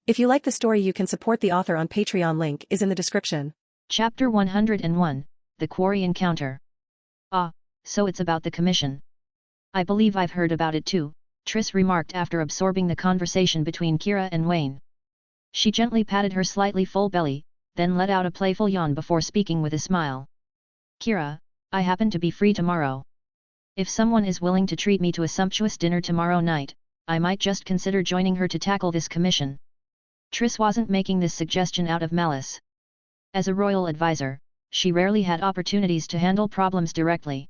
If you like the story, you can support the author on Patreon. Link is in the description. Chapter 101, The Quarry Encounter. Ah, so it's about the commission. I believe I've heard about it too, Triss remarked after absorbing the conversation between Kira and Wayne. She gently patted her slightly full belly, then let out a playful yawn before speaking with a smile. Kira, I happen to be free tomorrow. If someone is willing to treat me to a sumptuous dinner tomorrow night, I might just consider joining her to tackle this commission. Triss wasn't making this suggestion out of malice. As a royal advisor, she rarely had opportunities to handle problems directly.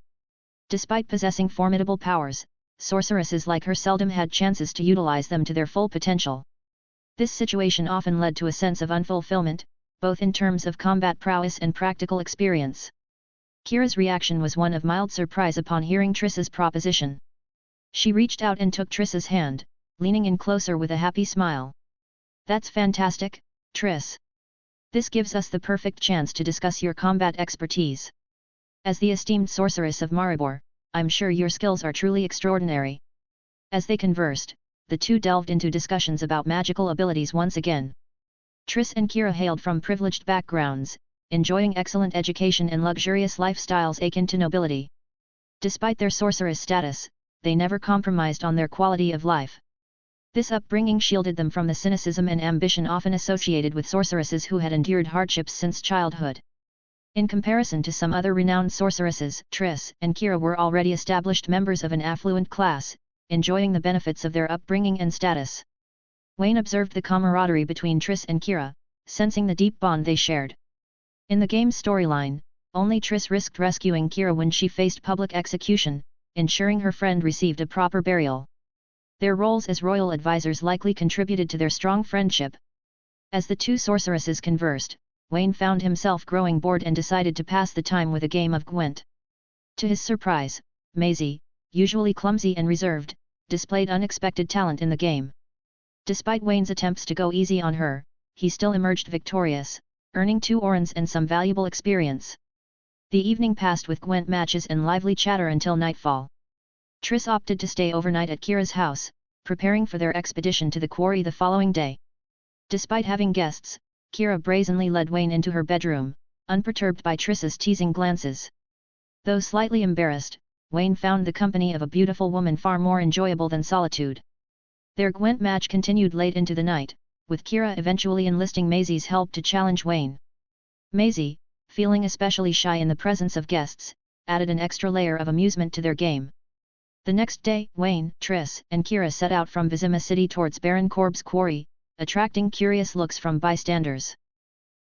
Despite possessing formidable powers, sorceresses like her seldom had chances to utilize them to their full potential. This situation often led to a sense of unfulfillment, both in terms of combat prowess and practical experience. Kira's reaction was one of mild surprise upon hearing Triss's proposition. She reached out and took Triss's hand, leaning in closer with a happy smile. That's fantastic, Triss. This gives us the perfect chance to discuss your combat expertise. As the esteemed sorceress of Maribor, I'm sure your skills are truly extraordinary. As they conversed, the two delved into discussions about magical abilities once again. Triss and Kira hailed from privileged backgrounds, enjoying excellent education and luxurious lifestyles akin to nobility. Despite their sorceress status, they never compromised on their quality of life. This upbringing shielded them from the cynicism and ambition often associated with sorceresses who had endured hardships since childhood. In comparison to some other renowned sorceresses, Triss and Kira were already established members of an affluent class, enjoying the benefits of their upbringing and status. Wayne observed the camaraderie between Triss and Kira, sensing the deep bond they shared. In the game's storyline, only Triss risked rescuing Kira when she faced public execution, ensuring her friend received a proper burial. Their roles as royal advisors likely contributed to their strong friendship. As the two sorceresses conversed, Wayne found himself growing bored and decided to pass the time with a game of Gwent. To his surprise, Maisie, usually clumsy and reserved, displayed unexpected talent in the game. Despite Wayne's attempts to go easy on her, he still emerged victorious, earning 2 orens and some valuable experience. The evening passed with Gwent matches and lively chatter until nightfall. Triss opted to stay overnight at Kira's house, preparing for their expedition to the quarry the following day. Despite having guests, Kira brazenly led Wayne into her bedroom, unperturbed by Triss's teasing glances. Though slightly embarrassed, Wayne found the company of a beautiful woman far more enjoyable than solitude. Their Gwent match continued late into the night, with Kira eventually enlisting Maisie's help to challenge Wayne. Maisie, feeling especially shy in the presence of guests, added an extra layer of amusement to their game. The next day, Wayne, Triss, and Kira set out from Vizima city towards Baron Korb's quarry, attracting curious looks from bystanders.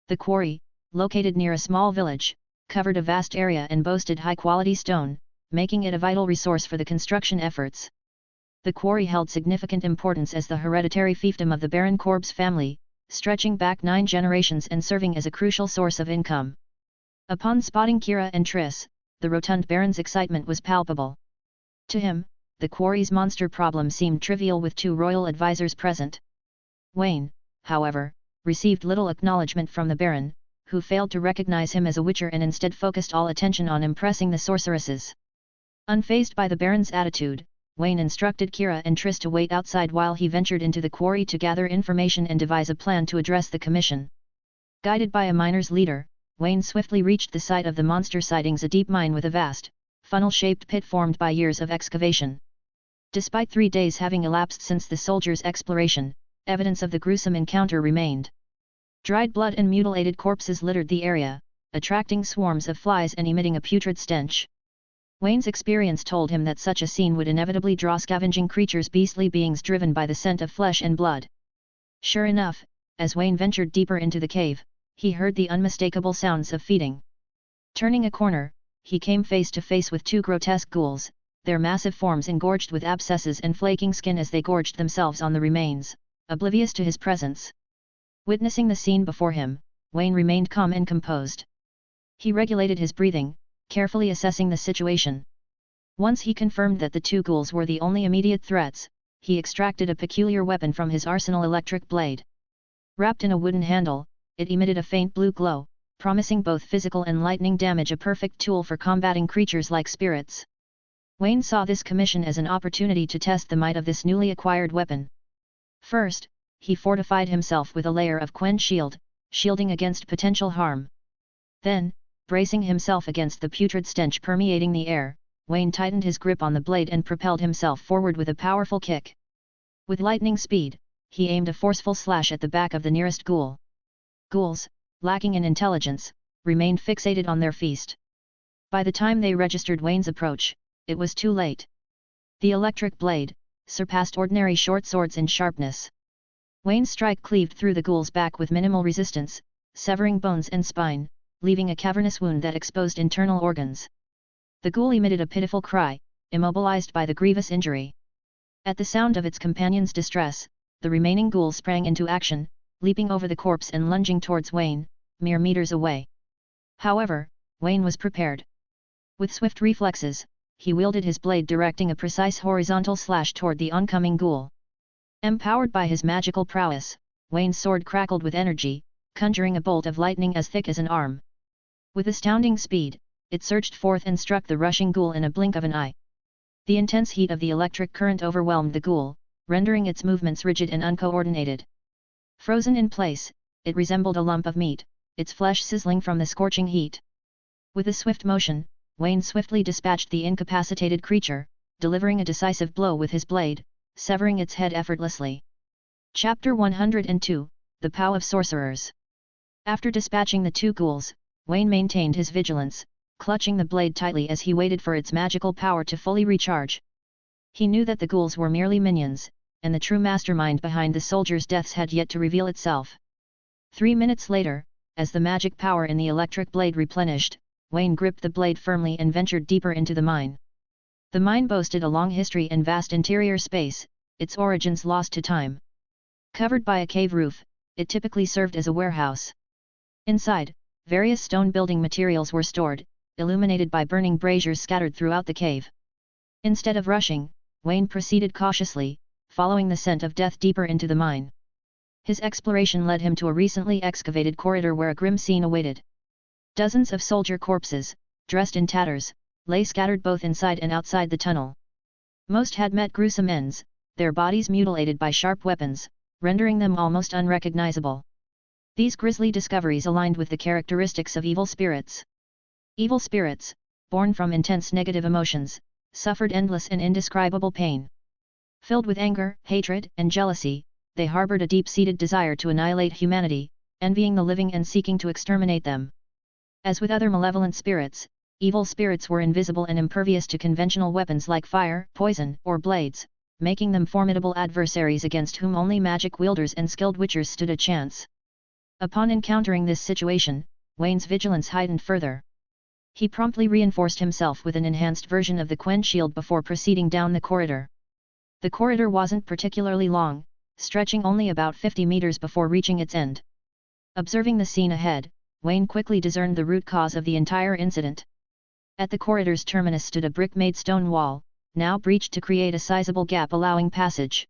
The quarry, located near a small village, covered a vast area and boasted high-quality stone, making it a vital resource for the construction efforts. The quarry held significant importance as the hereditary fiefdom of the Baron Korb's family, stretching back 9 generations and serving as a crucial source of income. Upon spotting Kira and Triss, the rotund Baron's excitement was palpable. To him, the quarry's monster problem seemed trivial with 2 royal advisors present. Wayne, however, received little acknowledgement from the Baron, who failed to recognize him as a witcher and instead focused all attention on impressing the sorceresses. Unfazed by the Baron's attitude, Wayne instructed Kira and Triss to wait outside while he ventured into the quarry to gather information and devise a plan to address the commission. Guided by a miner's leader, Wayne swiftly reached the site of the monster sightings, a deep mine with a vast, funnel-shaped pit formed by years of excavation. Despite 3 days having elapsed since the soldiers' exploration, evidence of the gruesome encounter remained. Dried blood and mutilated corpses littered the area, attracting swarms of flies and emitting a putrid stench. Wayne's experience told him that such a scene would inevitably draw scavenging creatures, beastly beings driven by the scent of flesh and blood. Sure enough, as Wayne ventured deeper into the cave, he heard the unmistakable sounds of feeding. Turning a corner, he came face to face with 2 grotesque ghouls, their massive forms engorged with abscesses and flaking skin as they gorged themselves on the remains, oblivious to his presence. Witnessing the scene before him, Wayne remained calm and composed. He regulated his breathing, carefully assessing the situation. Once he confirmed that the 2 ghouls were the only immediate threats, he extracted a peculiar weapon from his arsenal, electric blade. Wrapped in a wooden handle, it emitted a faint blue glow, promising both physical and lightning damage, a perfect tool for combating creatures like spirits. Wayne saw this commission as an opportunity to test the might of this newly acquired weapon. First, he fortified himself with a layer of Quen shield, shielding against potential harm. Then, bracing himself against the putrid stench permeating the air, Wayne tightened his grip on the blade and propelled himself forward with a powerful kick. With lightning speed, he aimed a forceful slash at the back of the nearest ghoul. Ghouls, lacking in intelligence, remained fixated on their feast. By the time they registered Wayne's approach, it was too late. The electric blade surpassed ordinary short swords in sharpness. Wayne's strike cleaved through the ghoul's back with minimal resistance, severing bones and spine, leaving a cavernous wound that exposed internal organs. The ghoul emitted a pitiful cry, immobilized by the grievous injury. At the sound of its companion's distress, the remaining ghoul sprang into action, leaping over the corpse and lunging towards Wayne, mere meters away. However, Wayne was prepared. With swift reflexes, he wielded his blade directing a precise horizontal slash toward the oncoming ghoul. Empowered by his magical prowess, Wayne's sword crackled with energy, conjuring a bolt of lightning as thick as an arm. With astounding speed, it surged forth and struck the rushing ghoul in a blink of an eye. The intense heat of the electric current overwhelmed the ghoul, rendering its movements rigid and uncoordinated. Frozen in place, it resembled a lump of meat, its flesh sizzling from the scorching heat. With a swift motion, Wayne swiftly dispatched the incapacitated creature, delivering a decisive blow with his blade, severing its head effortlessly. Chapter 102, The Pow of Sorcerers. After dispatching the two ghouls, Wayne maintained his vigilance, clutching the blade tightly as he waited for its magical power to fully recharge. He knew that the ghouls were merely minions, and the true mastermind behind the soldiers' deaths had yet to reveal itself. 3 minutes later, as the magic power in the electric blade replenished, Wayne gripped the blade firmly and ventured deeper into the mine. The mine boasted a long history and vast interior space, its origins lost to time. Covered by a cave roof, it typically served as a warehouse. Inside, various stone building materials were stored, illuminated by burning braziers scattered throughout the cave. Instead of rushing, Wayne proceeded cautiously, following the scent of death deeper into the mine. His exploration led him to a recently excavated corridor where a grim scene awaited. Dozens of soldier corpses, dressed in tatters, lay scattered both inside and outside the tunnel. Most had met gruesome ends, their bodies mutilated by sharp weapons, rendering them almost unrecognizable. These grisly discoveries aligned with the characteristics of evil spirits. Evil spirits, born from intense negative emotions, suffered endless and indescribable pain. Filled with anger, hatred, and jealousy, they harbored a deep-seated desire to annihilate humanity, envying the living and seeking to exterminate them. As with other malevolent spirits, evil spirits were invisible and impervious to conventional weapons like fire, poison, or blades, making them formidable adversaries against whom only magic wielders and skilled witchers stood a chance. Upon encountering this situation, Wayne's vigilance heightened further. He promptly reinforced himself with an enhanced version of the Quen shield before proceeding down the corridor. The corridor wasn't particularly long, stretching only about 50 meters before reaching its end. Observing the scene ahead, Wayne quickly discerned the root cause of the entire incident. At the corridor's terminus stood a brick-made stone wall, now breached to create a sizable gap allowing passage.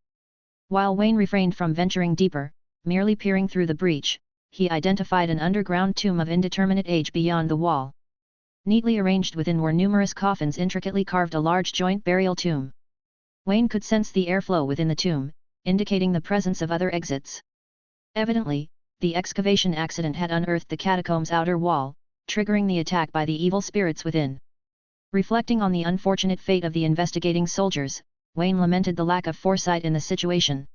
While Wayne refrained from venturing deeper, merely peering through the breach, he identified an underground tomb of indeterminate age beyond the wall. Neatly arranged within were numerous coffins intricately carved, a large joint burial tomb. Wayne could sense the airflow within the tomb, indicating the presence of other exits. Evidently, the excavation accident had unearthed the catacombs' outer wall, triggering the attack by the evil spirits within. Reflecting on the unfortunate fate of the investigating soldiers, Wayne lamented the lack of foresight in the situation.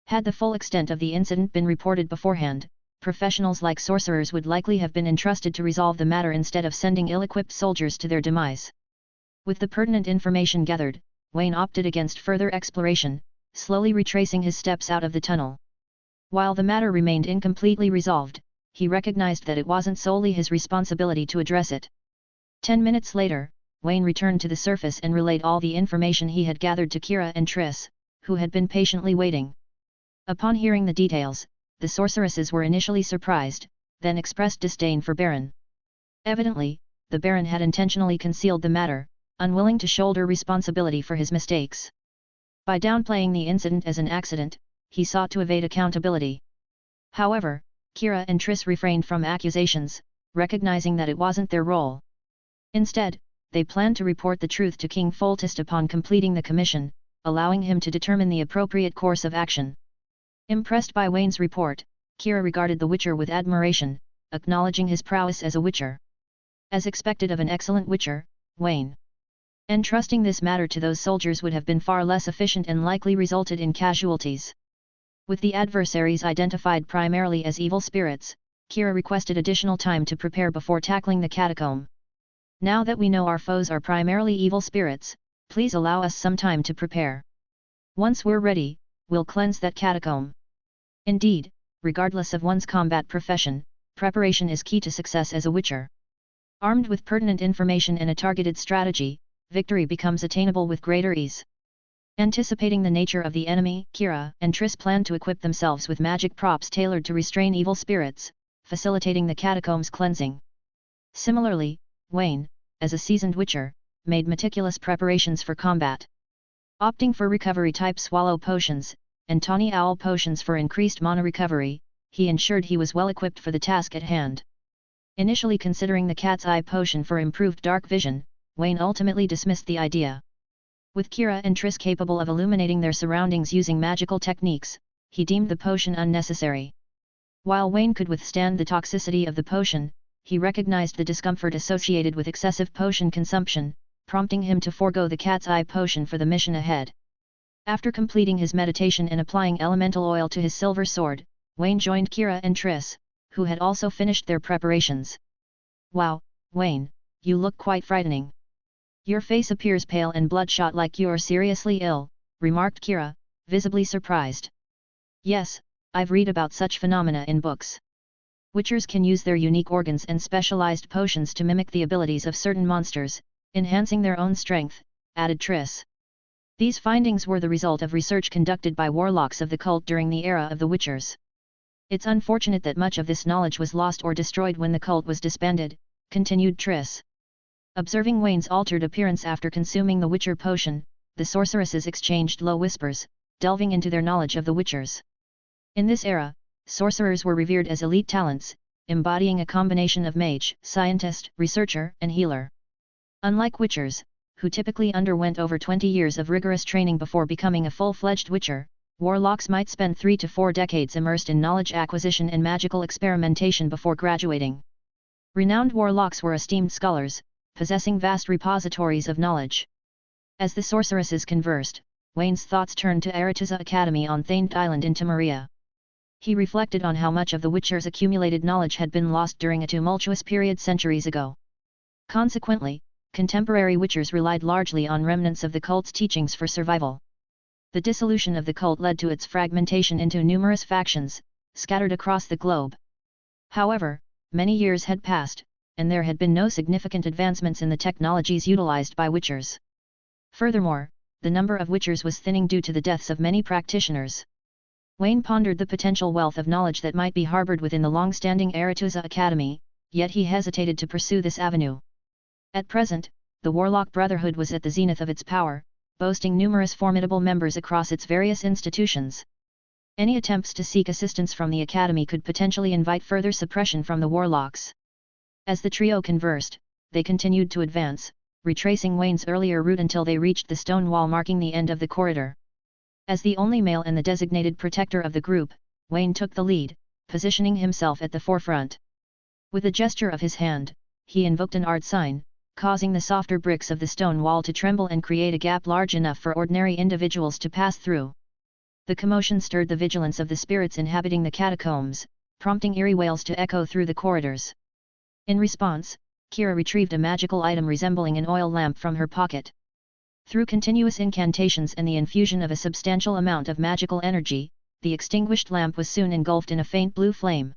Had the full extent of the incident been reported beforehand, professionals like sorcerers would likely have been entrusted to resolve the matter instead of sending ill-equipped soldiers to their demise. With the pertinent information gathered, Wayne opted against further exploration, slowly retracing his steps out of the tunnel. While the matter remained incompletely resolved, he recognized that it wasn't solely his responsibility to address it. 10 minutes later, Wayne returned to the surface and relayed all the information he had gathered to Kira and Triss, who had been patiently waiting. Upon hearing the details, the sorceresses were initially surprised, then expressed disdain for Baron. Evidently, the Baron had intentionally concealed the matter, unwilling to shoulder responsibility for his mistakes. By downplaying the incident as an accident, he sought to evade accountability. However, Kira and Triss refrained from accusations, recognizing that it wasn't their role. Instead, they planned to report the truth to King Foltest upon completing the commission, allowing him to determine the appropriate course of action. Impressed by Wayne's report, Kira regarded the Witcher with admiration, acknowledging his prowess as a Witcher. As expected of an excellent Witcher, Wayne entrusting this matter to those soldiers would have been far less efficient and likely resulted in casualties. With the adversaries identified primarily as evil spirits, Kira requested additional time to prepare before tackling the catacomb. Now that we know our foes are primarily evil spirits, please allow us some time to prepare. Once we're ready, we'll cleanse that catacomb. Indeed, regardless of one's combat profession, preparation is key to success as a Witcher. Armed with pertinent information and a targeted strategy, victory becomes attainable with greater ease. Anticipating the nature of the enemy, Kira and Triss planned to equip themselves with magic props tailored to restrain evil spirits, facilitating the catacombs cleansing. Similarly, Wayne, as a seasoned Witcher, made meticulous preparations for combat. Opting for recovery-type swallow potions, and tawny owl potions for increased mana recovery, he ensured he was well equipped for the task at hand. Initially considering the cat's eye potion for improved dark vision, Wayne ultimately dismissed the idea. With Kira and Triss capable of illuminating their surroundings using magical techniques, he deemed the potion unnecessary. While Wayne could withstand the toxicity of the potion, he recognized the discomfort associated with excessive potion consumption, prompting him to forego the cat's eye potion for the mission ahead. After completing his meditation and applying elemental oil to his silver sword, Wayne joined Kira and Triss, who had also finished their preparations. "Wow, Wayne, you look quite frightening. Your face appears pale and bloodshot like you are seriously ill," remarked Kira, visibly surprised. "Yes, I've read about such phenomena in books. Witchers can use their unique organs and specialized potions to mimic the abilities of certain monsters, enhancing their own strength," added Triss. These findings were the result of research conducted by warlocks of the cult during the era of the Witchers. "It's unfortunate that much of this knowledge was lost or destroyed when the cult was disbanded," continued Triss. Observing Wayne's altered appearance after consuming the Witcher potion, the sorceresses exchanged low whispers, delving into their knowledge of the Witchers. In this era, sorcerers were revered as elite talents, embodying a combination of mage, scientist, researcher, and healer. Unlike Witchers, who typically underwent over 20 years of rigorous training before becoming a full-fledged Witcher, warlocks might spend 3 to 4 decades immersed in knowledge acquisition and magical experimentation before graduating. Renowned warlocks were esteemed scholars, possessing vast repositories of knowledge. As the sorceresses conversed, Wayne's thoughts turned to Aretuza Academy on Thained Island in Temeria. He reflected on how much of the Witcher's accumulated knowledge had been lost during a tumultuous period centuries ago. Consequently, contemporary Witchers relied largely on remnants of the cult's teachings for survival. The dissolution of the cult led to its fragmentation into numerous factions, scattered across the globe. However, many years had passed, and there had been no significant advancements in the technologies utilized by Witchers. Furthermore, the number of Witchers was thinning due to the deaths of many practitioners. Wayne pondered the potential wealth of knowledge that might be harbored within the long-standing Aretuza Academy, yet he hesitated to pursue this avenue. At present, the Warlock Brotherhood was at the zenith of its power, boasting numerous formidable members across its various institutions. Any attempts to seek assistance from the Academy could potentially invite further suppression from the Warlocks. As the trio conversed, they continued to advance, retracing Wayne's earlier route until they reached the stone wall marking the end of the corridor. As the only male and the designated protector of the group, Wayne took the lead, positioning himself at the forefront. With a gesture of his hand, he invoked an art sign, causing the softer bricks of the stone wall to tremble and create a gap large enough for ordinary individuals to pass through. The commotion stirred the vigilance of the spirits inhabiting the catacombs, prompting eerie wails to echo through the corridors. In response, Kira retrieved a magical item resembling an oil lamp from her pocket. Through continuous incantations and the infusion of a substantial amount of magical energy, the extinguished lamp was soon engulfed in a faint blue flame.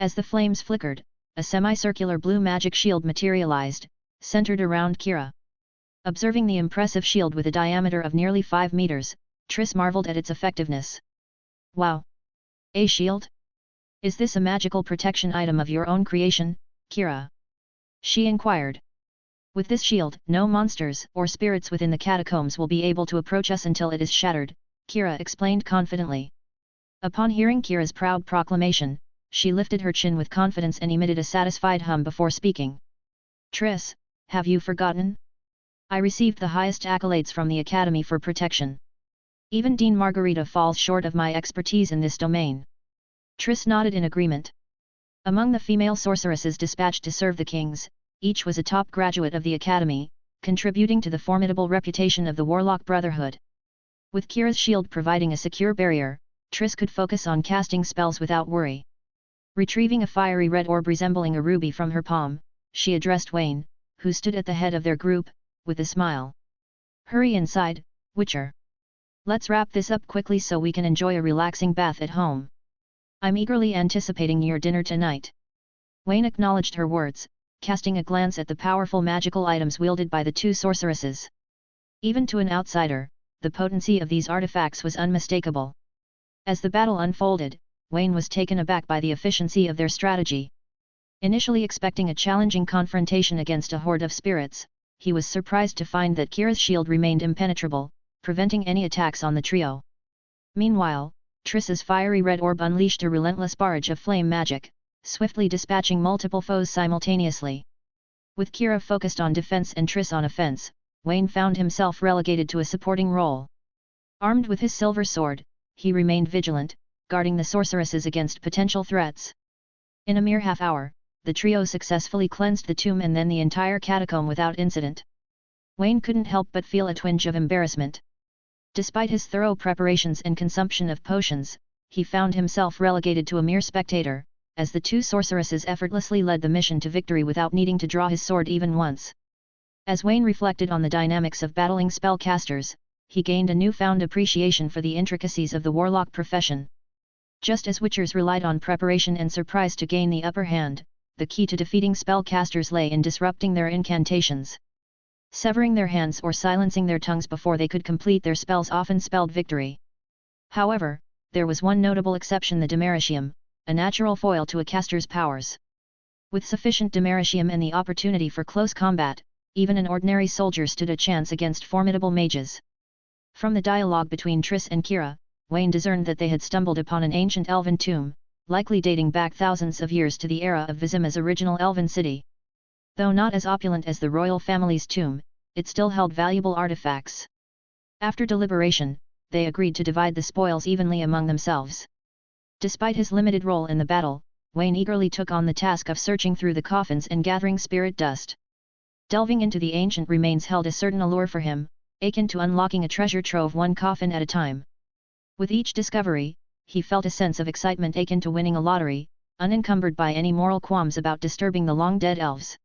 As the flames flickered, a semicircular blue magic shield materialized, centered around Kira. Observing the impressive shield with a diameter of nearly 5 meters, Triss marveled at its effectiveness. "Wow! A shield? Is this a magical protection item of your own creation, Kira?" she inquired. "With this shield, no monsters or spirits within the catacombs will be able to approach us until it is shattered," Kira explained confidently. Upon hearing Kira's proud proclamation, she lifted her chin with confidence and emitted a satisfied hum before speaking. "Triss, have you forgotten? I received the highest accolades from the Academy for protection. Even Dean Margarita falls short of my expertise in this domain. Triss nodded in agreement. Among the female sorceresses dispatched to serve the kings, each was a top graduate of the academy, contributing to the formidable reputation of the Warlock Brotherhood. With Kira's shield providing a secure barrier, Triss could focus on casting spells without worry. Retrieving a fiery red orb resembling a ruby from her palm, she addressed Wayne, who stood at the head of their group, with a smile. "Hurry inside, Witcher. Let's wrap this up quickly so we can enjoy a relaxing bath at home. I'm eagerly anticipating your dinner tonight." Wayne acknowledged her words, casting a glance at the powerful magical items wielded by the two sorceresses. Even to an outsider, the potency of these artifacts was unmistakable. As the battle unfolded, Wayne was taken aback by the efficiency of their strategy. Initially expecting a challenging confrontation against a horde of spirits, he was surprised to find that Kira's shield remained impenetrable, preventing any attacks on the trio. Meanwhile, Triss's fiery red orb unleashed a relentless barrage of flame magic, swiftly dispatching multiple foes simultaneously. With Kira focused on defense and Triss on offense, Wayne found himself relegated to a supporting role. Armed with his silver sword, he remained vigilant, guarding the sorceresses against potential threats. In a mere half-hour, the trio successfully cleansed the tomb and then the entire catacomb without incident. Wayne couldn't help but feel a twinge of embarrassment. Despite his thorough preparations and consumption of potions, he found himself relegated to a mere spectator, as the two sorceresses effortlessly led the mission to victory without needing to draw his sword even once. As Wayne reflected on the dynamics of battling spellcasters, he gained a newfound appreciation for the intricacies of the warlock profession. Just as witchers relied on preparation and surprise to gain the upper hand, the key to defeating spellcasters lay in disrupting their incantations. Severing their hands or silencing their tongues before they could complete their spells often spelled victory. However, there was one notable exception: the Demeritium, a natural foil to a caster's powers. With sufficient Demeritium and the opportunity for close combat, even an ordinary soldier stood a chance against formidable mages. From the dialogue between Triss and Kira, Wayne discerned that they had stumbled upon an ancient elven tomb, likely dating back thousands of years to the era of Vizima's original elven city. Though not as opulent as the royal family's tomb, it still held valuable artifacts. After deliberation, they agreed to divide the spoils evenly among themselves. Despite his limited role in the battle, Wayne eagerly took on the task of searching through the coffins and gathering spirit dust. Delving into the ancient remains held a certain allure for him, akin to unlocking a treasure trove one coffin at a time. With each discovery, he felt a sense of excitement akin to winning a lottery, unencumbered by any moral qualms about disturbing the long-dead elves.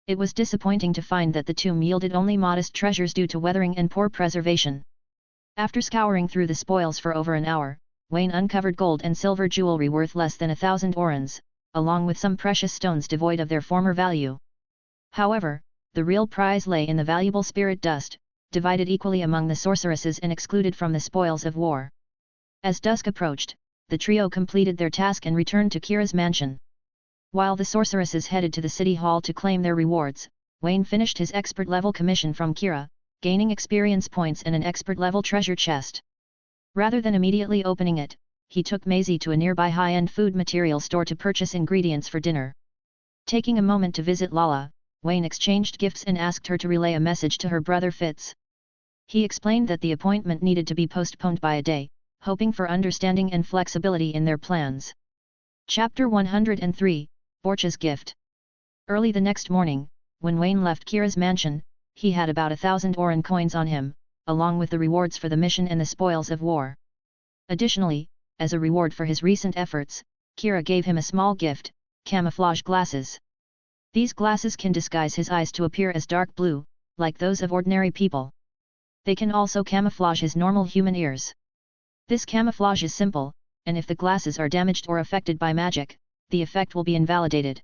It was disappointing to find that the tomb yielded only modest treasures due to weathering and poor preservation. After scouring through the spoils for over an hour, Wayne uncovered gold and silver jewelry worth less than 1,000 orens, along with some precious stones devoid of their former value. However, the real prize lay in the valuable spirit dust, divided equally among the sorceresses and excluded from the spoils of war. As dusk approached, the trio completed their task and returned to Kira's mansion. While the sorceresses headed to the city hall to claim their rewards, Wayne finished his expert-level commission from Kira, gaining experience points and an expert-level treasure chest. Rather than immediately opening it, he took Maisie to a nearby high-end food material store to purchase ingredients for dinner. Taking a moment to visit Lala, Wayne exchanged gifts and asked her to relay a message to her brother Fitz. He explained that the appointment needed to be postponed by a day, hoping for understanding and flexibility in their plans. Chapter 103, Borch's Gift. Early the next morning, when Wayne left Kira's mansion, he had about 1,000 oren coins on him, along with the rewards for the mission and the spoils of war. Additionally, as a reward for his recent efforts, Kira gave him a small gift, camouflage glasses. These glasses can disguise his eyes to appear as dark blue, like those of ordinary people. They can also camouflage his normal human ears. This camouflage is simple, and if the glasses are damaged or affected by magic, the effect will be invalidated.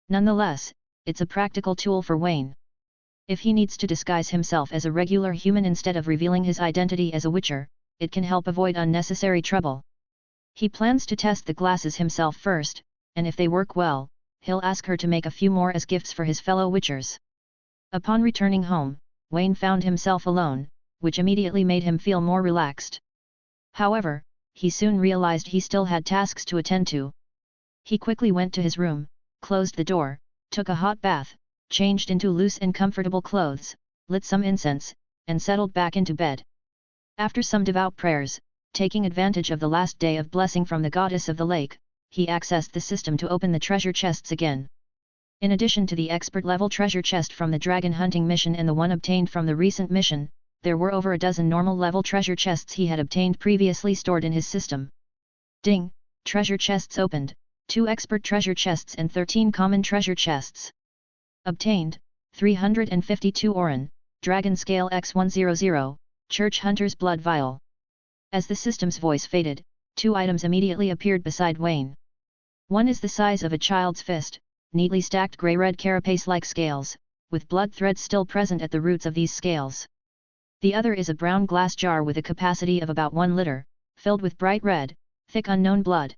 Nonetheless, it's a practical tool for Wayne. If he needs to disguise himself as a regular human instead of revealing his identity as a witcher, it can help avoid unnecessary trouble. He plans to test the glasses himself first, and if they work well, he'll ask her to make a few more as gifts for his fellow witchers. Upon returning home, Wayne found himself alone, which immediately made him feel more relaxed. However, he soon realized he still had tasks to attend to. He quickly went to his room, closed the door, took a hot bath, changed into loose and comfortable clothes, lit some incense, and settled back into bed. After some devout prayers, taking advantage of the last day of blessing from the goddess of the lake, he accessed the system to open the treasure chests again. In addition to the expert-level treasure chest from the dragon hunting mission and the one obtained from the recent mission, there were over a dozen normal-level treasure chests he had obtained previously stored in his system. Ding! Treasure chests opened, 2 expert treasure chests and 13 common treasure chests. Obtained, 352 Oran, Dragon Scale X100, Church Hunter's Blood Vial. As the system's voice faded, 2 items immediately appeared beside Wayne. One is the size of a child's fist, neatly stacked grey-red carapace-like scales, with blood threads still present at the roots of these scales. The other is a brown glass jar with a capacity of about 1 liter, filled with bright red, thick unknown blood.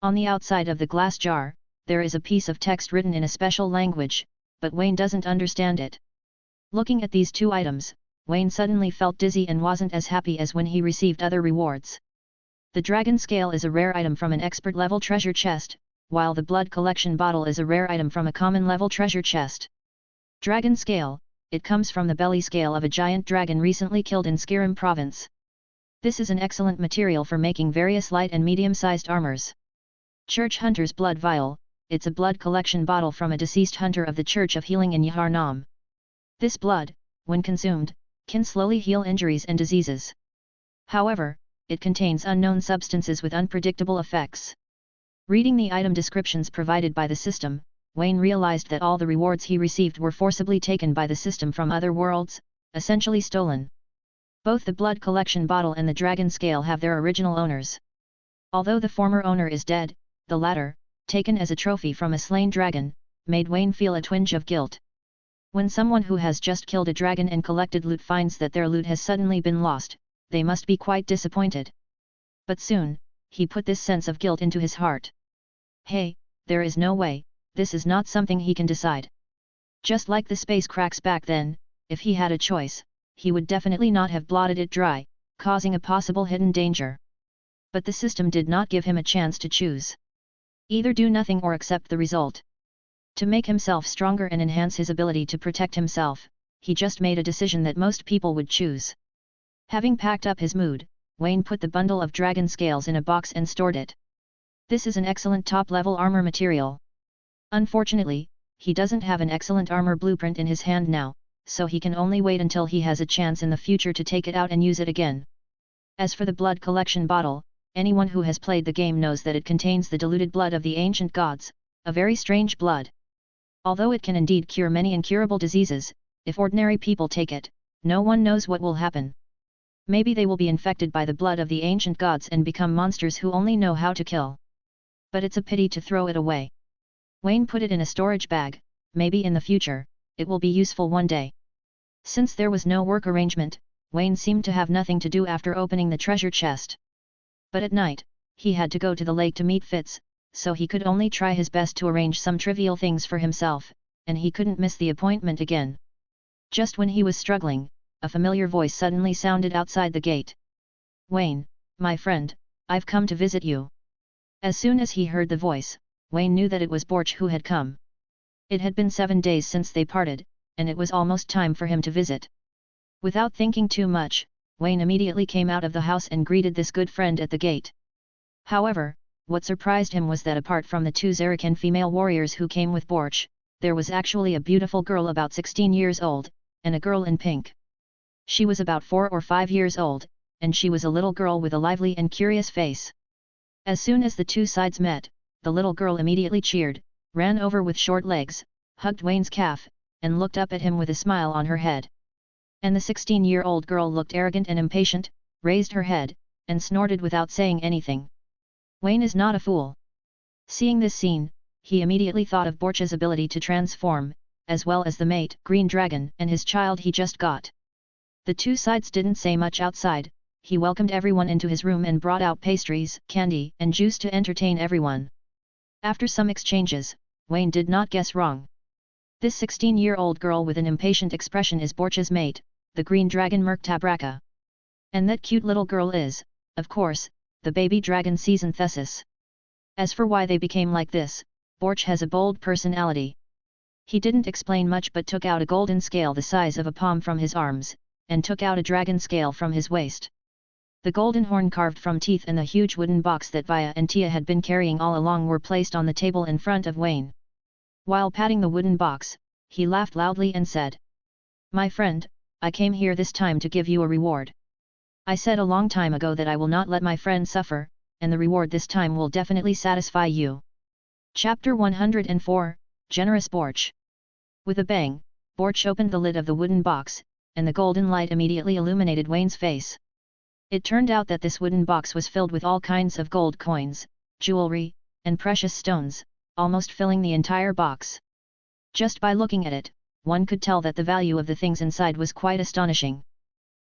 On the outside of the glass jar, there is a piece of text written in a special language, but Wayne doesn't understand it. Looking at these 2 items, Wayne suddenly felt dizzy and wasn't as happy as when he received other rewards. The dragon scale is a rare item from an expert-level treasure chest, while the blood collection bottle is a rare item from a common-level treasure chest. Dragon scale, it comes from the belly scale of a giant dragon recently killed in Skyrim province. This is an excellent material for making various light and medium-sized armors. Church Hunter's Blood Vial, it's a blood collection bottle from a deceased hunter of the Church of Healing in Yaharnam. This blood, when consumed, can slowly heal injuries and diseases. However, it contains unknown substances with unpredictable effects. Reading the item descriptions provided by the system, Wayne realized that all the rewards he received were forcibly taken by the system from other worlds, essentially stolen. Both the blood collection bottle and the dragon scale have their original owners. Although the former owner is dead, the latter, taken as a trophy from a slain dragon, made Wayne feel a twinge of guilt. When someone who has just killed a dragon and collected loot finds that their loot has suddenly been lost, they must be quite disappointed. But soon, he put this sense of guilt into his heart. Hey, there is no way, this is not something he can decide. Just like the space cracks back then, if he had a choice, he would definitely not have blotted it dry, causing a possible hidden danger. But the system did not give him a chance to choose. Either do nothing or accept the result. To make himself stronger and enhance his ability to protect himself, he just made a decision that most people would choose. Having packed up his mood, Wayne put the bundle of dragon scales in a box and stored it. This is an excellent top-level armor material. Unfortunately, he doesn't have an excellent armor blueprint in his hand now, so he can only wait until he has a chance in the future to take it out and use it again. As for the blood collection bottle, anyone who has played the game knows that it contains the diluted blood of the ancient gods, a very strange blood. Although it can indeed cure many incurable diseases, if ordinary people take it, no one knows what will happen. Maybe they will be infected by the blood of the ancient gods and become monsters who only know how to kill. But it's a pity to throw it away. Wayne put it in a storage bag, maybe in the future, it will be useful one day. Since there was no work arrangement, Wayne seemed to have nothing to do after opening the treasure chest. But at night, he had to go to the lake to meet Fitz, so he could only try his best to arrange some trivial things for himself, and he couldn't miss the appointment again. Just when he was struggling, a familiar voice suddenly sounded outside the gate. Wayne, my friend, I've come to visit you. As soon as he heard the voice, Wayne knew that it was Borch who had come. It had been 7 days since they parted, and it was almost time for him to visit. Without thinking too much, Wayne immediately came out of the house and greeted this good friend at the gate. However, what surprised him was that apart from the 2 Zerican female warriors who came with Borch, there was actually a beautiful girl about 16 years old, and a girl in pink. She was about 4 or 5 years old, and she was a little girl with a lively and curious face. As soon as the 2 sides met, the little girl immediately cheered, ran over with short legs, hugged Wayne's calf, and looked up at him with a smile on her head. And the 16-year-old girl looked arrogant and impatient, raised her head, and snorted without saying anything. Wayne is not a fool. Seeing this scene, he immediately thought of Borch's ability to transform, as well as the mate, Green Dragon, and his child he just got. The 2 sides didn't say much outside. He welcomed everyone into his room and brought out pastries, candy, and juice to entertain everyone. After some exchanges, Wayne did not guess wrong. This 16-year-old girl with an impatient expression is Borch's mate, the Green Dragon Merktabraka. And that cute little girl is, of course, the baby dragon Synopsis. As for why they became like this, Borch has a bold personality. He didn't explain much but took out a golden scale the size of a palm from his arms, and took out a dragon scale from his waist. The golden horn carved from teeth and the huge wooden box that Via and Tia had been carrying all along were placed on the table in front of Wayne. While patting the wooden box, he laughed loudly and said, "My friend, I came here this time to give you a reward. I said a long time ago that I will not let my friend suffer, and the reward this time will definitely satisfy you." Chapter 104, Generous Borch. With a bang, Borch opened the lid of the wooden box, and the golden light immediately illuminated Wayne's face. It turned out that this wooden box was filled with all kinds of gold coins, jewelry, and precious stones, almost filling the entire box. Just by looking at it, one could tell that the value of the things inside was quite astonishing.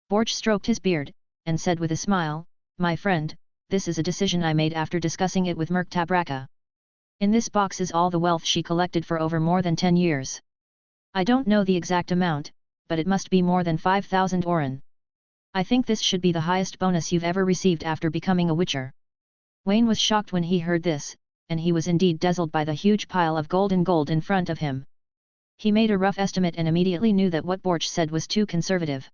Borch stroked his beard, and said with a smile, "My friend, this is a decision I made after discussing it with Merktabraka. In this box is all the wealth she collected for over more than 10 years. I don't know the exact amount, but it must be more than 5,000 oren. I think this should be the highest bonus you've ever received after becoming a witcher." Wayne was shocked when he heard this, and he was indeed dazzled by the huge pile of gold in front of him. He made a rough estimate and immediately knew that what Borch said was too conservative.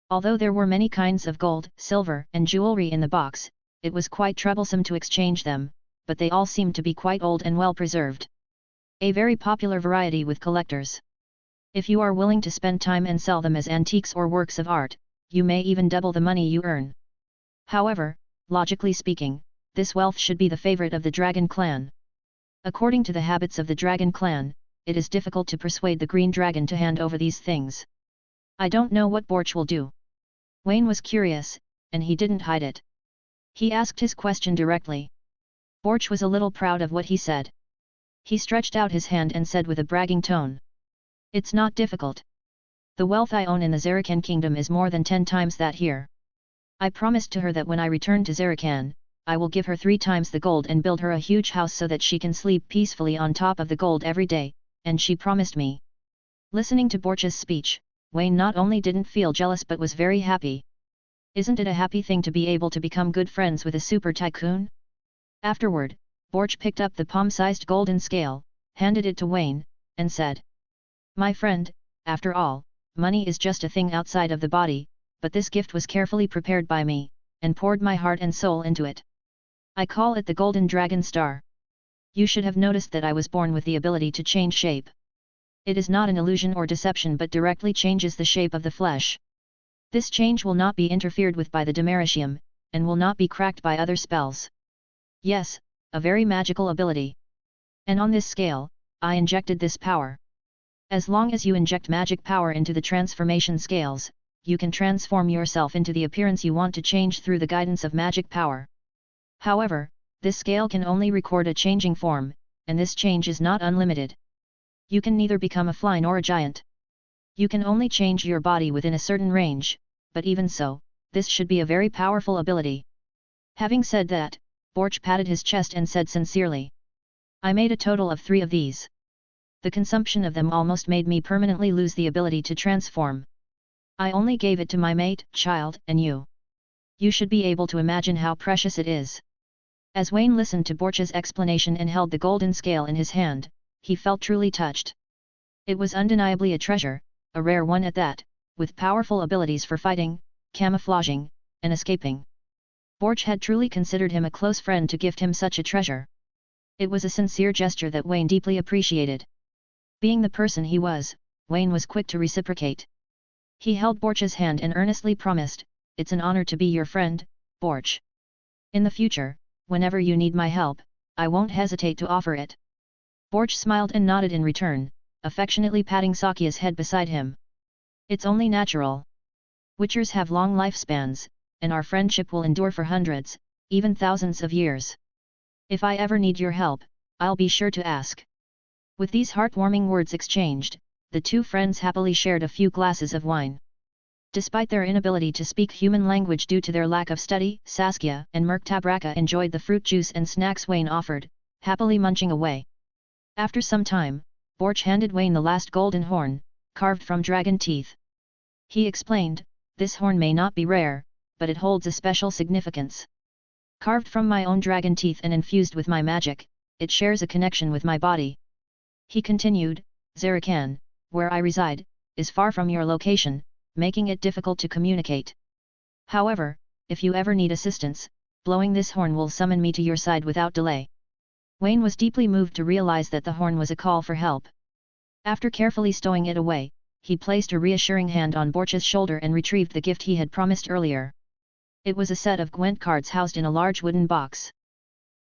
Although there were many kinds of gold, silver, and jewelry in the box, it was quite troublesome to exchange them, but they all seemed to be quite old and well preserved. A very popular variety with collectors. If you are willing to spend time and sell them as antiques or works of art, you may even double the money you earn. However, logically speaking, this wealth should be the favorite of the Dragon Clan. According to the habits of the Dragon Clan, it is difficult to persuade the Green Dragon to hand over these things. I don't know what Borch will do. Wayne was curious, and he didn't hide it. He asked his question directly. Borch was a little proud of what he said. He stretched out his hand and said with a bragging tone, "It's not difficult. The wealth I own in the Zarakan kingdom is more than 10 times that here. I promised to her that when I return to Zarakan, I will give her 3 times the gold and build her a huge house so that she can sleep peacefully on top of the gold every day, and she promised me." Listening to Borch's speech, Wayne not only didn't feel jealous but was very happy. Isn't it a happy thing to be able to become good friends with a super tycoon? Afterward, Borch picked up the palm-sized golden scale, handed it to Wayne, and said, "My friend, after all, money is just a thing outside of the body, but this gift was carefully prepared by me, and poured my heart and soul into it. I call it the Golden Dragon Star. You should have noticed that I was born with the ability to change shape. It is not an illusion or deception but directly changes the shape of the flesh. This change will not be interfered with by the Demeritium, and will not be cracked by other spells. Yes, a very magical ability. And on this scale, I injected this power. As long as you inject magic power into the transformation scales, you can transform yourself into the appearance you want to change through the guidance of magic power. However, this scale can only record a changing form, and this change is not unlimited. You can neither become a fly nor a giant. You can only change your body within a certain range, but even so, this should be a very powerful ability." Having said that, Borch patted his chest and said sincerely, "I made a total of 3 of these. The consumption of them almost made me permanently lose the ability to transform. I only gave it to my mate, child, and you. You should be able to imagine how precious it is." As Wayne listened to Borch's explanation and held the golden scale in his hand, he felt truly touched. It was undeniably a treasure, a rare one at that, with powerful abilities for fighting, camouflaging, and escaping. Borch had truly considered him a close friend to gift him such a treasure. It was a sincere gesture that Wayne deeply appreciated. Being the person he was, Wayne was quick to reciprocate. He held Borch's hand and earnestly promised, "It's an honor to be your friend, Borch. In the future, whenever you need my help, I won't hesitate to offer it." Borch smiled and nodded in return, affectionately patting Sakia's head beside him. "It's only natural. Witchers have long lifespans, and our friendship will endure for hundreds, even thousands of years. If I ever need your help, I'll be sure to ask." With these heartwarming words exchanged, the 2 friends happily shared a few glasses of wine. Despite their inability to speak human language due to their lack of study, Saskia and Merktabraka enjoyed the fruit juice and snacks Wayne offered, happily munching away. After some time, Borch handed Wayne the last golden horn, carved from dragon teeth. He explained, "This horn may not be rare, but it holds a special significance. Carved from my own dragon teeth and infused with my magic, it shares a connection with my body." He continued, "Zarakan, where I reside, is far from your location, making it difficult to communicate. However, if you ever need assistance, blowing this horn will summon me to your side without delay." Wayne was deeply moved to realize that the horn was a call for help. After carefully stowing it away, he placed a reassuring hand on Borch's shoulder and retrieved the gift he had promised earlier. It was a set of Gwent cards housed in a large wooden box.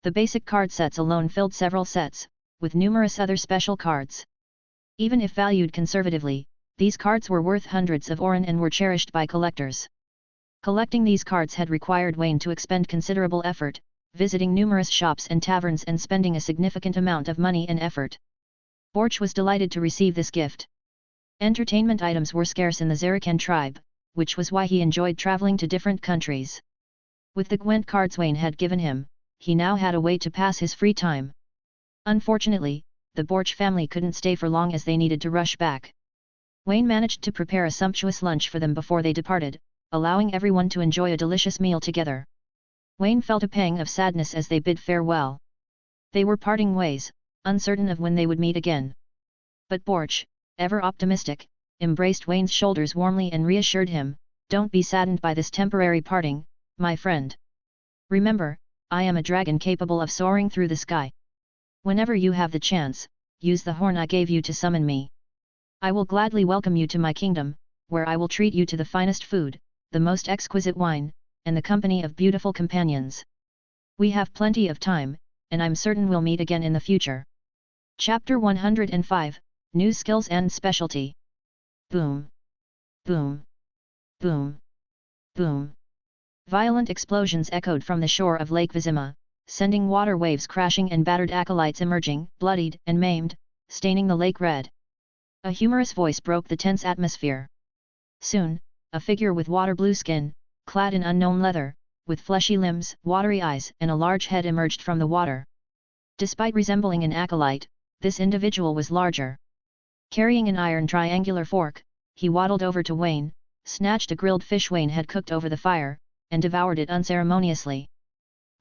The basic card sets alone filled several sets, with numerous other special cards. Even if valued conservatively, these cards were worth hundreds of oren and were cherished by collectors. Collecting these cards had required Wayne to expend considerable effort, visiting numerous shops and taverns and spending a significant amount of money and effort. Borch was delighted to receive this gift. Entertainment items were scarce in the Zarakan tribe, which was why he enjoyed traveling to different countries. With the Gwent cards Wayne had given him, he now had a way to pass his free time. Unfortunately, the Borch family couldn't stay for long as they needed to rush back. Wayne managed to prepare a sumptuous lunch for them before they departed, allowing everyone to enjoy a delicious meal together. Wayne felt a pang of sadness as they bid farewell. They were parting ways, uncertain of when they would meet again. But Borch, ever optimistic, embraced Wayne's shoulders warmly and reassured him, "Don't be saddened by this temporary parting, my friend. Remember, I am a dragon capable of soaring through the sky. Whenever you have the chance, use the horn I gave you to summon me. I will gladly welcome you to my kingdom, where I will treat you to the finest food, the most exquisite wine, and the company of beautiful companions. We have plenty of time, and I'm certain we'll meet again in the future." Chapter 105, New Skills and Specialty. Boom! Boom! Boom! Boom! Violent explosions echoed from the shore of Lake Vizima, sending water waves crashing and battered acolytes emerging, bloodied and maimed, staining the lake red. A humorous voice broke the tense atmosphere. Soon, a figure with water-blue skin, clad in unknown leather, with fleshy limbs, watery eyes and a large head emerged from the water. Despite resembling an acolyte, this individual was larger. Carrying an iron triangular fork, he waddled over to Wayne, snatched a grilled fish Wayne had cooked over the fire, and devoured it unceremoniously.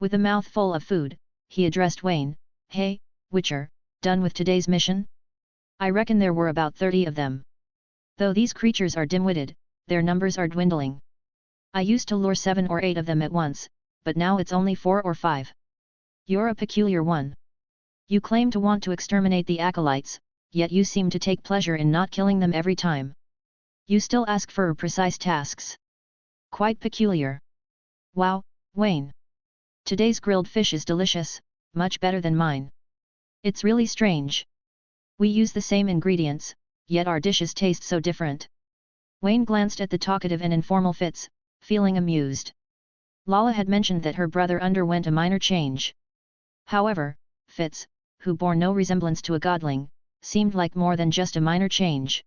With a mouth full of food, he addressed Wayne, "Hey, Witcher, done with today's mission? I reckon there were about 30 of them. Though these creatures are dim-witted, their numbers are dwindling. I used to lure 7 or 8 of them at once, but now it's only 4 or 5. You're a peculiar one. You claim to want to exterminate the acolytes, yet you seem to take pleasure in not killing them every time. You still ask for precise tasks. Quite peculiar. Wow, Wayne. Today's grilled fish is delicious, much better than mine. It's really strange. We use the same ingredients, yet our dishes taste so different." Wayne glanced at the talkative and informal Fitz, feeling amused. Lala had mentioned that her brother underwent a minor change. However, Fitz, who bore no resemblance to a godling, seemed like more than just a minor change.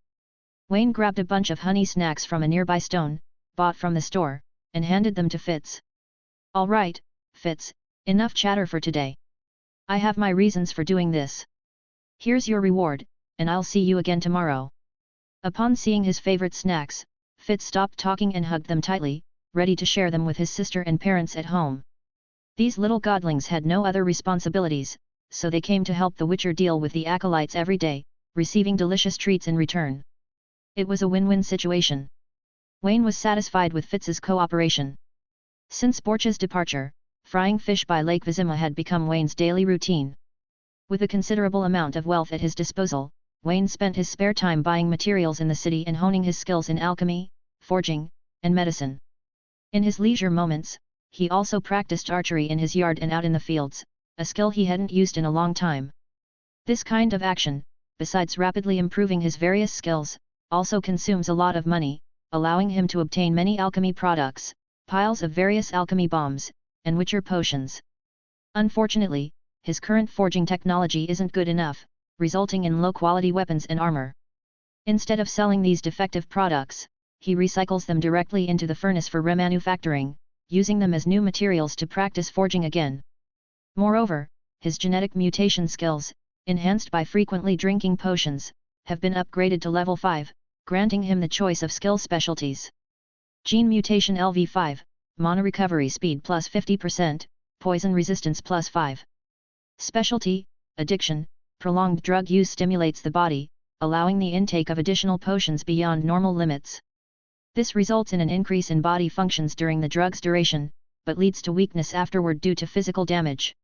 Wayne grabbed a bunch of honey snacks from a nearby stone, bought from the store, and handed them to Fitz. "All right, Fitz, enough chatter for today. I have my reasons for doing this. Here's your reward, and I'll see you again tomorrow." Upon seeing his favorite snacks, Fitz stopped talking and hugged them tightly, ready to share them with his sister and parents at home. These little godlings had no other responsibilities, so they came to help the Witcher deal with the acolytes every day, receiving delicious treats in return. It was a win-win situation. Wayne was satisfied with Fitz's cooperation. Since Borch's departure, frying fish by Lake Vizima had become Wayne's daily routine. With a considerable amount of wealth at his disposal, Wayne spent his spare time buying materials in the city and honing his skills in alchemy, forging, and medicine. In his leisure moments, he also practiced archery in his yard and out in the fields, a skill he hadn't used in a long time. This kind of action, besides rapidly improving his various skills, also consumes a lot of money, allowing him to obtain many alchemy products, piles of various alchemy bombs, and Witcher potions. Unfortunately, his current forging technology isn't good enough, resulting in low-quality weapons and armor. Instead of selling these defective products, he recycles them directly into the furnace for remanufacturing, using them as new materials to practice forging again. Moreover, his genetic mutation skills, enhanced by frequently drinking potions, have been upgraded to level 5, granting him the choice of skill specialties. Gene mutation LV5, mana recovery speed plus 50%, poison resistance plus 5. Specialty, addiction, prolonged drug use stimulates the body, allowing the intake of additional potions beyond normal limits. This results in an increase in body functions during the drug's duration, but leads to weakness afterward due to physical damage.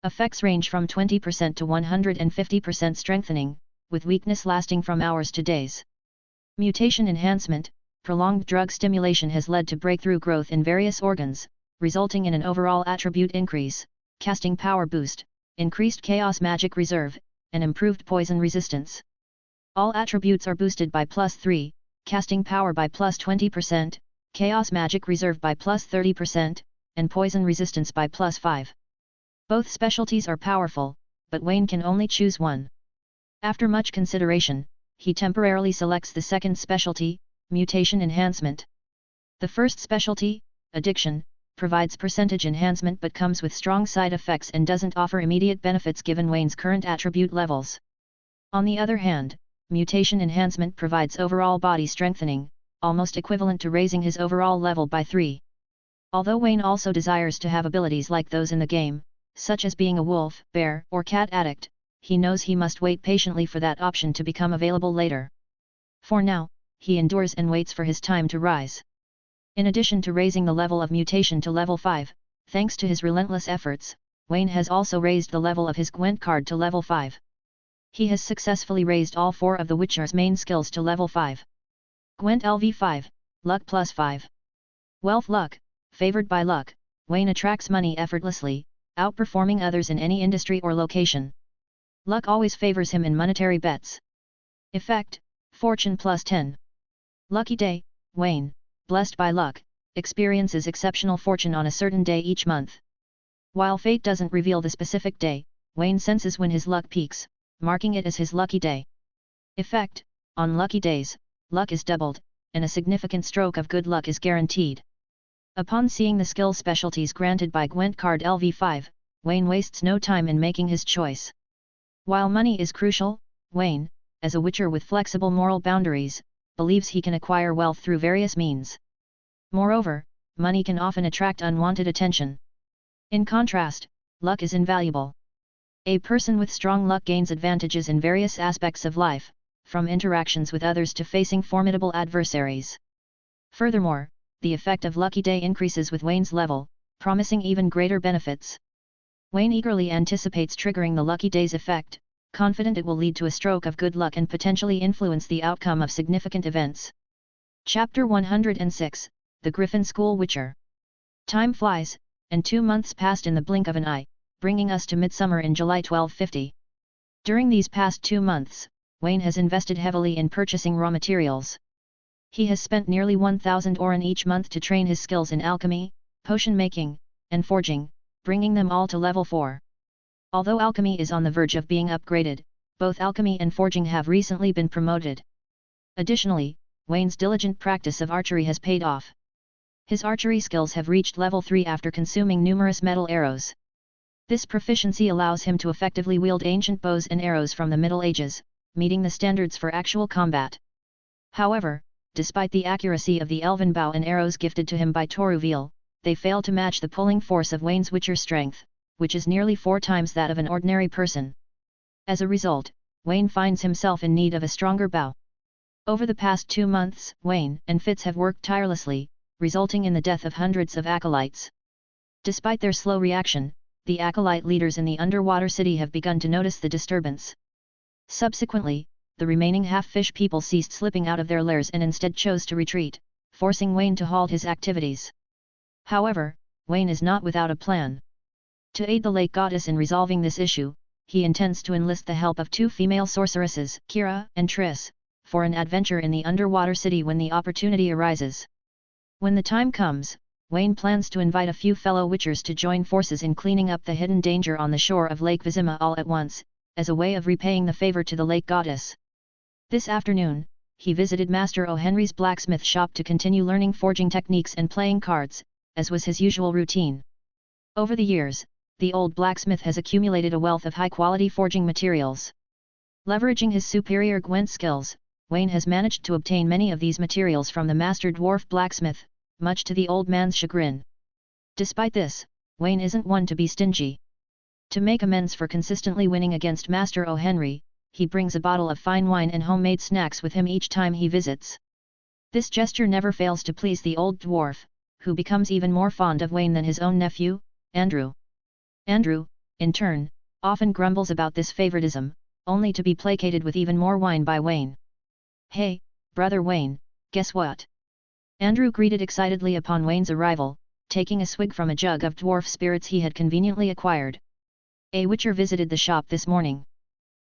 Effects range from 20% to 150% strengthening, with weakness lasting from hours to days. Mutation enhancement. Prolonged drug stimulation has led to breakthrough growth in various organs, resulting in an overall attribute increase, casting power boost, increased chaos magic reserve, and improved poison resistance. All attributes are boosted by +3, casting power by +20%, chaos magic reserve by +30%, and poison resistance by +5. Both specialties are powerful, but Wayne can only choose one. After much consideration, he temporarily selects the second specialty, mutation enhancement. The first specialty, addiction, provides percentage enhancement but comes with strong side effects and doesn't offer immediate benefits given Wayne's current attribute levels. On the other hand, mutation enhancement provides overall body strengthening, almost equivalent to raising his overall level by 3. Although Wayne also desires to have abilities like those in the game, such as being a wolf, bear, or cat addict, he knows he must wait patiently for that option to become available later. For now, he endures and waits for his time to rise. In addition to raising the level of mutation to level 5, thanks to his relentless efforts, Wayne has also raised the level of his Gwent card to level 5. He has successfully raised all 4 of the Witcher's main skills to level 5. Gwent LV5, Luck +5. Wealth Luck, favored by luck, Wayne attracts money effortlessly, outperforming others in any industry or location. Luck always favors him in monetary bets. Effect, Fortune +10. Lucky Day, Wayne, blessed by luck, experiences exceptional fortune on a certain day each month. While fate doesn't reveal the specific day, Wayne senses when his luck peaks, marking it as his lucky day. Effect, on lucky days, luck is doubled, and a significant stroke of good luck is guaranteed. Upon seeing the skill specialties granted by Gwent card LV5, Wayne wastes no time in making his choice. While money is crucial, Wayne, as a Witcher with flexible moral boundaries, believes he can acquire wealth through various means. Moreover, money can often attract unwanted attention. In contrast, luck is invaluable. A person with strong luck gains advantages in various aspects of life, from interactions with others to facing formidable adversaries. Furthermore, the effect of Lucky Day increases with Wayne's level, promising even greater benefits. Wayne eagerly anticipates triggering the Lucky Day's effect, confident it will lead to a stroke of good luck and potentially influence the outcome of significant events. Chapter 106, The Griffin School Witcher. Time flies, and 2 months passed in the blink of an eye, bringing us to midsummer in July 1250. During these past 2 months, Wayne has invested heavily in purchasing raw materials. He has spent nearly 1,000 oren each month to train his skills in alchemy, potion making, and forging, bringing them all to level 4. Although alchemy is on the verge of being upgraded, both alchemy and forging have recently been promoted. Additionally, Wayne's diligent practice of archery has paid off. His archery skills have reached level 3 after consuming numerous metal arrows. This proficiency allows him to effectively wield ancient bows and arrows from the Middle Ages, meeting the standards for actual combat. However, despite the accuracy of the elven bow and arrows gifted to him by Toruvil, they fail to match the pulling force of Wayne's Witcher strength, which is nearly 4 times that of an ordinary person. As a result, Wayne finds himself in need of a stronger bow. Over the past 2 months, Wayne and Fitz have worked tirelessly, resulting in the death of hundreds of acolytes. Despite their slow reaction, the acolyte leaders in the underwater city have begun to notice the disturbance. Subsequently, the remaining half-fish people ceased slipping out of their lairs and instead chose to retreat, forcing Wayne to halt his activities. However, Wayne is not without a plan. To aid the lake goddess in resolving this issue, he intends to enlist the help of 2 female sorceresses, Kira and Triss, for an adventure in the underwater city when the opportunity arises. When the time comes, Wayne plans to invite a few fellow Witchers to join forces in cleaning up the hidden danger on the shore of Lake Vizima all at once, as a way of repaying the favor to the lake goddess. This afternoon, he visited Master O'Henry's blacksmith shop to continue learning forging techniques and playing cards, as was his usual routine. Over the years, the old blacksmith has accumulated a wealth of high-quality forging materials. Leveraging his superior Gwent skills, Wayne has managed to obtain many of these materials from the master dwarf blacksmith, much to the old man's chagrin. Despite this, Wayne isn't one to be stingy. To make amends for consistently winning against Master O'Henry, he brings a bottle of fine wine and homemade snacks with him each time he visits. This gesture never fails to please the old dwarf, who becomes even more fond of Wayne than his own nephew, Andrew. Andrew, in turn, often grumbles about this favoritism, only to be placated with even more wine by Wayne. "Hey, brother Wayne, guess what?" Andrew greeted excitedly upon Wayne's arrival, taking a swig from a jug of dwarf spirits he had conveniently acquired. "A witcher visited the shop this morning.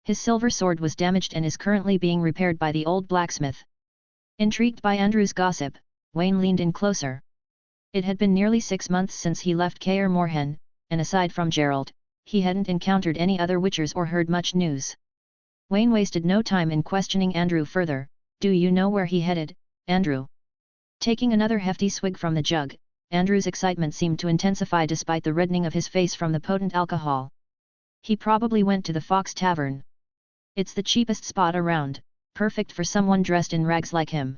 His silver sword was damaged and is currently being repaired by the old blacksmith." Intrigued by Andrew's gossip, Wayne leaned in closer. It had been nearly 6 months since he left Kaer Morhen, and aside from Gerald, he hadn't encountered any other witchers or heard much news. Wayne wasted no time in questioning Andrew further. "Do you know where he headed, Andrew?" Taking another hefty swig from the jug, Andrew's excitement seemed to intensify despite the reddening of his face from the potent alcohol. "He probably went to the Fox Tavern. It's the cheapest spot around, perfect for someone dressed in rags like him.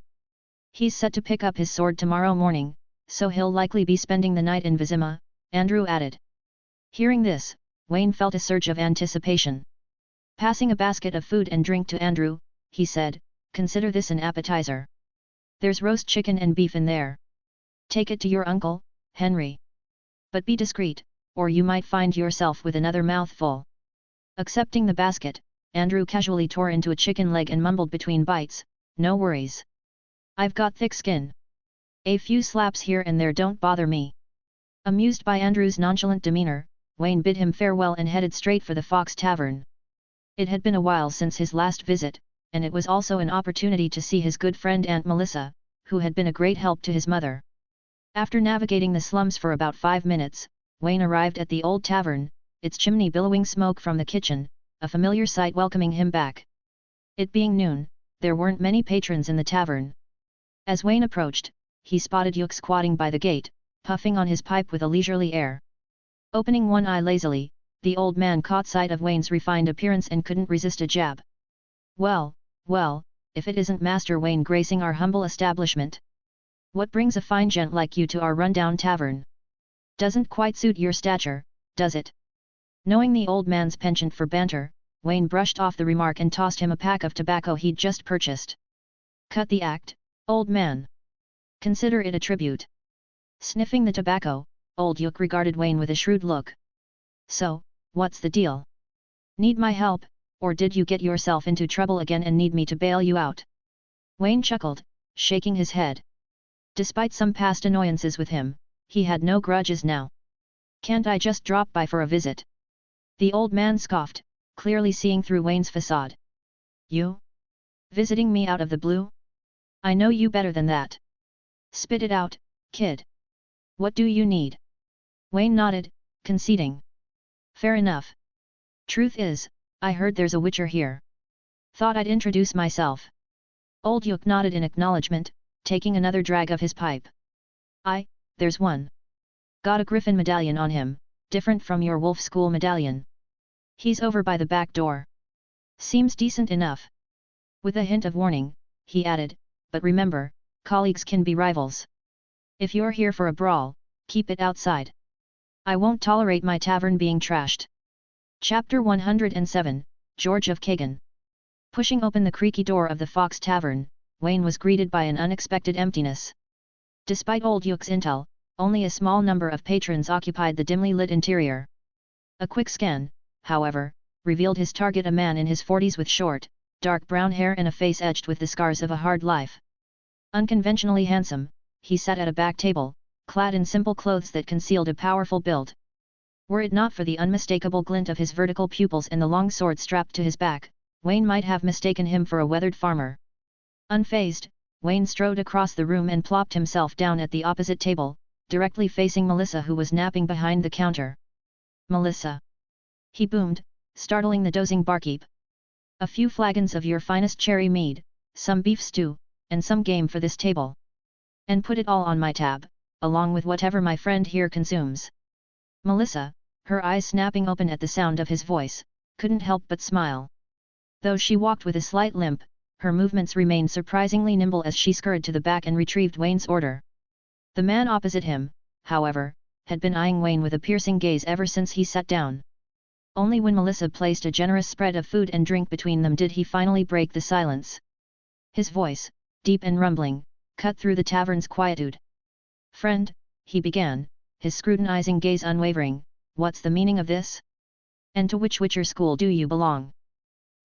He's set to pick up his sword tomorrow morning, so he'll likely be spending the night in Vizima," Andrew added. Hearing this, Wayne felt a surge of anticipation. Passing a basket of food and drink to Andrew, he said, "Consider this an appetizer. There's roast chicken and beef in there. Take it to your uncle, Henry. But be discreet, or you might find yourself with another mouthful." Accepting the basket, Andrew casually tore into a chicken leg and mumbled between bites, "No worries. I've got thick skin. A few slaps here and there don't bother me." Amused by Andrew's nonchalant demeanor, Wayne bid him farewell and headed straight for the Fox Tavern. It had been a while since his last visit, and it was also an opportunity to see his good friend Aunt Melissa, who had been a great help to his mother. After navigating the slums for about 5 minutes, Wayne arrived at the old tavern, its chimney billowing smoke from the kitchen, a familiar sight welcoming him back. It being noon, there weren't many patrons in the tavern. As Wayne approached, he spotted Yuk squatting by the gate, puffing on his pipe with a leisurely air. Opening one eye lazily, the old man caught sight of Wayne's refined appearance and couldn't resist a jab. Well, if it isn't Master Wayne gracing our humble establishment. What brings a fine gent like you to our rundown tavern? Doesn't quite suit your stature, does it?" Knowing the old man's penchant for banter, Wayne brushed off the remark and tossed him a pack of tobacco he'd just purchased. "Cut the act, old man. Consider it a tribute." Sniffing the tobacco, old Yuk regarded Wayne with a shrewd look. "So, what's the deal? Need my help, or did you get yourself into trouble again and need me to bail you out?" Wayne chuckled, shaking his head. Despite some past annoyances with him, he had no grudges now. "Can't I just drop by for a visit?" The old man scoffed, clearly seeing through Wayne's facade. "You? Visiting me out of the blue? I know you better than that. Spit it out, kid. What do you need?" Wayne nodded, conceding. "Fair enough. Truth is, I heard there's a witcher here. Thought I'd introduce myself." Old Yuk nodded in acknowledgement, taking another drag of his pipe. There's one. Got a griffin medallion on him, different from your wolf school medallion. He's over by the back door. Seems decent enough." With a hint of warning, he added, "But remember, colleagues can be rivals. If you're here for a brawl, keep it outside. I won't tolerate my tavern being trashed." Chapter 107, George of Kagan. Pushing open the creaky door of the Fox Tavern, Wayne was greeted by an unexpected emptiness. Despite old Yuk's intel, only a small number of patrons occupied the dimly lit interior. A quick scan, however, revealed his target, a man in his 40s with short, dark brown hair and a face edged with the scars of a hard life. Unconventionally handsome, he sat at a back table, clad in simple clothes that concealed a powerful build. Were it not for the unmistakable glint of his vertical pupils and the long sword strapped to his back, Wayne might have mistaken him for a weathered farmer. Unfazed, Wayne strode across the room and plopped himself down at the opposite table, directly facing Melissa, who was napping behind the counter. "Melissa!" he boomed, startling the dozing barkeep. "A few flagons of your finest cherry mead, some beef stew, and some game for this table. And put it all on my tab, along with whatever my friend here consumes." Melissa, her eyes snapping open at the sound of his voice, couldn't help but smile. Though she walked with a slight limp, her movements remained surprisingly nimble as she scurried to the back and retrieved Wayne's order. The man opposite him, however, had been eyeing Wayne with a piercing gaze ever since he sat down. Only when Melissa placed a generous spread of food and drink between them did he finally break the silence. His voice, deep and rumbling, cut through the tavern's quietude. "Friend," he began, his scrutinizing gaze unwavering, "what's the meaning of this? And to which Witcher school do you belong?"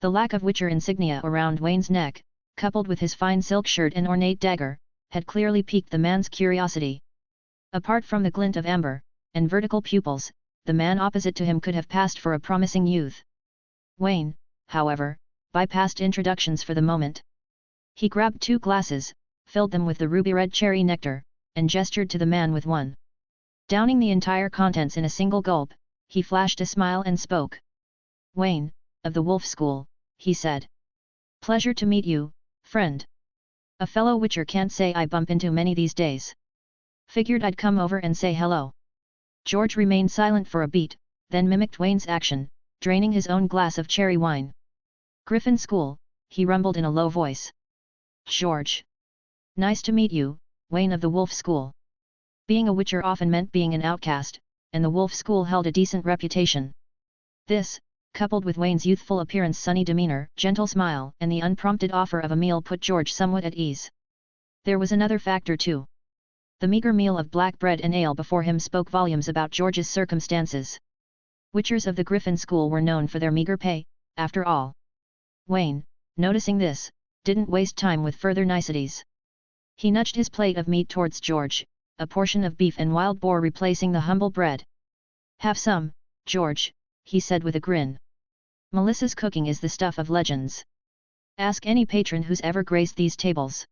The lack of Witcher insignia around Wayne's neck, coupled with his fine silk shirt and ornate dagger, had clearly piqued the man's curiosity. Apart from the glint of amber, and vertical pupils, the man opposite to him could have passed for a promising youth. Wayne, however, bypassed introductions for the moment. He grabbed 2 glasses, filled them with the ruby-red cherry nectar, and gestured to the man with one. Downing the entire contents in a single gulp, he flashed a smile and spoke. "Wayne, of the Wolf School," he said. "Pleasure to meet you, friend. A fellow Witcher can't say I bump into many these days. Figured I'd come over and say hello." George remained silent for a beat, then mimicked Wayne's action, draining his own glass of cherry wine. "Griffin School," he rumbled in a low voice. "George. Nice to meet you, Wayne of the Wolf School." Being a Witcher often meant being an outcast, and the Wolf School held a decent reputation. This, coupled with Wayne's youthful appearance, sunny demeanor, gentle smile, and the unprompted offer of a meal put George somewhat at ease. There was another factor too. The meager meal of black bread and ale before him spoke volumes about George's circumstances. Witchers of the Griffin School were known for their meager pay, after all. Wayne, noticing this, didn't waste time with further niceties. He nudged his plate of meat towards George, a portion of beef and wild boar replacing the humble bread. "Have some, George," he said with a grin. "Melissa's cooking is the stuff of legends. Ask any patron who's ever graced these tables."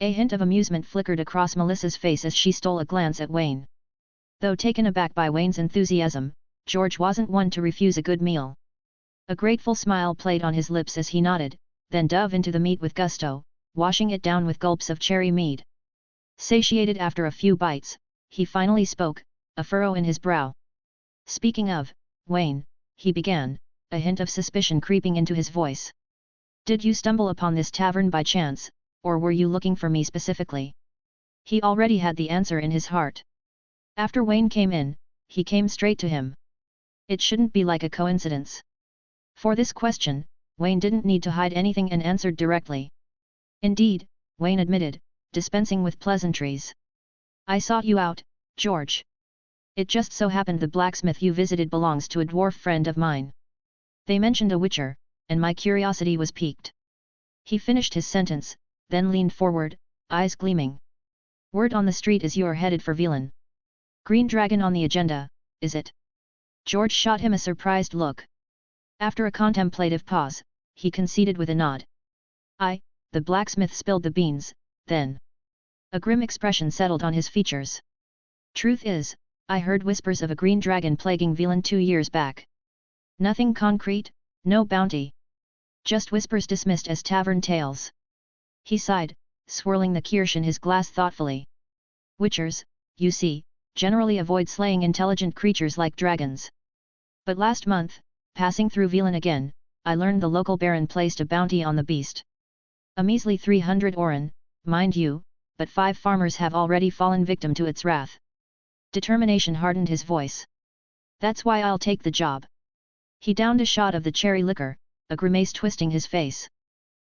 A hint of amusement flickered across Melissa's face as she stole a glance at Wayne. Though taken aback by Wayne's enthusiasm, George wasn't one to refuse a good meal. A grateful smile played on his lips as he nodded, then dove into the meat with gusto, washing it down with gulps of cherry mead. Satiated after a few bites, he finally spoke, a furrow in his brow. "Speaking of, Wayne," he began, a hint of suspicion creeping into his voice. "Did you stumble upon this tavern by chance, or were you looking for me specifically?" He already had the answer in his heart. After Wayne came in, he came straight to him. It shouldn't be like a coincidence. For this question, Wayne didn't need to hide anything and answered directly. "Indeed," Wayne admitted, dispensing with pleasantries. "I sought you out, George. It just so happened the blacksmith you visited belongs to a dwarf friend of mine. They mentioned a Witcher, and my curiosity was piqued." He finished his sentence, then leaned forward, eyes gleaming. "Word on the street is you're headed for Velan. Green Dragon on the agenda, is it?" George shot him a surprised look. After a contemplative pause, he conceded with a nod. The blacksmith spilled the beans, then. A grim expression settled on his features. "Truth is, I heard whispers of a green dragon plaguing Velan 2 years back. Nothing concrete, no bounty. Just whispers dismissed as tavern tales." He sighed, swirling the kirsch in his glass thoughtfully. "Witchers, you see, generally avoid slaying intelligent creatures like dragons. But last month, passing through Velan again, I learned the local baron placed a bounty on the beast. A measly 300 oren, mind you, but 5 farmers have already fallen victim to its wrath." Determination hardened his voice. "That's why I'll take the job." He downed a shot of the cherry liquor, a grimace twisting his face.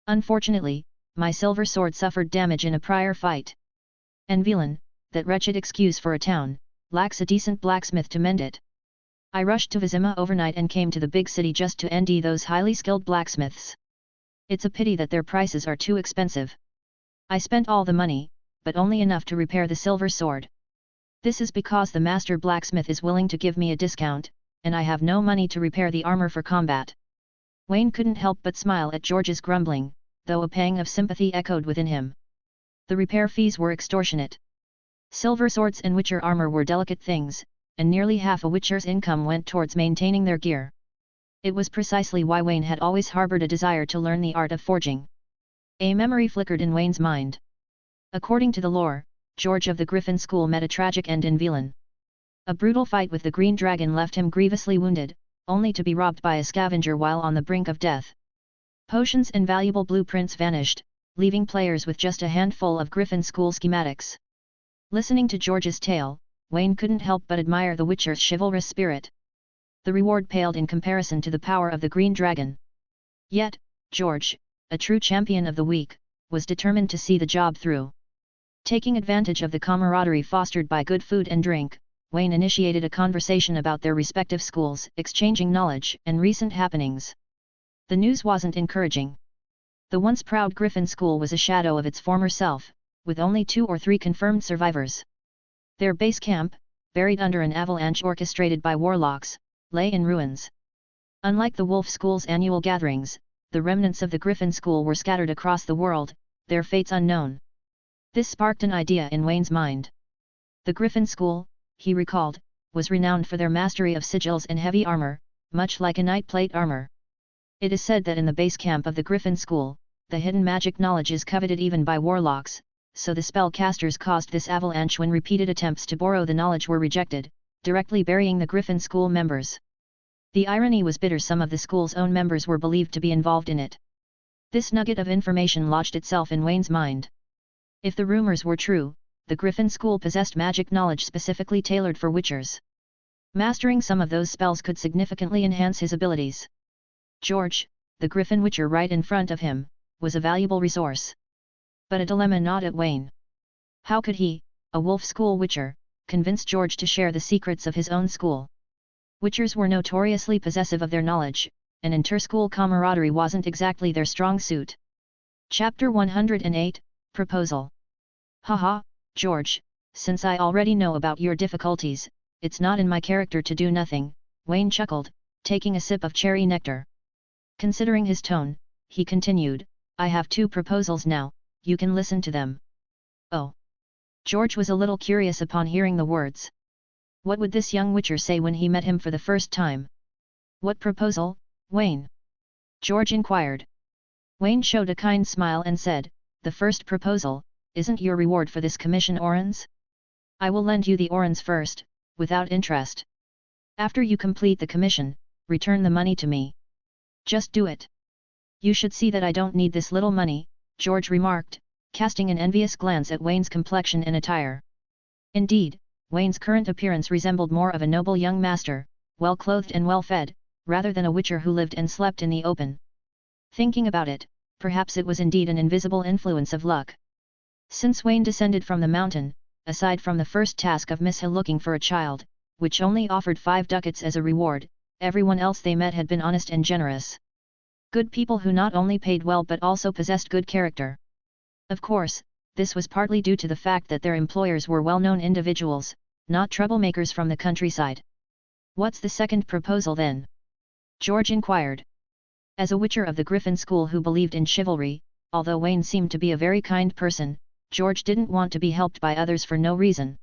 "Unfortunately, my silver sword suffered damage in a prior fight. And Velan, that wretched excuse for a town, lacks a decent blacksmith to mend it. I rushed to Vizima overnight and came to the big city just to end those highly skilled blacksmiths. It's a pity that their prices are too expensive. I spent all the money, but only enough to repair the silver sword. This is because the master blacksmith is willing to give me a discount, and I have no money to repair the armor for combat." Wayne couldn't help but smile at George's grumbling, though a pang of sympathy echoed within him. The repair fees were extortionate. Silver swords and Witcher armor were delicate things, and nearly half a Witcher's income went towards maintaining their gear. It was precisely why Wayne had always harbored a desire to learn the art of forging. A memory flickered in Wayne's mind. According to the lore, George of the Griffin School met a tragic end in Velan. A brutal fight with the Green Dragon left him grievously wounded, only to be robbed by a scavenger while on the brink of death. Potions and valuable blueprints vanished, leaving players with just a handful of Griffin School schematics. Listening to George's tale, Wayne couldn't help but admire the Witcher's chivalrous spirit. The reward paled in comparison to the power of the Green Dragon. Yet, George, a true champion of the weak, was determined to see the job through. Taking advantage of the camaraderie fostered by good food and drink, Wayne initiated a conversation about their respective schools, exchanging knowledge and recent happenings. The news wasn't encouraging. The once proud Griffin School was a shadow of its former self, with only 2 or 3 confirmed survivors. Their base camp, buried under an avalanche orchestrated by warlocks, lay in ruins. Unlike the Wolf School's annual gatherings, the remnants of the Griffin School were scattered across the world, their fates unknown. This sparked an idea in Wayne's mind. The Griffin School, he recalled, was renowned for their mastery of sigils and heavy armor, much like inept plate armor. It is said that in the base camp of the Griffin School, the hidden magic knowledge is coveted even by warlocks, so the spellcasters caused this avalanche when repeated attempts to borrow the knowledge were rejected, directly burying the Griffin School members. The irony was bitter. Some of the school's own members were believed to be involved in it. This nugget of information lodged itself in Wayne's mind. If the rumors were true, the Griffin School possessed magic knowledge specifically tailored for witchers. Mastering some of those spells could significantly enhance his abilities. George, the Griffin Witcher right in front of him, was a valuable resource. But a dilemma gnawed at Wayne. How could he, a Wolf School Witcher, convince George to share the secrets of his own school? Witchers were notoriously possessive of their knowledge, and inter-school camaraderie wasn't exactly their strong suit. Chapter 108, Proposal. Haha, George, since I already know about your difficulties, it's not in my character to do nothing, Wayne chuckled, taking a sip of cherry nectar. Considering his tone, he continued, I have 2 proposals now, you can listen to them. Oh. George was a little curious upon hearing the words. What would this young witcher say when he met him for the first time? What proposal, Wayne? George inquired. Wayne showed a kind smile and said, the first proposal, isn't your reward for this commission orens? I will lend you the orens first, without interest. After you complete the commission, return the money to me. Just do it. You should see that I don't need this little money, George remarked, casting an envious glance at Wayne's complexion and attire. Indeed, Wayne's current appearance resembled more of a noble young master, well-clothed and well-fed, rather than a witcher who lived and slept in the open. Thinking about it, perhaps it was indeed an invisible influence of luck. Since Wayne descended from the mountain, aside from the first task of Miss Hill looking for a child, which only offered 5 ducats as a reward, everyone else they met had been honest and generous. Good people who not only paid well but also possessed good character. Of course, this was partly due to the fact that their employers were well-known individuals, not troublemakers from the countryside. What's the second proposal then? George inquired. As a witcher of the Griffin School who believed in chivalry, although Wayne seemed to be a very kind person, George didn't want to be helped by others for no reason.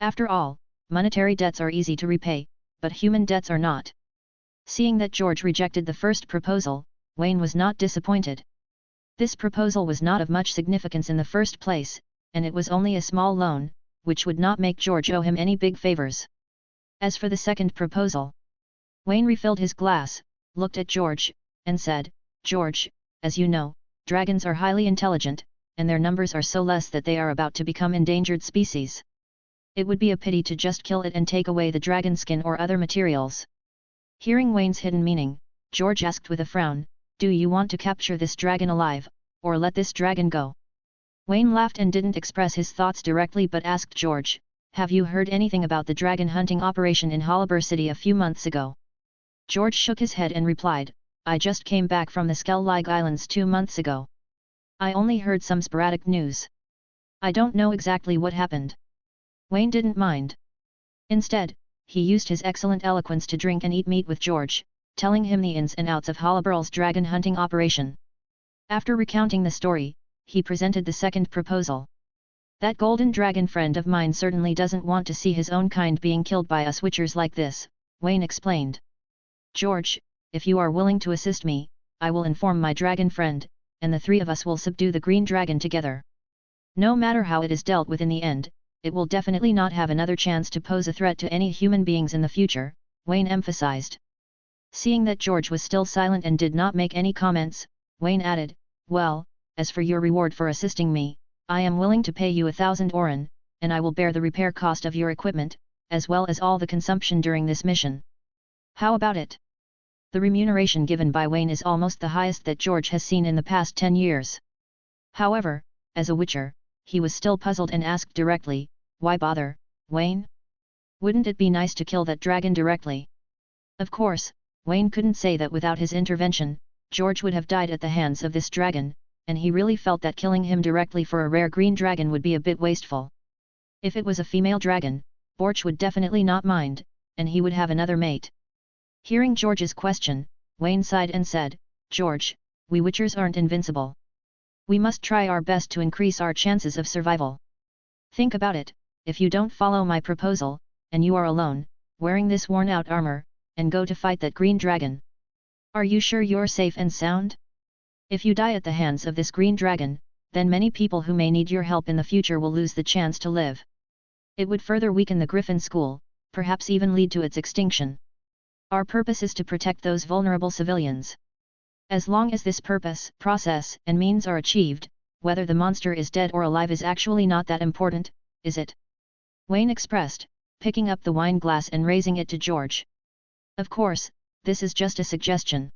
After all, monetary debts are easy to repay, but human debts are not. Seeing that George rejected the first proposal, Wayne was not disappointed. This proposal was not of much significance in the first place, and it was only a small loan, which would not make George owe him any big favors. As for the second proposal, Wayne refilled his glass, looked at George, and said, George, as you know, dragons are highly intelligent, and their numbers are so less that they are about to become endangered species. It would be a pity to just kill it and take away the dragon skin or other materials. Hearing Wayne's hidden meaning, George asked with a frown, do you want to capture this dragon alive, or let this dragon go? Wayne laughed and didn't express his thoughts directly but asked George, have you heard anything about the dragon hunting operation in Hollibur City a few months ago? George shook his head and replied, I just came back from the Skellig Islands 2 months ago. I only heard some sporadic news. I don't know exactly what happened. Wayne didn't mind. Instead, he used his excellent eloquence to drink and eat meat with George, telling him the ins and outs of Holliburl's dragon hunting operation. After recounting the story, he presented the second proposal. That golden dragon friend of mine certainly doesn't want to see his own kind being killed by us witchers like this, Wayne explained. George, if you are willing to assist me, I will inform my dragon friend, and the 3 of us will subdue the green dragon together. No matter how it is dealt with in the end, it will definitely not have another chance to pose a threat to any human beings in the future, Wayne emphasized. Seeing that George was still silent and did not make any comments, Wayne added, well, as for your reward for assisting me, I am willing to pay you 1,000 oren, and I will bear the repair cost of your equipment, as well as all the consumption during this mission. How about it? The remuneration given by Wayne is almost the highest that George has seen in the past 10 years. However, as a witcher, he was still puzzled and asked directly, "Why bother, Wayne? Wouldn't it be nice to kill that dragon directly?" Of course, Wayne couldn't say that without his intervention, George would have died at the hands of this dragon, and he really felt that killing him directly for a rare green dragon would be a bit wasteful. If it was a female dragon, Borch would definitely not mind, and he would have another mate. Hearing George's question, Wayne sighed and said, "George, we Witchers aren't invincible. We must try our best to increase our chances of survival. Think about it, if you don't follow my proposal, and you are alone, wearing this worn-out armor, and go to fight that green dragon. Are you sure you're safe and sound? If you die at the hands of this green dragon, then many people who may need your help in the future will lose the chance to live. It would further weaken the Griffin School, perhaps even lead to its extinction. Our purpose is to protect those vulnerable civilians. As long as this purpose, process, and means are achieved, whether the monster is dead or alive is actually not that important, is it?" Wayne expressed, picking up the wine glass and raising it to George. "Of course, this is just a suggestion.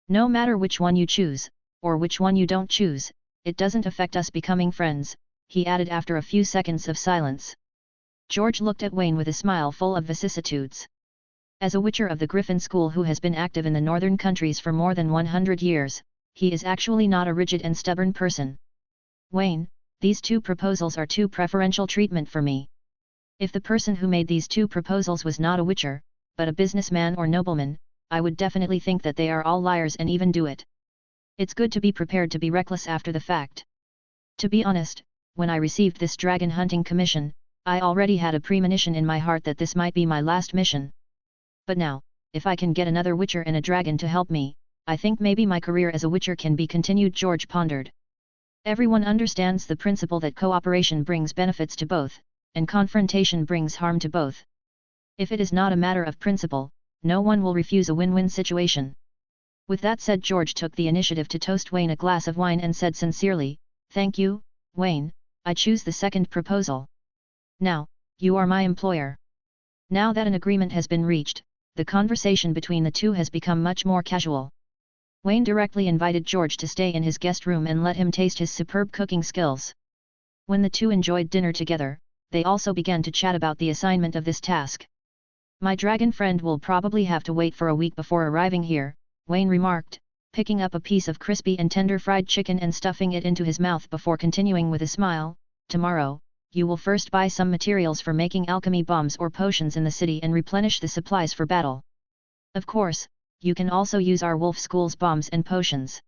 No matter which one you choose, or which one you don't choose, it doesn't affect us becoming friends," he added after a few seconds of silence. George looked at Wayne with a smile full of vicissitudes. As a Witcher of the Griffin School who has been active in the northern countries for more than 100 years, he is actually not a rigid and stubborn person. "Wayne, these two proposals are too preferential treatment for me. If the person who made these two proposals was not a Witcher, but a businessman or nobleman, I would definitely think that they are all liars and even do it. It's good to be prepared to be reckless after the fact. To be honest, when I received this dragon hunting commission, I already had a premonition in my heart that this might be my last mission. But now, if I can get another Witcher and a dragon to help me, I think maybe my career as a Witcher can be continued." George pondered. Everyone understands the principle that cooperation brings benefits to both, and confrontation brings harm to both. If it is not a matter of principle, no one will refuse a win-win situation. With that said, George took the initiative to toast Wayne a glass of wine and said sincerely, "Thank you, Wayne, I choose the second proposal. Now, you are my employer." Now that an agreement has been reached, the conversation between the two has become much more casual. Wayne directly invited George to stay in his guest room and let him taste his superb cooking skills. When the two enjoyed dinner together, they also began to chat about the assignment of this task. "My dragon friend will probably have to wait for a week before arriving here," Wayne remarked, picking up a piece of crispy and tender fried chicken and stuffing it into his mouth before continuing with a smile. "Tomorrow, you will first buy some materials for making alchemy bombs or potions in the city and replenish the supplies for battle. Of course, you can also use our wolf school's bombs and potions.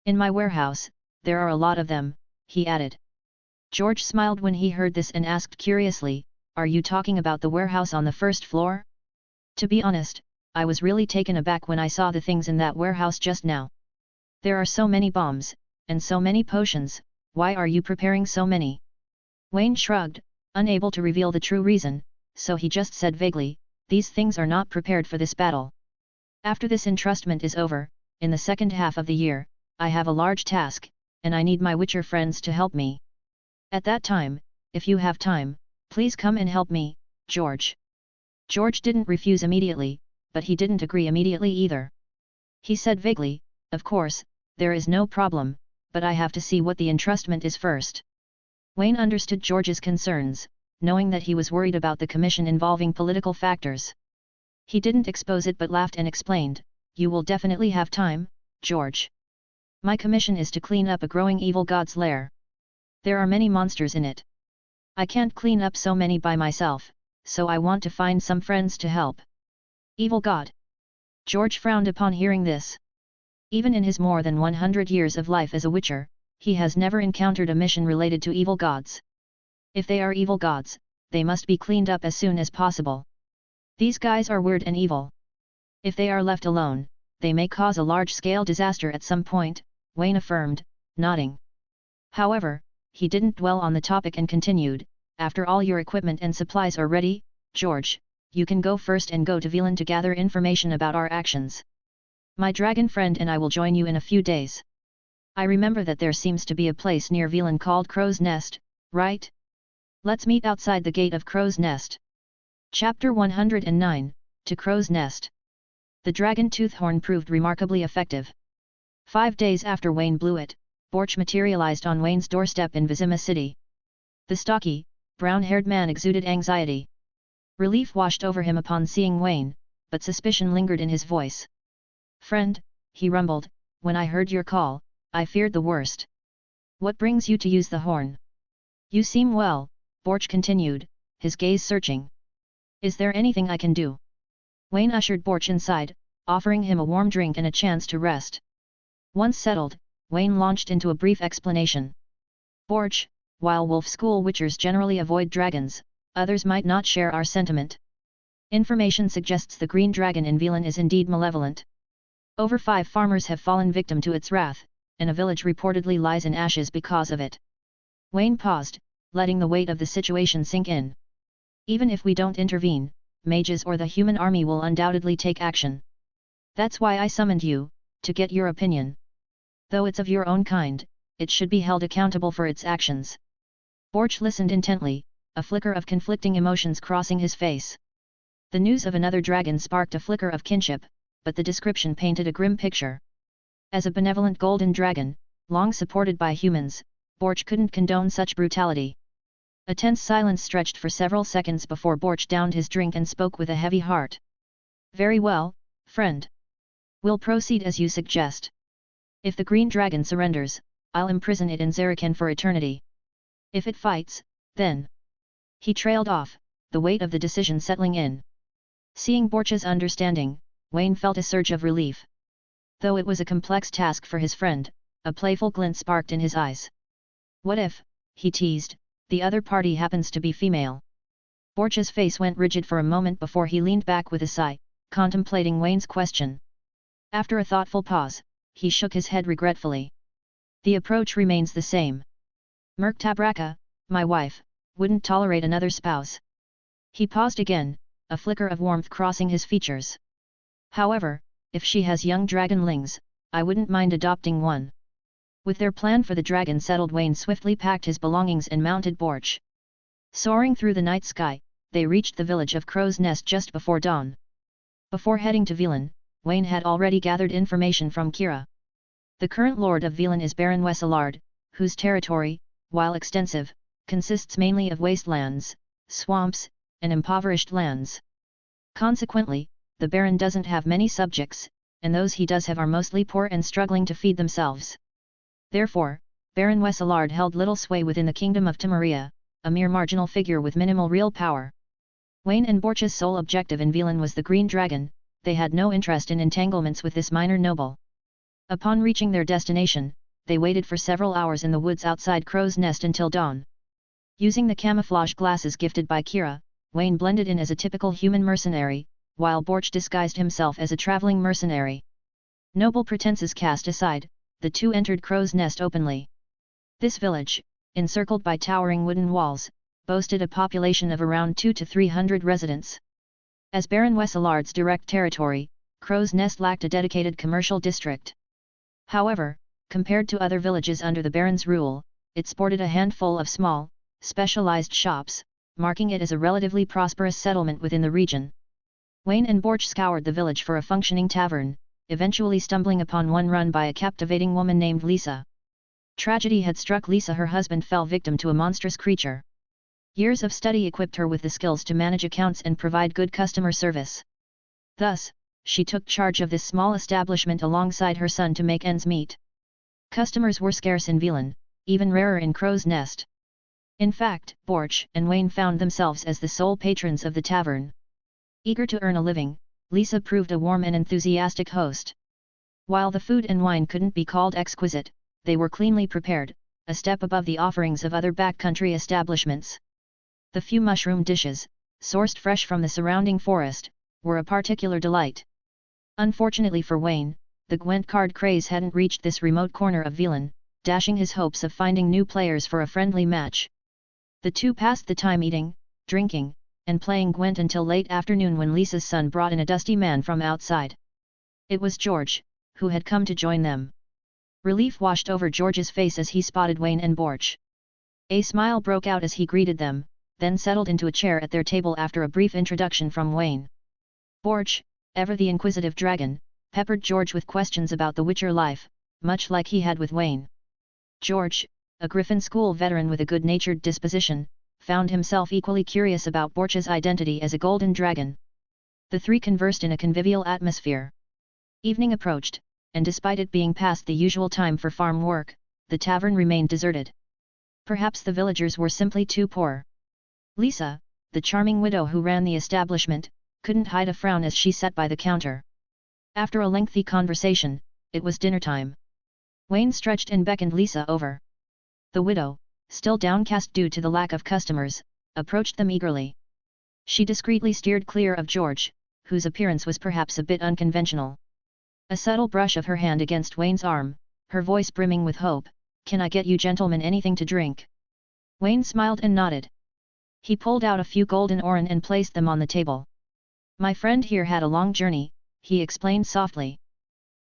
In my warehouse, there are a lot of them," he added. George smiled when he heard this and asked curiously, "Are you talking about the warehouse on the first floor?" "To be honest, I was really taken aback when I saw the things in that warehouse just now. There are so many bombs, and so many potions, why are you preparing so many?" Wayne shrugged, unable to reveal the true reason, so he just said vaguely, "These things are not prepared for this battle. After this entrustment is over, in the second half of the year, I have a large task, and I need my Witcher friends to help me. At that time, if you have time, please come and help me, George." George didn't refuse immediately, but he didn't agree immediately either. He said vaguely, "Of course, there is no problem, but I have to see what the entrustment is first." Wayne understood George's concerns, knowing that he was worried about the commission involving political factors. He didn't expose it but laughed and explained, "You will definitely have time, George. My commission is to clean up a growing evil god's lair. There are many monsters in it. I can't clean up so many by myself, so I want to find some friends to help." "Evil god?" George frowned upon hearing this. Even in his more than 100 years of life as a Witcher, he has never encountered a mission related to evil gods. If they are evil gods, they must be cleaned up as soon as possible. These guys are weird and evil. If they are left alone, they may cause a large-scale disaster at some point, Wayne affirmed, nodding. However, he didn't dwell on the topic and continued, "After all your equipment and supplies are ready, George, you can go first and go to Velan to gather information about our actions. My dragon friend and I will join you in a few days. I remember that there seems to be a place near Velan called Crow's Nest, right? Let's meet outside the gate of Crow's Nest." Chapter 109, To Crow's Nest. The dragon tooth horn proved remarkably effective. 5 days after Wayne blew it, Borch materialized on Wayne's doorstep in Vizima City. The stocky, brown-haired man exuded anxiety. Relief washed over him upon seeing Wayne, but suspicion lingered in his voice. "Friend," he rumbled, "when I heard your call, I feared the worst. What brings you to use the horn?" "You seem well," Borch continued, his gaze searching. "Is there anything I can do?" Wayne ushered Borch inside, offering him a warm drink and a chance to rest. Once settled, Wayne launched into a brief explanation. "Borch, while wolf school witchers generally avoid dragons, others might not share our sentiment. Information suggests the green dragon in Velan is indeed malevolent. Over 5 farmers have fallen victim to its wrath, and a village reportedly lies in ashes because of it." Wayne paused, letting the weight of the situation sink in. "Even if we don't intervene, mages or the human army will undoubtedly take action. That's why I summoned you, to get your opinion. Though it's of your own kind, it should be held accountable for its actions." Borch listened intently, a flicker of conflicting emotions crossing his face. The news of another dragon sparked a flicker of kinship, but the description painted a grim picture. As a benevolent golden dragon, long supported by humans, Borch couldn't condone such brutality. A tense silence stretched for several seconds before Borch downed his drink and spoke with a heavy heart. "Very well, friend. We'll proceed as you suggest. If the green dragon surrenders, I'll imprison it in Zarakan for eternity. If it fights, then..." He trailed off, the weight of the decision settling in. Seeing Borch's understanding, Wayne felt a surge of relief. Though it was a complex task for his friend, a playful glint sparked in his eyes. "What if," he teased, "the other party happens to be female?" Borch's face went rigid for a moment before he leaned back with a sigh, contemplating Wayne's question. After a thoughtful pause, he shook his head regretfully. "The approach remains the same. Merktabraka, my wife, wouldn't tolerate another spouse." He paused again, a flicker of warmth crossing his features. "However, if she has young dragonlings, I wouldn't mind adopting one." With their plan for the dragon settled, Wayne swiftly packed his belongings and mounted Borch. Soaring through the night sky, they reached the village of Crow's Nest just before dawn. Before heading to Velan, Wayne had already gathered information from Kira. The current lord of Velan is Baron Wesselard, whose territory, while extensive, consists mainly of wastelands, swamps, and impoverished lands. Consequently, the Baron doesn't have many subjects, and those he does have are mostly poor and struggling to feed themselves. Therefore, Baron Wesselard held little sway within the kingdom of Temeria, a mere marginal figure with minimal real power. Wayne and Borch's sole objective in Velan was the Green Dragon. They had no interest in entanglements with this minor noble. Upon reaching their destination, they waited for several hours in the woods outside Crow's Nest until dawn. Using the camouflage glasses gifted by Kira, Wayne blended in as a typical human mercenary, while Borch disguised himself as a traveling mercenary. Noble pretenses cast aside, the two entered Crow's Nest openly. This village, encircled by towering wooden walls, boasted a population of around 200 to 300 residents. As Baron Wesselard's direct territory, Crow's Nest lacked a dedicated commercial district. However, compared to other villages under the Baron's rule, it sported a handful of small, specialized shops, marking it as a relatively prosperous settlement within the region. Wayne and Borch scoured the village for a functioning tavern, eventually stumbling upon one run by a captivating woman named Lisa. Tragedy had struck Lisa. Her husband fell victim to a monstrous creature. Years of study equipped her with the skills to manage accounts and provide good customer service. Thus, she took charge of this small establishment alongside her son to make ends meet. Customers were scarce in Velan, even rarer in Crow's Nest. In fact, Borch and Wayne found themselves as the sole patrons of the tavern. Eager to earn a living, Lisa proved a warm and enthusiastic host. While the food and wine couldn't be called exquisite, they were cleanly prepared, a step above the offerings of other backcountry establishments. The few mushroom dishes, sourced fresh from the surrounding forest, were a particular delight. Unfortunately for Wayne, the Gwent card craze hadn't reached this remote corner of Velan, dashing his hopes of finding new players for a friendly match. The two passed the time eating, drinking, and playing Gwent until late afternoon when Lisa's son brought in a dusty man from outside. It was George, who had come to join them. Relief washed over George's face as he spotted Wayne and Borch. A smile broke out as he greeted them, then settled into a chair at their table after a brief introduction from Wayne. Borch, ever the inquisitive dragon, peppered George with questions about the Witcher life, much like he had with Wayne. George, a Griffin School veteran with a good-natured disposition, found himself equally curious about Borch's identity as a golden dragon. The three conversed in a convivial atmosphere. Evening approached, and despite it being past the usual time for farm work, the tavern remained deserted. Perhaps the villagers were simply too poor. Lisa, the charming widow who ran the establishment, couldn't hide a frown as she sat by the counter. After a lengthy conversation, it was dinner time. Wayne stretched and beckoned Lisa over. The widow, still downcast due to the lack of customers, approached them eagerly. She discreetly steered clear of George, whose appearance was perhaps a bit unconventional. A subtle brush of her hand against Wayne's arm, her voice brimming with hope, "Can I get you gentlemen anything to drink?" Wayne smiled and nodded. He pulled out a few golden oren and placed them on the table. "My friend here had a long journey," he explained softly.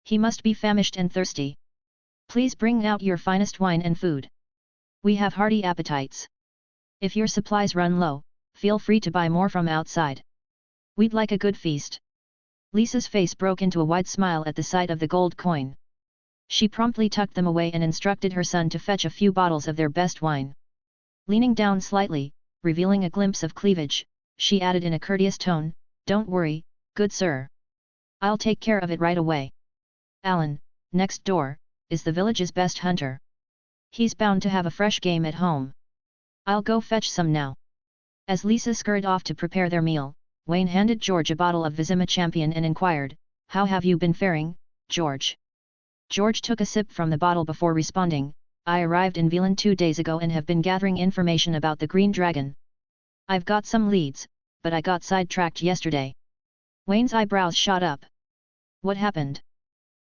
"He must be famished and thirsty. Please bring out your finest wine and food. We have hearty appetites. If your supplies run low, feel free to buy more from outside. We'd like a good feast." Lisa's face broke into a wide smile at the sight of the gold coin. She promptly tucked them away and instructed her son to fetch a few bottles of their best wine. Leaning down slightly, revealing a glimpse of cleavage, she added in a courteous tone, "Don't worry, good sir. I'll take care of it right away. Alan, next door, is the village's best hunter. He's bound to have a fresh game at home. I'll go fetch some now." As Lisa scurried off to prepare their meal, Wayne handed George a bottle of Vizima champion and inquired, "How have you been faring, George?" George took a sip from the bottle before responding, "I arrived in Velan 2 days ago and have been gathering information about the Green Dragon. I've got some leads, but I got sidetracked yesterday." Wayne's eyebrows shot up. "What happened?"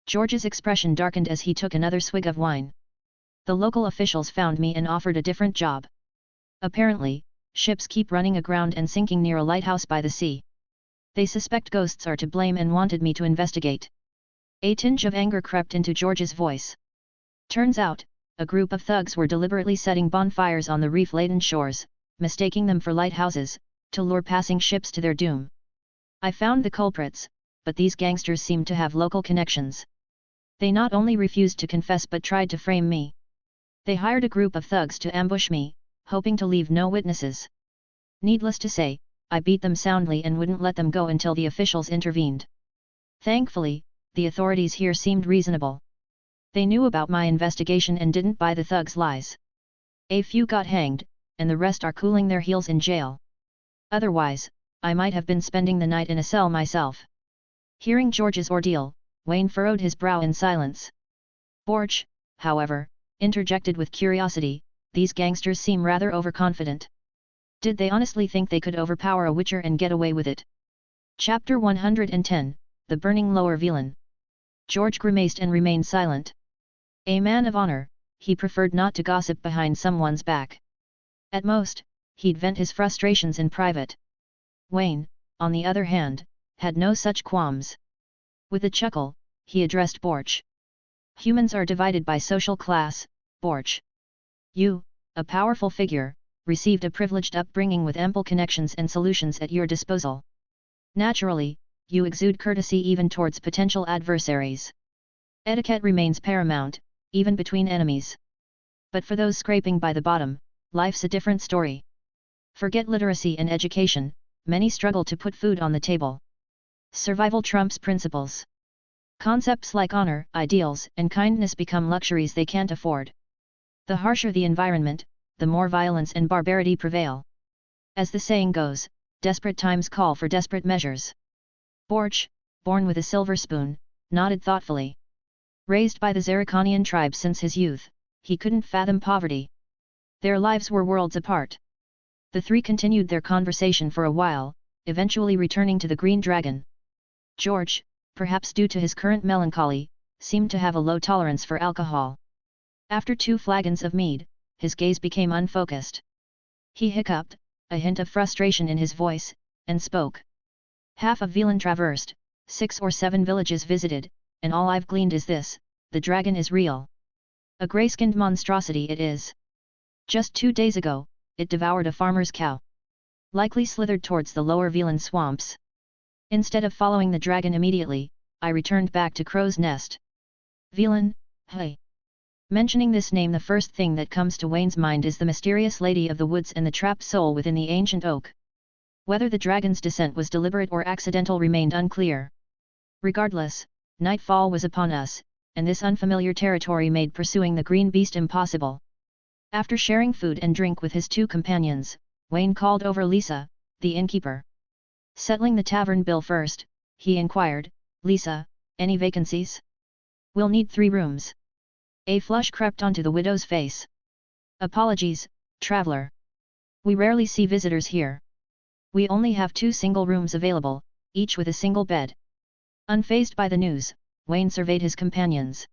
George's expression darkened as he took another swig of wine. "The local officials found me and offered a different job. Apparently, ships keep running aground and sinking near a lighthouse by the sea. They suspect ghosts are to blame and wanted me to investigate." A tinge of anger crept into George's voice. Turns out, a group of thugs were deliberately setting bonfires on the reef-laden shores, mistaking them for lighthouses, to lure passing ships to their doom. "I found the culprits, but these gangsters seemed to have local connections. They not only refused to confess but tried to frame me. They hired a group of thugs to ambush me, hoping to leave no witnesses. Needless to say, I beat them soundly and wouldn't let them go until the officials intervened. Thankfully, the authorities here seemed reasonable. They knew about my investigation and didn't buy the thugs' lies. A few got hanged, and the rest are cooling their heels in jail. Otherwise, I might have been spending the night in a cell myself." Hearing George's ordeal, Wayne furrowed his brow in silence. Borch, however, interjected with curiosity, "These gangsters seem rather overconfident. Did they honestly think they could overpower a witcher and get away with it?" Chapter 110, The Burning Lower Velan. George grimaced and remained silent. A man of honor, he preferred not to gossip behind someone's back. At most, he'd vent his frustrations in private. Wayne, on the other hand, had no such qualms. With a chuckle, he addressed Borch. "Humans are divided by social class, Borch. You, a powerful figure, received a privileged upbringing with ample connections and solutions at your disposal. Naturally, you exude courtesy even towards potential adversaries. Etiquette remains paramount, even between enemies. But for those scraping by the bottom, life's a different story. Forget literacy and education, many struggle to put food on the table. Survival trumps principles. Concepts like honor, ideals, and kindness become luxuries they can't afford. The harsher the environment, the more violence and barbarity prevail. As the saying goes, desperate times call for desperate measures." Borch, born with a silver spoon, nodded thoughtfully. Raised by the Zarikanian tribe since his youth, he couldn't fathom poverty. Their lives were worlds apart. The three continued their conversation for a while, eventually returning to the Green Dragon. George, perhaps due to his current melancholy, seemed to have a low tolerance for alcohol. After 2 flagons of mead, his gaze became unfocused. He hiccuped, a hint of frustration in his voice, and spoke. "Half of Velan traversed, 6 or 7 villages visited, and all I've gleaned is this: the dragon is real. A grey-skinned monstrosity it is. Just 2 days ago, it devoured a farmer's cow. Likely slithered towards the lower Velan swamps. Instead of following the dragon immediately, I returned back to Crow's Nest." "Velan, hey! Mentioning this name, the first thing that comes to Wayne's mind is the mysterious Lady of the Woods and the trapped soul within the ancient oak. Whether the dragon's descent was deliberate or accidental remained unclear. Regardless, nightfall was upon us, and this unfamiliar territory made pursuing the green beast impossible. After sharing food and drink with his two companions, Wayne called over Lisa, the innkeeper. Settling the tavern bill first, he inquired, "Lisa, any vacancies? We'll need 3 rooms." A flush crept onto the widow's face. "Apologies, traveler. We rarely see visitors here. We only have 2 single rooms available, each with a single bed." Unfazed by the news, Wayne surveyed his companions.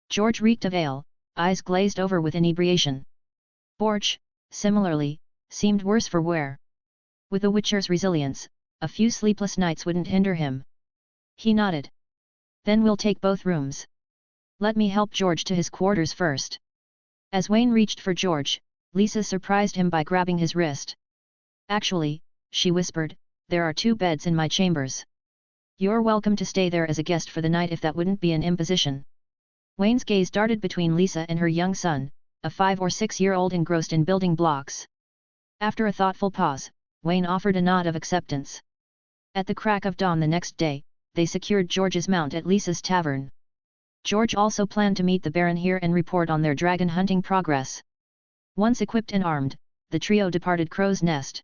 George reeked of ale, eyes glazed over with inebriation. Borch, similarly, seemed worse for wear. With the Witcher's resilience, a few sleepless nights wouldn't hinder him. He nodded. "Then we'll take both rooms. Let me help George to his quarters first." As Wayne reached for George, Lisa surprised him by grabbing his wrist. "Actually," she whispered, "there are 2 beds in my chambers. You're welcome to stay there as a guest for the night if that wouldn't be an imposition." Wayne's gaze darted between Lisa and her young son, a 5 or 6-year-old engrossed in building blocks. After a thoughtful pause, Wayne offered a nod of acceptance. At the crack of dawn the next day, they secured George's mount at Lisa's tavern. George also planned to meet the Baron here and report on their dragon hunting progress. Once equipped and armed, the trio departed Crow's Nest.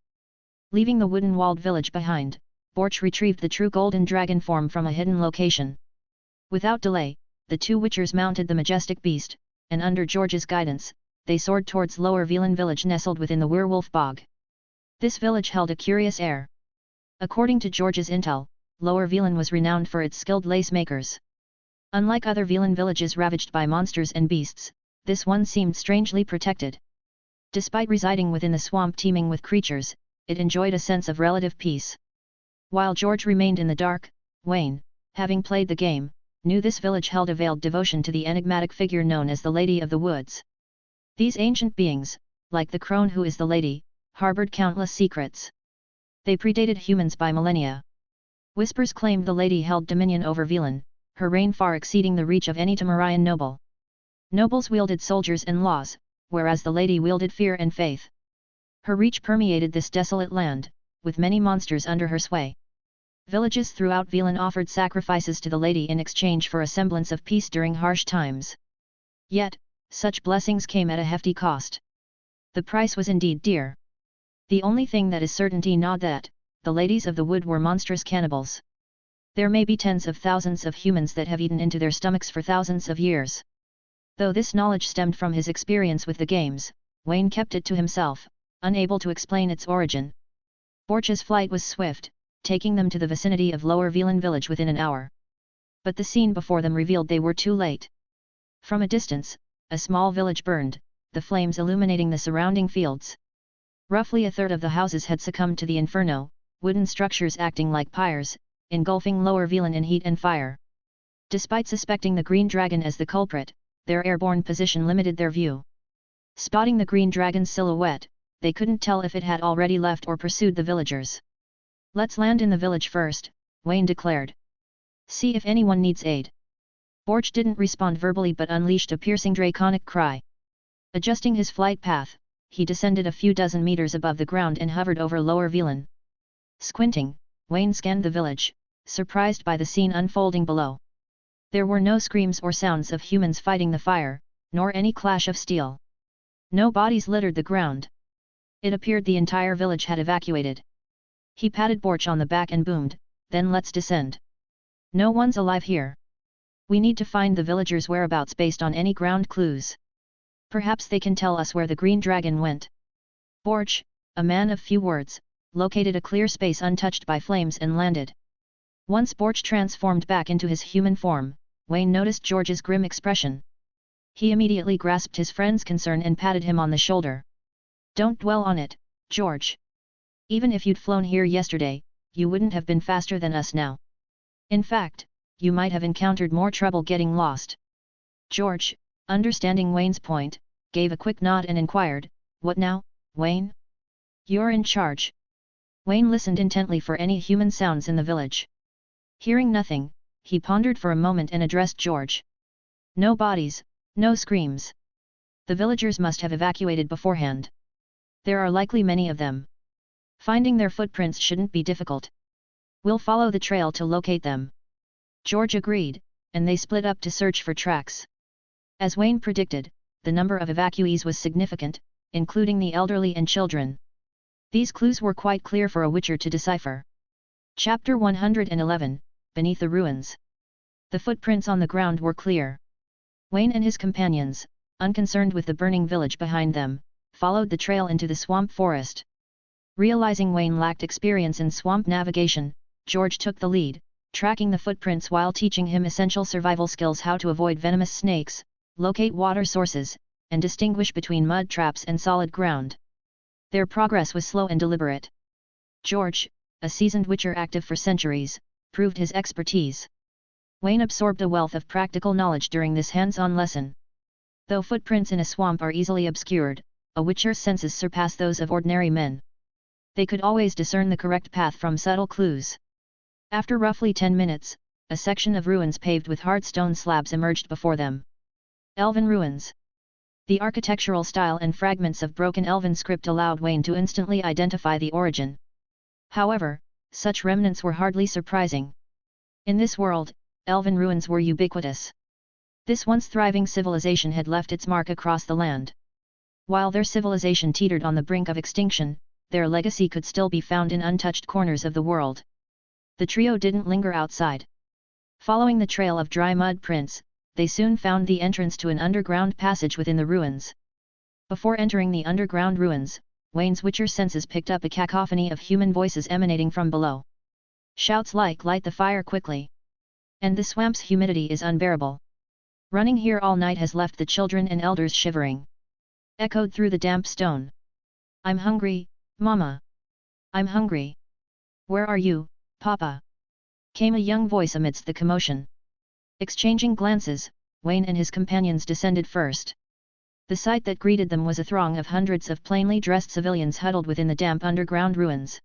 Leaving the wooden-walled village behind, Borch retrieved the true golden dragon form from a hidden location. Without delay, the 2 witchers mounted the majestic beast, and under George's guidance, they soared towards Lower Velan village nestled within the werewolf bog. This village held a curious air. According to George's intel, Lower Velan was renowned for its skilled lace makers. Unlike other Velan villages ravaged by monsters and beasts, this one seemed strangely protected. Despite residing within the swamp teeming with creatures, it enjoyed a sense of relative peace. While George remained in the dark, Wayne, having played the game, knew this village held a veiled devotion to the enigmatic figure known as the Lady of the Woods. These ancient beings, like the crone who is the lady, harbored countless secrets. They predated humans by millennia. Whispers claimed the lady held dominion over Velan, her reign far exceeding the reach of any Temerian noble. Nobles wielded soldiers and laws, whereas the lady wielded fear and faith. Her reach permeated this desolate land, with many monsters under her sway. Villages throughout Velan offered sacrifices to the lady in exchange for a semblance of peace during harsh times. Yet, such blessings came at a hefty cost. The price was indeed dear. The only thing that is certainty not that, the ladies of the wood were monstrous cannibals. There may be tens of thousands of humans that have eaten into their stomachs for thousands of years. Though this knowledge stemmed from his experience with the games, Wayne kept it to himself, unable to explain its origin. Borch's flight was swift, taking them to the vicinity of Lower Velan village within an hour. But the scene before them revealed they were too late. From a distance, a small village burned, the flames illuminating the surrounding fields. Roughly a third of the houses had succumbed to the inferno, wooden structures acting like pyres, engulfing Lower Velan in heat and fire. Despite suspecting the green dragon as the culprit, their airborne position limited their view. Spotting the green dragon's silhouette, they couldn't tell if it had already left or pursued the villagers. "Let's land in the village first," Wayne declared. "See if anyone needs aid." Borch didn't respond verbally but unleashed a piercing draconic cry. Adjusting his flight path, he descended a few dozen meters above the ground and hovered over Lower Velan. Squinting, Wayne scanned the village, surprised by the scene unfolding below. There were no screams or sounds of humans fighting the fire, nor any clash of steel. No bodies littered the ground. It appeared the entire village had evacuated. He patted Borch on the back and boomed, "Then let's descend. No one's alive here. We need to find the villagers' whereabouts based on any ground clues. Perhaps they can tell us where the green dragon went." Borch, a man of few words, located a clear space untouched by flames and landed. Once Borch transformed back into his human form, Wayne noticed George's grim expression. He immediately grasped his friend's concern and patted him on the shoulder. "Don't dwell on it, George. Even if you'd flown here yesterday, you wouldn't have been faster than us now. In fact, you might have encountered more trouble getting lost." George, understanding Wayne's point, gave a quick nod and inquired, "What now, Wayne? You're in charge." Wayne listened intently for any human sounds in the village. Hearing nothing, he pondered for a moment and addressed George. "No bodies, No screams. The villagers must have evacuated beforehand. There are likely many of them. Finding their footprints shouldn't be difficult. We'll follow the trail to locate them. George agreed, and they split up to search for tracks. As Wayne predicted, the number of evacuees was significant, including the elderly and children. These clues were quite clear for a witcher to decipher. Chapter 111, Beneath the Ruins. The footprints on the ground were clear. Wayne and his companions, unconcerned with the burning village behind them, followed the trail into the swamp forest. Realizing Wayne lacked experience in swamp navigation, George took the lead, tracking the footprints while teaching him essential survival skills: how to avoid venomous snakes, locate water sources, and distinguish between mud traps and solid ground. Their progress was slow and deliberate. George, a seasoned witcher active for centuries, proved his expertise. Wayne absorbed a wealth of practical knowledge during this hands-on lesson. Though footprints in a swamp are easily obscured, a witcher's senses surpass those of ordinary men. They could always discern the correct path from subtle clues. After roughly 10 minutes, a section of ruins paved with hard stone slabs emerged before them. Elven ruins. The architectural style and fragments of broken elven script allowed Wayne to instantly identify the origin. However, such remnants were hardly surprising. In this world, elven ruins were ubiquitous. This once thriving civilization had left its mark across the land. While their civilization teetered on the brink of extinction, their legacy could still be found in untouched corners of the world. The trio didn't linger outside. Following the trail of dry mud prints, they soon found the entrance to an underground passage within the ruins. Before entering the underground ruins, Wayne's witcher senses picked up a cacophony of human voices emanating from below. Shouts like "Light the fire quickly!" and "The swamp's humidity is unbearable. Running here all night has left the children and elders shivering," echoed through the damp stone. "I'm hungry, Mama. I'm hungry. Where are you, Papa?" came a young voice amidst the commotion. Exchanging glances, Wayne and his companions descended first. The sight that greeted them was a throng of hundreds of plainly dressed civilians huddled within the damp underground ruins.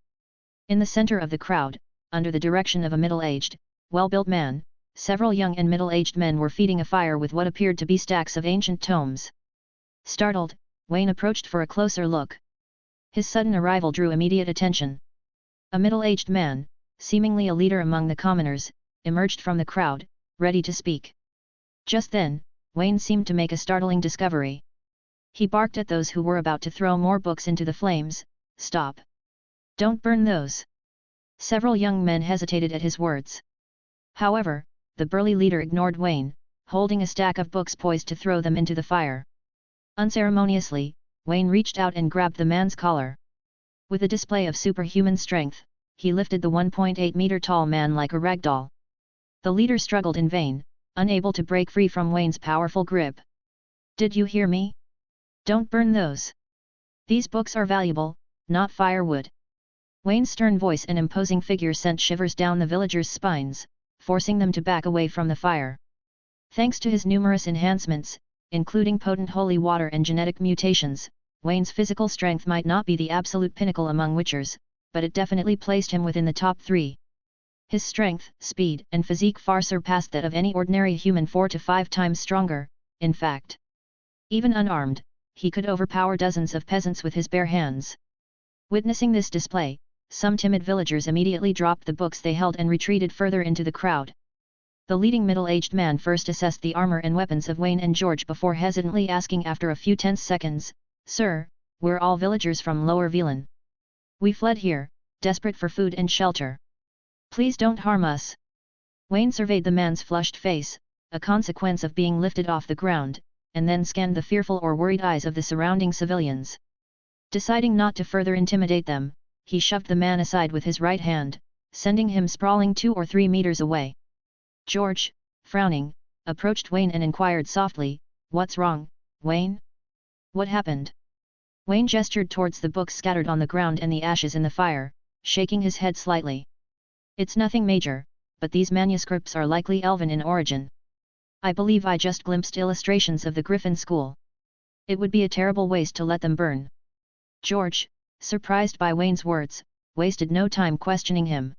In the center of the crowd, under the direction of a middle-aged, well-built man, several young and middle-aged men were feeding a fire with what appeared to be stacks of ancient tomes. Startled, Wayne approached for a closer look. His sudden arrival drew immediate attention. A middle-aged man, seemingly a leader among the commoners, emerged from the crowd, ready to speak. Just then, Wayne seemed to make a startling discovery. He barked at those who were about to throw more books into the flames, "Stop! Don't burn those!" Several young men hesitated at his words. However, the burly leader ignored Wayne, holding a stack of books poised to throw them into the fire. Unceremoniously, Wayne reached out and grabbed the man's collar. With a display of superhuman strength, he lifted the 1.8-meter-tall man like a ragdoll. The leader struggled in vain, unable to break free from Wayne's powerful grip. "Did you hear me? Don't burn those. These books are valuable, not firewood." Wayne's stern voice and imposing figure sent shivers down the villagers' spines, forcing them to back away from the fire. Thanks to his numerous enhancements, including potent holy water and genetic mutations, Wayne's physical strength might not be the absolute pinnacle among witchers, but it definitely placed him within the top 3. His strength, speed, and physique far surpassed that of any ordinary human 4 to 5 times stronger, in fact. Even unarmed, he could overpower dozens of peasants with his bare hands. Witnessing this display, some timid villagers immediately dropped the books they held and retreated further into the crowd. The leading middle-aged man first assessed the armor and weapons of Wayne and George before hesitantly asking after a few tense seconds, "Sir, we're all villagers from Lower Velan. We fled here, desperate for food and shelter. Please don't harm us." Wayne surveyed the man's flushed face, a consequence of being lifted off the ground, and then scanned the fearful or worried eyes of the surrounding civilians. Deciding not to further intimidate them, he shoved the man aside with his right hand, sending him sprawling 2 or 3 meters away. George, frowning, approached Wayne and inquired softly, "What's wrong, Wayne? What happened?" Wayne gestured towards the books scattered on the ground and the ashes in the fire, shaking his head slightly. "It's nothing major, but these manuscripts are likely elven in origin. I believe I just glimpsed illustrations of the Griffin School. It would be a terrible waste to let them burn." George, surprised by Wayne's words, wasted no time questioning him.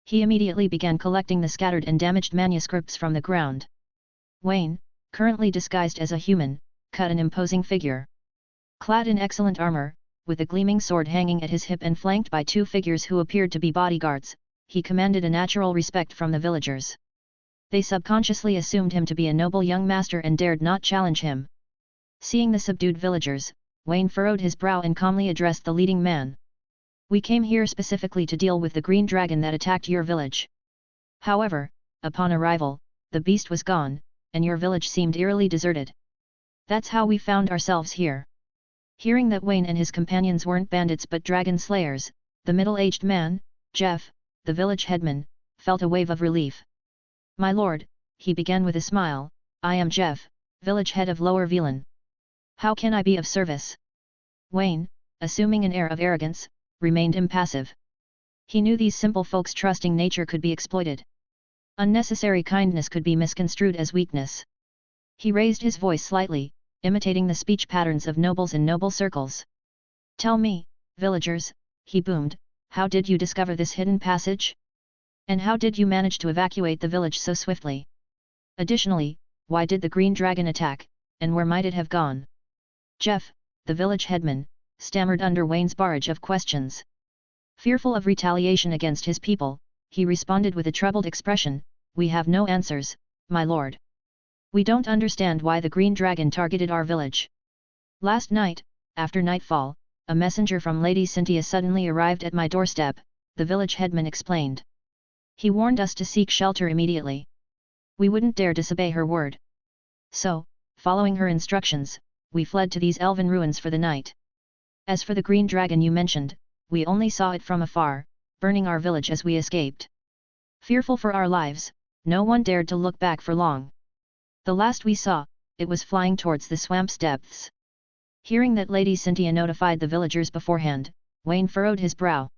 He immediately began collecting the scattered and damaged manuscripts from the ground. "Wayne, currently disguised as a human, cut an imposing figure. Clad in excellent armor, with a gleaming sword hanging at his hip and flanked by 2 figures who appeared to be bodyguards, he commanded a natural respect from the villagers. They subconsciously assumed him to be a noble young master and dared not challenge him. Seeing the subdued villagers, Wayne furrowed his brow and calmly addressed the leading man. "We came here specifically to deal with the green dragon that attacked your village. However, upon arrival, the beast was gone, and your village seemed eerily deserted. That's how we found ourselves here." Hearing that Wayne and his companions weren't bandits but dragon slayers, the middle-aged man, Jeff, the village headman, felt a wave of relief. "My lord," he began with a smile, "I am Jeff, village head of Lower Velan. How can I be of service?" Wayne, assuming an air of arrogance, remained impassive. He knew these simple folks' trusting nature could be exploited. Unnecessary kindness could be misconstrued as weakness. He raised his voice slightly, imitating the speech patterns of nobles in noble circles. "Tell me, villagers," he boomed, "how did you discover this hidden passage? And how did you manage to evacuate the village so swiftly? Additionally, why did the green dragon attack, and where might it have gone?" Jeff, the village headman, stammered under Wayne's barrage of questions. Fearful of retaliation against his people, he responded with a troubled expression, "We have no answers, my lord. We don't understand why the green dragon targeted our village. Last night, after nightfall, a messenger from Lady Cynthia suddenly arrived at my doorstep," the village headman explained. "He warned us to seek shelter immediately. We wouldn't dare disobey her word. So, following her instructions, we fled to these elven ruins for the night. As for the green dragon you mentioned, we only saw it from afar, burning our village as we escaped. Fearful for our lives, no one dared to look back for long. The last we saw, it was flying towards the swamp's depths." Hearing that Lady Cynthia notified the villagers beforehand, Wayne furrowed his brow.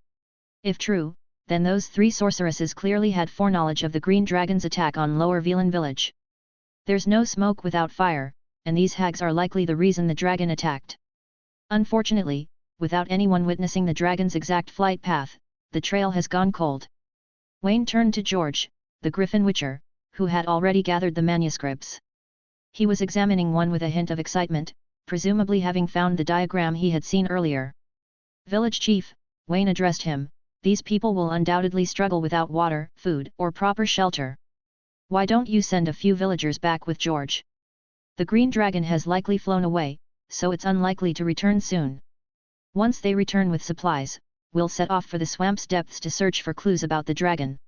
If true, then those 3 sorceresses clearly had foreknowledge of the green dragon's attack on Lower Velan village. There's no smoke without fire, and these hags are likely the reason the dragon attacked. Unfortunately, without anyone witnessing the dragon's exact flight path, the trail has gone cold. Wayne turned to George, the Griffin Witcher, who had already gathered the manuscripts. He was examining one with a hint of excitement, presumably having found the diagram he had seen earlier. "Village chief," Wayne addressed him, "these people will undoubtedly struggle without water, food, or proper shelter. Why don't you send a few villagers back with George? The green dragon has likely flown away, so it's unlikely to return soon. Once they return with supplies, we'll set off for the swamp's depths to search for clues about the dragon."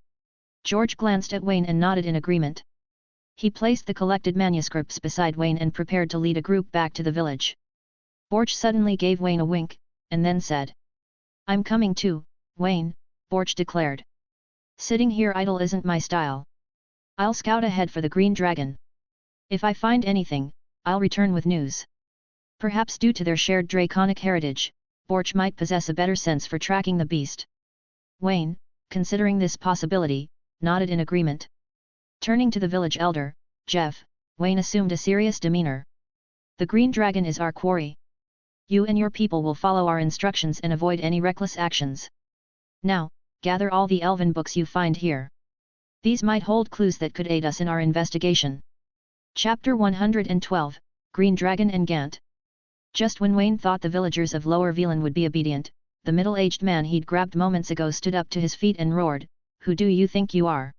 George glanced at Wayne and nodded in agreement. He placed the collected manuscripts beside Wayne and prepared to lead a group back to the village. Borch suddenly gave Wayne a wink, and then said, "I'm coming too, Wayne," Borch declared. "Sitting here idle isn't my style. I'll scout ahead for the green dragon. If I find anything, I'll return with news." Perhaps due to their shared draconic heritage, Borch might possess a better sense for tracking the beast. Wayne, considering this possibility, nodded in agreement. Turning to the village elder, Jeff, Wayne assumed a serious demeanor. "The green dragon is our quarry. You and your people will follow our instructions and avoid any reckless actions. Now, gather all the elven books you find here. These might hold clues that could aid us in our investigation." Chapter 112, Green Dragon and Gant. Just when Wayne thought the villagers of Lower Velan would be obedient, the middle-aged man he'd grabbed moments ago stood up to his feet and roared, "Who do you think you are?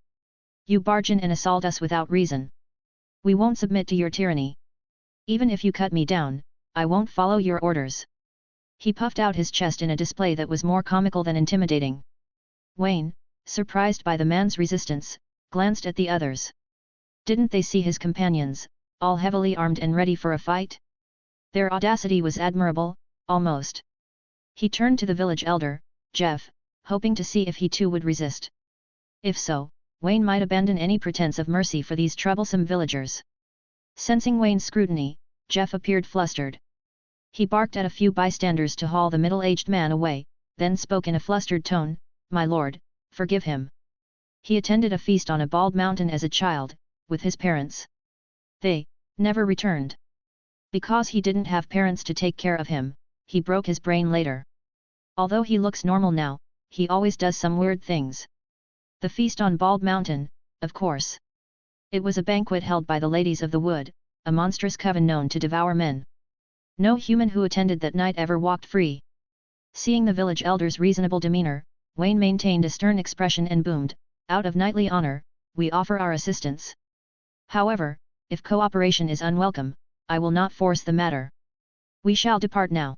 You barge in and assault us without reason. We won't submit to your tyranny. Even if you cut me down, I won't follow your orders." He puffed out his chest in a display that was more comical than intimidating. Wayne, surprised by the man's resistance, glanced at the others. Didn't they see his companions, all heavily armed and ready for a fight? Their audacity was admirable, almost. He turned to the village elder, Jeff, hoping to see if he too would resist. If so, Wayne might abandon any pretense of mercy for these troublesome villagers. Sensing Wayne's scrutiny, Jeff appeared flustered. He barked at a few bystanders to haul the middle-aged man away, then spoke in a flustered tone, "My lord, forgive him. He attended a feast on a bald mountain as a child, with his parents. They never returned. Because he didn't have parents to take care of him, he broke his brain later. Although he looks normal now, he always does some weird things." The feast on Bald Mountain, of course. It was a banquet held by the ladies of the wood, a monstrous coven known to devour men. No human who attended that night ever walked free. Seeing the village elder's reasonable demeanor, Wayne maintained a stern expression and boomed, "Out of knightly honor, we offer our assistance. However, if cooperation is unwelcome, I will not force the matter. We shall depart now."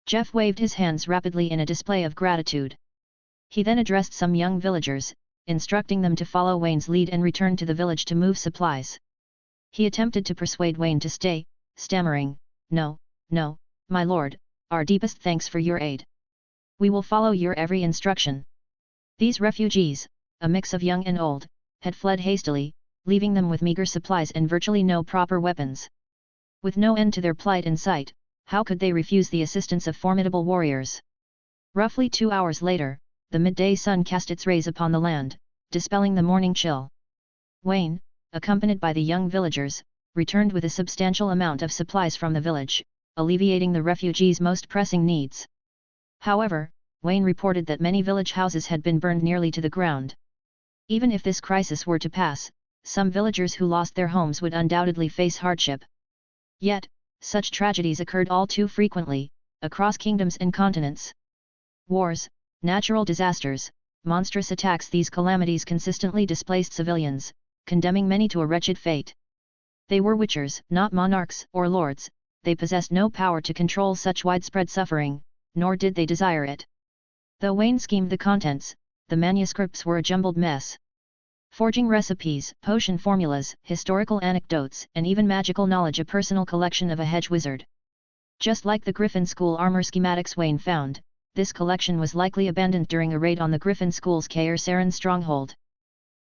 Jeff waved his hands rapidly in a display of gratitude. He then addressed some young villagers, instructing them to follow Wayne's lead and return to the village to move supplies. He attempted to persuade Wayne to stay, stammering, "No, no, my lord, our deepest thanks for your aid. We will follow your every instruction." These refugees, a mix of young and old, had fled hastily, leaving them with meager supplies and virtually no proper weapons. With no end to their plight in sight, how could they refuse the assistance of formidable warriors? Roughly 2 hours later, the midday sun cast its rays upon the land, dispelling the morning chill. Wayne, accompanied by the young villagers, returned with a substantial amount of supplies from the village, alleviating the refugees' most pressing needs. However, Wayne reported that many village houses had been burned nearly to the ground. Even if this crisis were to pass, some villagers who lost their homes would undoubtedly face hardship. Yet, such tragedies occurred all too frequently, across kingdoms and continents. Wars, natural disasters, monstrous attacks, these calamities consistently displaced civilians, condemning many to a wretched fate. They were witchers, not monarchs or lords. They possessed no power to control such widespread suffering, nor did they desire it. Though Wayne schemed the contents, the manuscripts were a jumbled mess. Forging recipes, potion formulas, historical anecdotes, and even magical knowledge, a personal collection of a hedge wizard. Just like the Griffin School armor schematics Wayne found, this collection was likely abandoned during a raid on the Griffin School's Kaer Morhen stronghold.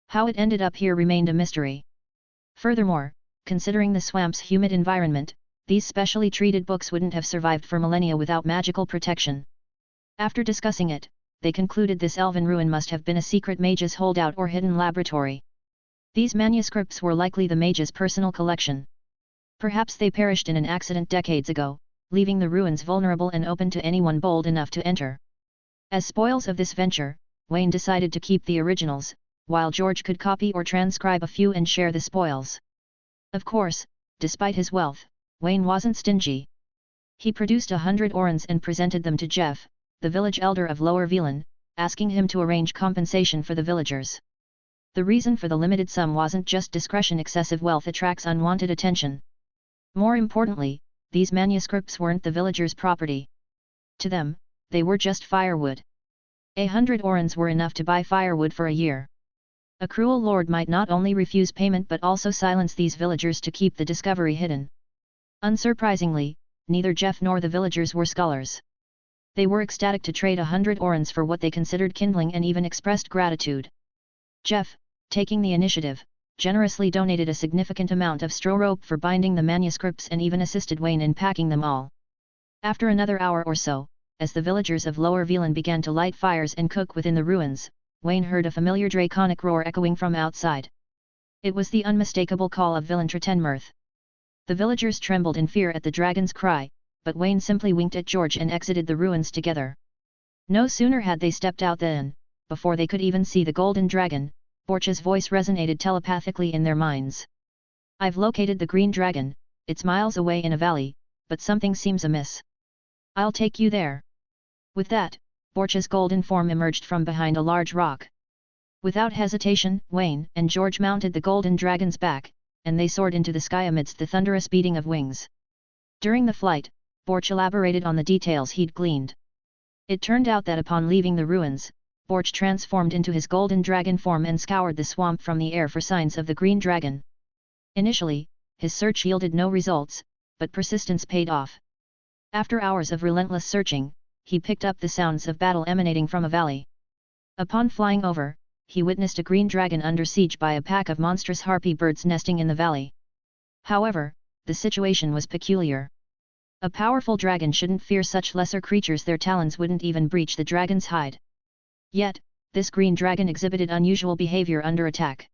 How it ended up here remained a mystery. Furthermore, considering the swamp's humid environment, these specially treated books wouldn't have survived for millennia without magical protection. After discussing it, they concluded this elven ruin must have been a secret mage's holdout or hidden laboratory. These manuscripts were likely the mage's personal collection. Perhaps they perished in an accident decades ago, leaving the ruins vulnerable and open to anyone bold enough to enter. As spoils of this venture, Wayne decided to keep the originals, while George could copy or transcribe a few and share the spoils. Of course, despite his wealth, Wayne wasn't stingy. He produced 100 orens and presented them to Jeff, the village elder of Lower Velan, asking him to arrange compensation for the villagers. The reason for the limited sum wasn't just discretion. Excessive wealth attracts unwanted attention. More importantly, these manuscripts weren't the villagers' property. To them, they were just firewood. 100 orens were enough to buy firewood for a year. A cruel lord might not only refuse payment but also silence these villagers to keep the discovery hidden. Unsurprisingly, neither Jeff nor the villagers were scholars. They were ecstatic to trade 100 orens for what they considered kindling and even expressed gratitude. Jeff, taking the initiative, generously donated a significant amount of straw rope for binding the manuscripts and even assisted Wayne in packing them all. After another hour or so, as the villagers of Lower Velan began to light fires and cook within the ruins, Wayne heard a familiar draconic roar echoing from outside. It was the unmistakable call of villain Mirth. The villagers trembled in fear at the dragon's cry, but Wayne simply winked at George and exited the ruins together. No sooner had they stepped out than, before they could even see the golden dragon, Borch's voice resonated telepathically in their minds. "I've located the green dragon, it's miles away in a valley, but something seems amiss. I'll take you there." With that, Borch's golden form emerged from behind a large rock. Without hesitation, Wayne and George mounted the golden dragon's back, and they soared into the sky amidst the thunderous beating of wings. During the flight, Borch elaborated on the details he'd gleaned. It turned out that upon leaving the ruins, Borch transformed into his golden dragon form and scoured the swamp from the air for signs of the green dragon. Initially, his search yielded no results, but persistence paid off. After hours of relentless searching, he picked up the sounds of battle emanating from a valley. Upon flying over, he witnessed a green dragon under siege by a pack of monstrous harpy birds nesting in the valley. However, the situation was peculiar. A powerful dragon shouldn't fear such lesser creatures. Their talons wouldn't even breach the dragon's hide. Yet, this green dragon exhibited unusual behavior under attack.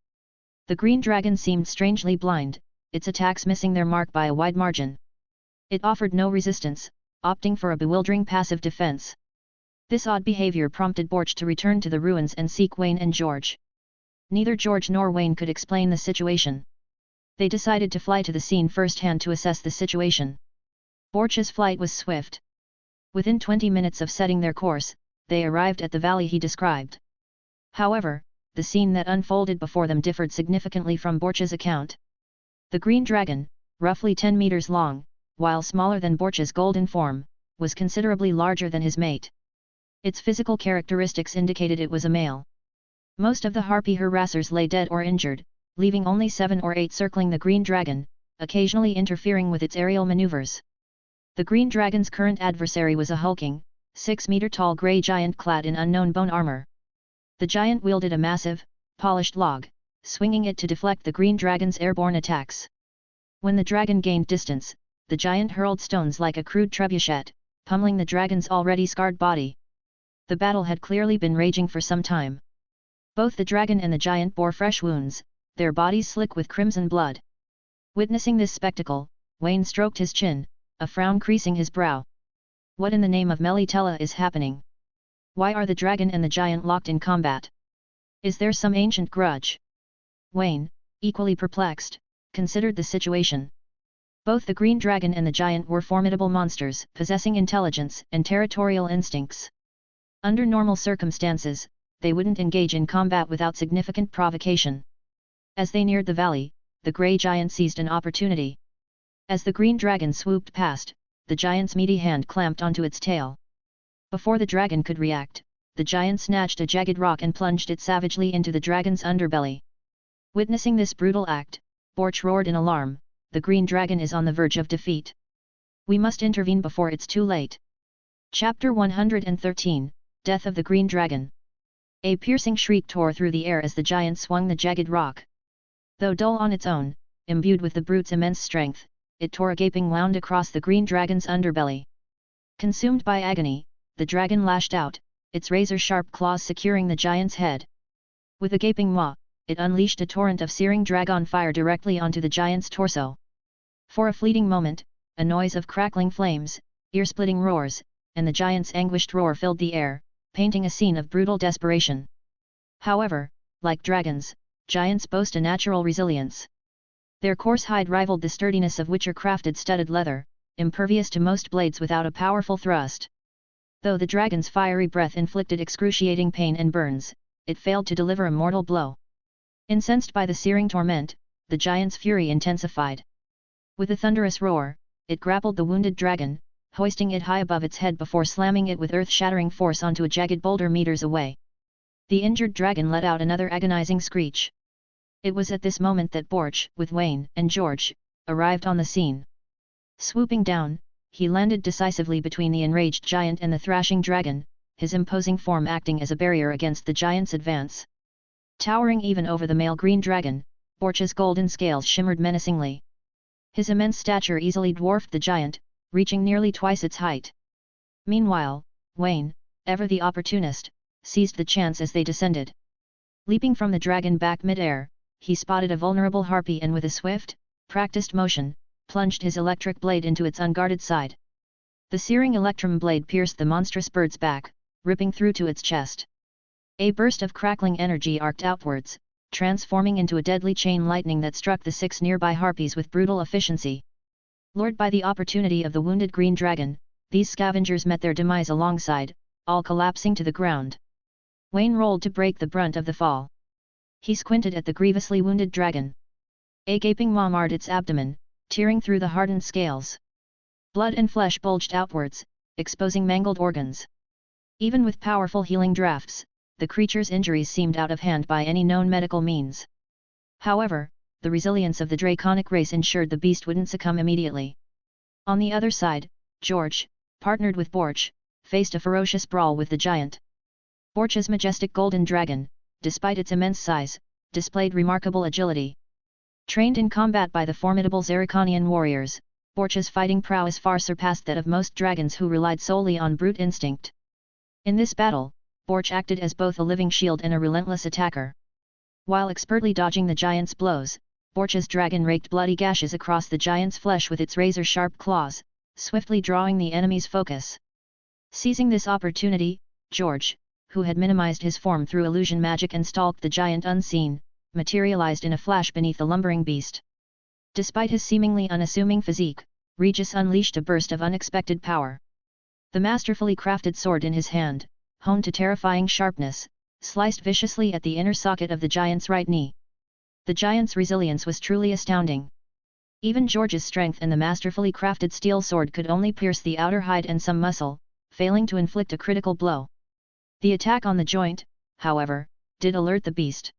The green dragon seemed strangely blind, its attacks missing their mark by a wide margin. It offered no resistance, opting for a bewildering passive defense. This odd behavior prompted Borch to return to the ruins and seek Wayne and George. Neither George nor Wayne could explain the situation. They decided to fly to the scene firsthand to assess the situation. Borch's flight was swift. Within 20 minutes of setting their course, they arrived at the valley he described. However, the scene that unfolded before them differed significantly from Borch's account. The green dragon, roughly 10 meters long, while smaller than Borch's golden form, was considerably larger than his mate. Its physical characteristics indicated it was a male. Most of the harpy harassers lay dead or injured, leaving only 7 or 8 circling the green dragon, occasionally interfering with its aerial maneuvers. The green dragon's current adversary was a hulking, 6-meter-tall grey giant clad in unknown bone armor. The giant wielded a massive, polished log, swinging it to deflect the green dragon's airborne attacks. When the dragon gained distance, the giant hurled stones like a crude trebuchet, pummeling the dragon's already scarred body. The battle had clearly been raging for some time. Both the dragon and the giant bore fresh wounds, their bodies slick with crimson blood. Witnessing this spectacle, Wayne stroked his chin, a frown creasing his brow. What in the name of Melitella is happening? Why are the dragon and the giant locked in combat? Is there some ancient grudge? Wayne, equally perplexed, considered the situation. Both the green dragon and the giant were formidable monsters, possessing intelligence and territorial instincts. Under normal circumstances, they wouldn't engage in combat without significant provocation. As they neared the valley, the grey giant seized an opportunity. As the green dragon swooped past, the giant's meaty hand clamped onto its tail. Before the dragon could react, the giant snatched a jagged rock and plunged it savagely into the dragon's underbelly. Witnessing this brutal act, Borch roared in alarm, "The green dragon is on the verge of defeat. We must intervene before it's too late." Chapter 113, Death of the Green Dragon. A piercing shriek tore through the air as the giant swung the jagged rock. Though dull on its own, imbued with the brute's immense strength, it tore a gaping wound across the green dragon's underbelly. Consumed by agony, the dragon lashed out, its razor-sharp claws securing the giant's head. With a gaping maw, it unleashed a torrent of searing dragon fire directly onto the giant's torso. For a fleeting moment, a noise of crackling flames, ear-splitting roars, and the giant's anguished roar filled the air, painting a scene of brutal desperation. However, like dragons, giants boast a natural resilience. Their coarse hide rivaled the sturdiness of witcher-crafted studded leather, impervious to most blades without a powerful thrust. Though the dragon's fiery breath inflicted excruciating pain and burns, it failed to deliver a mortal blow. Incensed by the searing torment, the giant's fury intensified. With a thunderous roar, it grappled the wounded dragon, hoisting it high above its head before slamming it with earth-shattering force onto a jagged boulder meters away. The injured dragon let out another agonizing screech. It was at this moment that Borch, with Wayne and George, arrived on the scene. Swooping down, he landed decisively between the enraged giant and the thrashing dragon, his imposing form acting as a barrier against the giant's advance. Towering even over the male green dragon, Borch's golden scales shimmered menacingly. His immense stature easily dwarfed the giant, reaching nearly twice its height. Meanwhile, Wayne, ever the opportunist, seized the chance as they descended. Leaping from the dragon back mid-air, he spotted a vulnerable harpy and with a swift, practiced motion, plunged his electric blade into its unguarded side. The searing electrum blade pierced the monstrous bird's back, ripping through to its chest. A burst of crackling energy arced outwards, transforming into a deadly chain lightning that struck the 6 nearby harpies with brutal efficiency. Lured by the opportunity of the wounded green dragon, these scavengers met their demise alongside, all collapsing to the ground. Wayne rolled to break the brunt of the fall. He squinted at the grievously wounded dragon. A gaping maw marred its abdomen, tearing through the hardened scales. Blood and flesh bulged outwards, exposing mangled organs. Even with powerful healing drafts, the creature's injuries seemed out of hand by any known medical means. However, the resilience of the draconic race ensured the beast wouldn't succumb immediately. On the other side, George, partnered with Borch, faced a ferocious brawl with the giant. Borch's majestic golden dragon, despite its immense size, displayed remarkable agility. Trained in combat by the formidable Zericonian warriors, Borch's fighting prowess far surpassed that of most dragons who relied solely on brute instinct. In this battle, Borch acted as both a living shield and a relentless attacker. While expertly dodging the giant's blows, Borch's dragon raked bloody gashes across the giant's flesh with its razor-sharp claws, swiftly drawing the enemy's focus. Seizing this opportunity, George, who had minimized his form through illusion magic and stalked the giant unseen, materialized in a flash beneath the lumbering beast. Despite his seemingly unassuming physique, Regis unleashed a burst of unexpected power. The masterfully crafted sword in his hand, honed to terrifying sharpness, sliced viciously at the inner socket of the giant's right knee. The giant's resilience was truly astounding. Even George's strength and the masterfully crafted steel sword could only pierce the outer hide and some muscle, failing to inflict a critical blow. The attack on the joint, however, did alert the beast.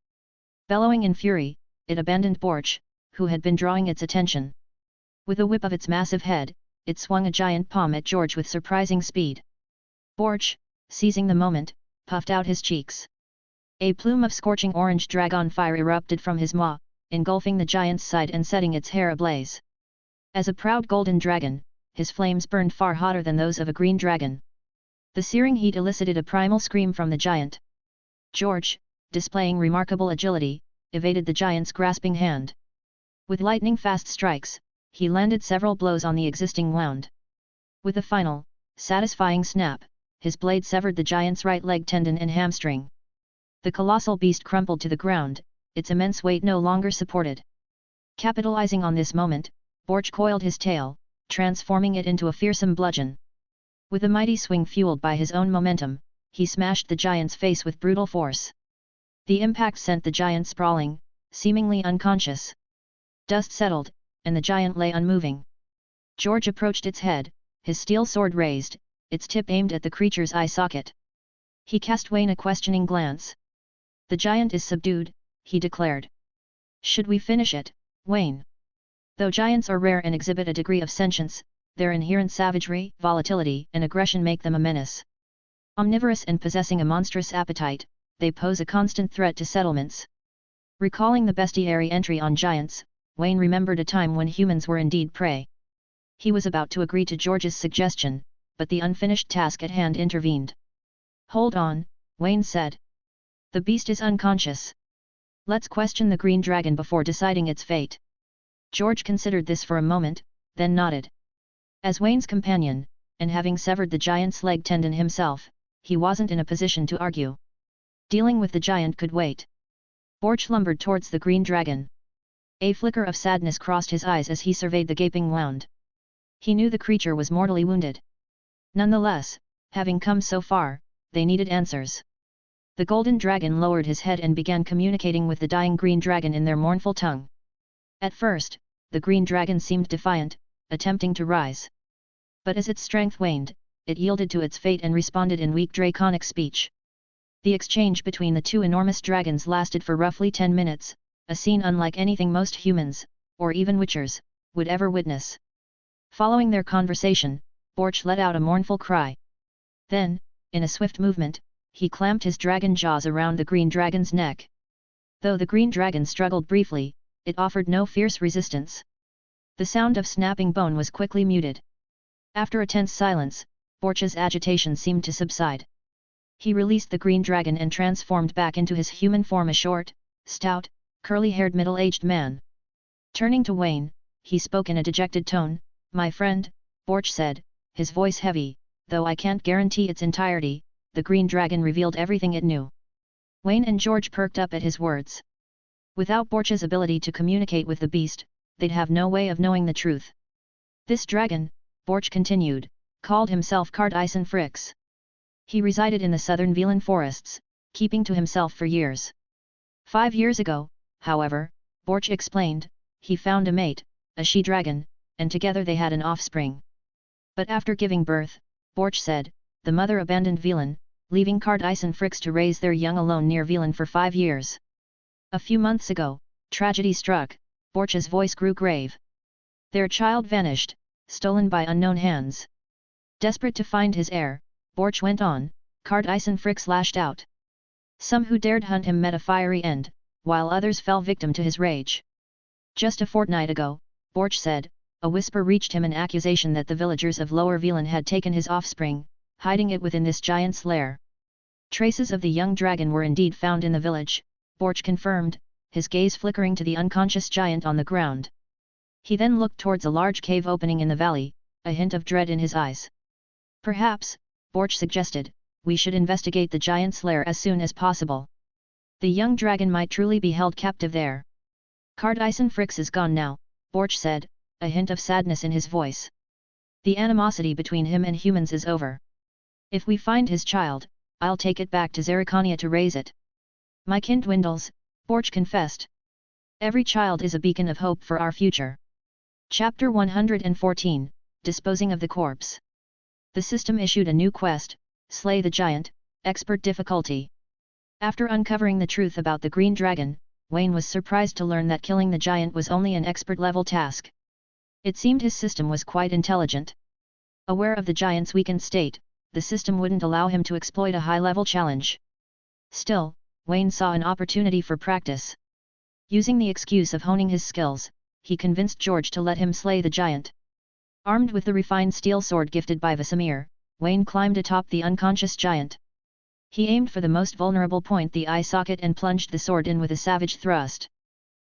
Bellowing in fury, it abandoned Borch, who had been drawing its attention. With a whip of its massive head, it swung a giant palm at George with surprising speed. Borch, seizing the moment, puffed out his cheeks. A plume of scorching orange dragon fire erupted from his maw, engulfing the giant's side and setting its hair ablaze. As a proud golden dragon, his flames burned far hotter than those of a green dragon. The searing heat elicited a primal scream from the giant. George, displaying remarkable agility, evaded the giant's grasping hand. With lightning-fast strikes, he landed several blows on the existing wound. With a final, satisfying snap, his blade severed the giant's right leg tendon and hamstring. The colossal beast crumpled to the ground, its immense weight no longer supported. Capitalizing on this moment, Borch coiled his tail, transforming it into a fearsome bludgeon. With a mighty swing fueled by his own momentum, he smashed the giant's face with brutal force. The impact sent the giant sprawling, seemingly unconscious. Dust settled, and the giant lay unmoving. George approached its head, his steel sword raised, its tip aimed at the creature's eye socket. He cast Wayne a questioning glance. "The giant is subdued," he declared. "Should we finish it, Wayne?" Though giants are rare and exhibit a degree of sentience, their inherent savagery, volatility, and aggression make them a menace. Omnivorous and possessing a monstrous appetite, they pose a constant threat to settlements. Recalling the bestiary entry on giants, Wayne remembered a time when humans were indeed prey. He was about to agree to George's suggestion, but the unfinished task at hand intervened. "Hold on," Wayne said. "The beast is unconscious. Let's question the green dragon before deciding its fate." George considered this for a moment, then nodded. As Wayne's companion, and having severed the giant's leg tendon himself, he wasn't in a position to argue. Dealing with the giant could wait. Borch lumbered towards the green dragon. A flicker of sadness crossed his eyes as he surveyed the gaping wound. He knew the creature was mortally wounded. Nonetheless, having come so far, they needed answers. The golden dragon lowered his head and began communicating with the dying green dragon in their mournful tongue. At first, the green dragon seemed defiant, attempting to rise. But as its strength waned, it yielded to its fate and responded in weak draconic speech. The exchange between the two enormous dragons lasted for roughly 10 minutes, a scene unlike anything most humans, or even witchers, would ever witness. Following their conversation, Borch let out a mournful cry. Then, in a swift movement, he clamped his dragon jaws around the green dragon's neck. Though the green dragon struggled briefly, it offered no fierce resistance. The sound of snapping bone was quickly muted. After a tense silence, Borch's agitation seemed to subside. He released the green dragon and transformed back into his human form, a short, stout, curly-haired middle-aged man. Turning to Wayne, he spoke in a dejected tone. "My friend," Borch said, his voice heavy, "though I can't guarantee its entirety, the green dragon revealed everything it knew." Wayne and George perked up at his words. Without Borch's ability to communicate with the beast, they'd have no way of knowing the truth. "This dragon," Borch continued, "called himself Kaer Morhen. He resided in the southern Velan forests, keeping to himself for years. 5 years ago, however, Borch explained, he found a mate, a she-dragon, and together they had an offspring. But after giving birth, Borch said, the mother abandoned Velan, leaving Kaer Morhen to raise their young alone near Velan for 5 years. A few months ago, tragedy struck." Borch's voice grew grave. "Their child vanished, stolen by unknown hands." Desperate to find his heir, Borch went on, "Kaer Morhen lashed out. Some who dared hunt him met a fiery end, while others fell victim to his rage. Just a fortnight ago," Borch said, "a whisper reached him, an accusation that the villagers of Lower Velan had taken his offspring, hiding it within this giant's lair. Traces of the young dragon were indeed found in the village," Borch confirmed, his gaze flickering to the unconscious giant on the ground. He then looked towards a large cave opening in the valley, a hint of dread in his eyes. "Perhaps," Borch suggested, "we should investigate the giant's lair as soon as possible. The young dragon might truly be held captive there. Kaer Morhen is gone now, Borch said, a hint of sadness in his voice. The animosity between him and humans is over. If we find his child, I'll take it back to Zerrikania to raise it. My kin dwindles, Borch confessed. Every child is a beacon of hope for our future. Chapter 114, Disposing of the Corpse. The system issued a new quest, Slay the Giant, expert difficulty. After uncovering the truth about the green dragon, Wayne was surprised to learn that killing the giant was only an expert-level task. It seemed his system was quite intelligent. Aware of the giant's weakened state, the system wouldn't allow him to exploit a high-level challenge. Still, Wayne saw an opportunity for practice. Using the excuse of honing his skills, he convinced George to let him slay the giant. Armed with the refined steel sword gifted by Vizima, Wayne climbed atop the unconscious giant. He aimed for the most vulnerable point, the eye socket, and plunged the sword in with a savage thrust.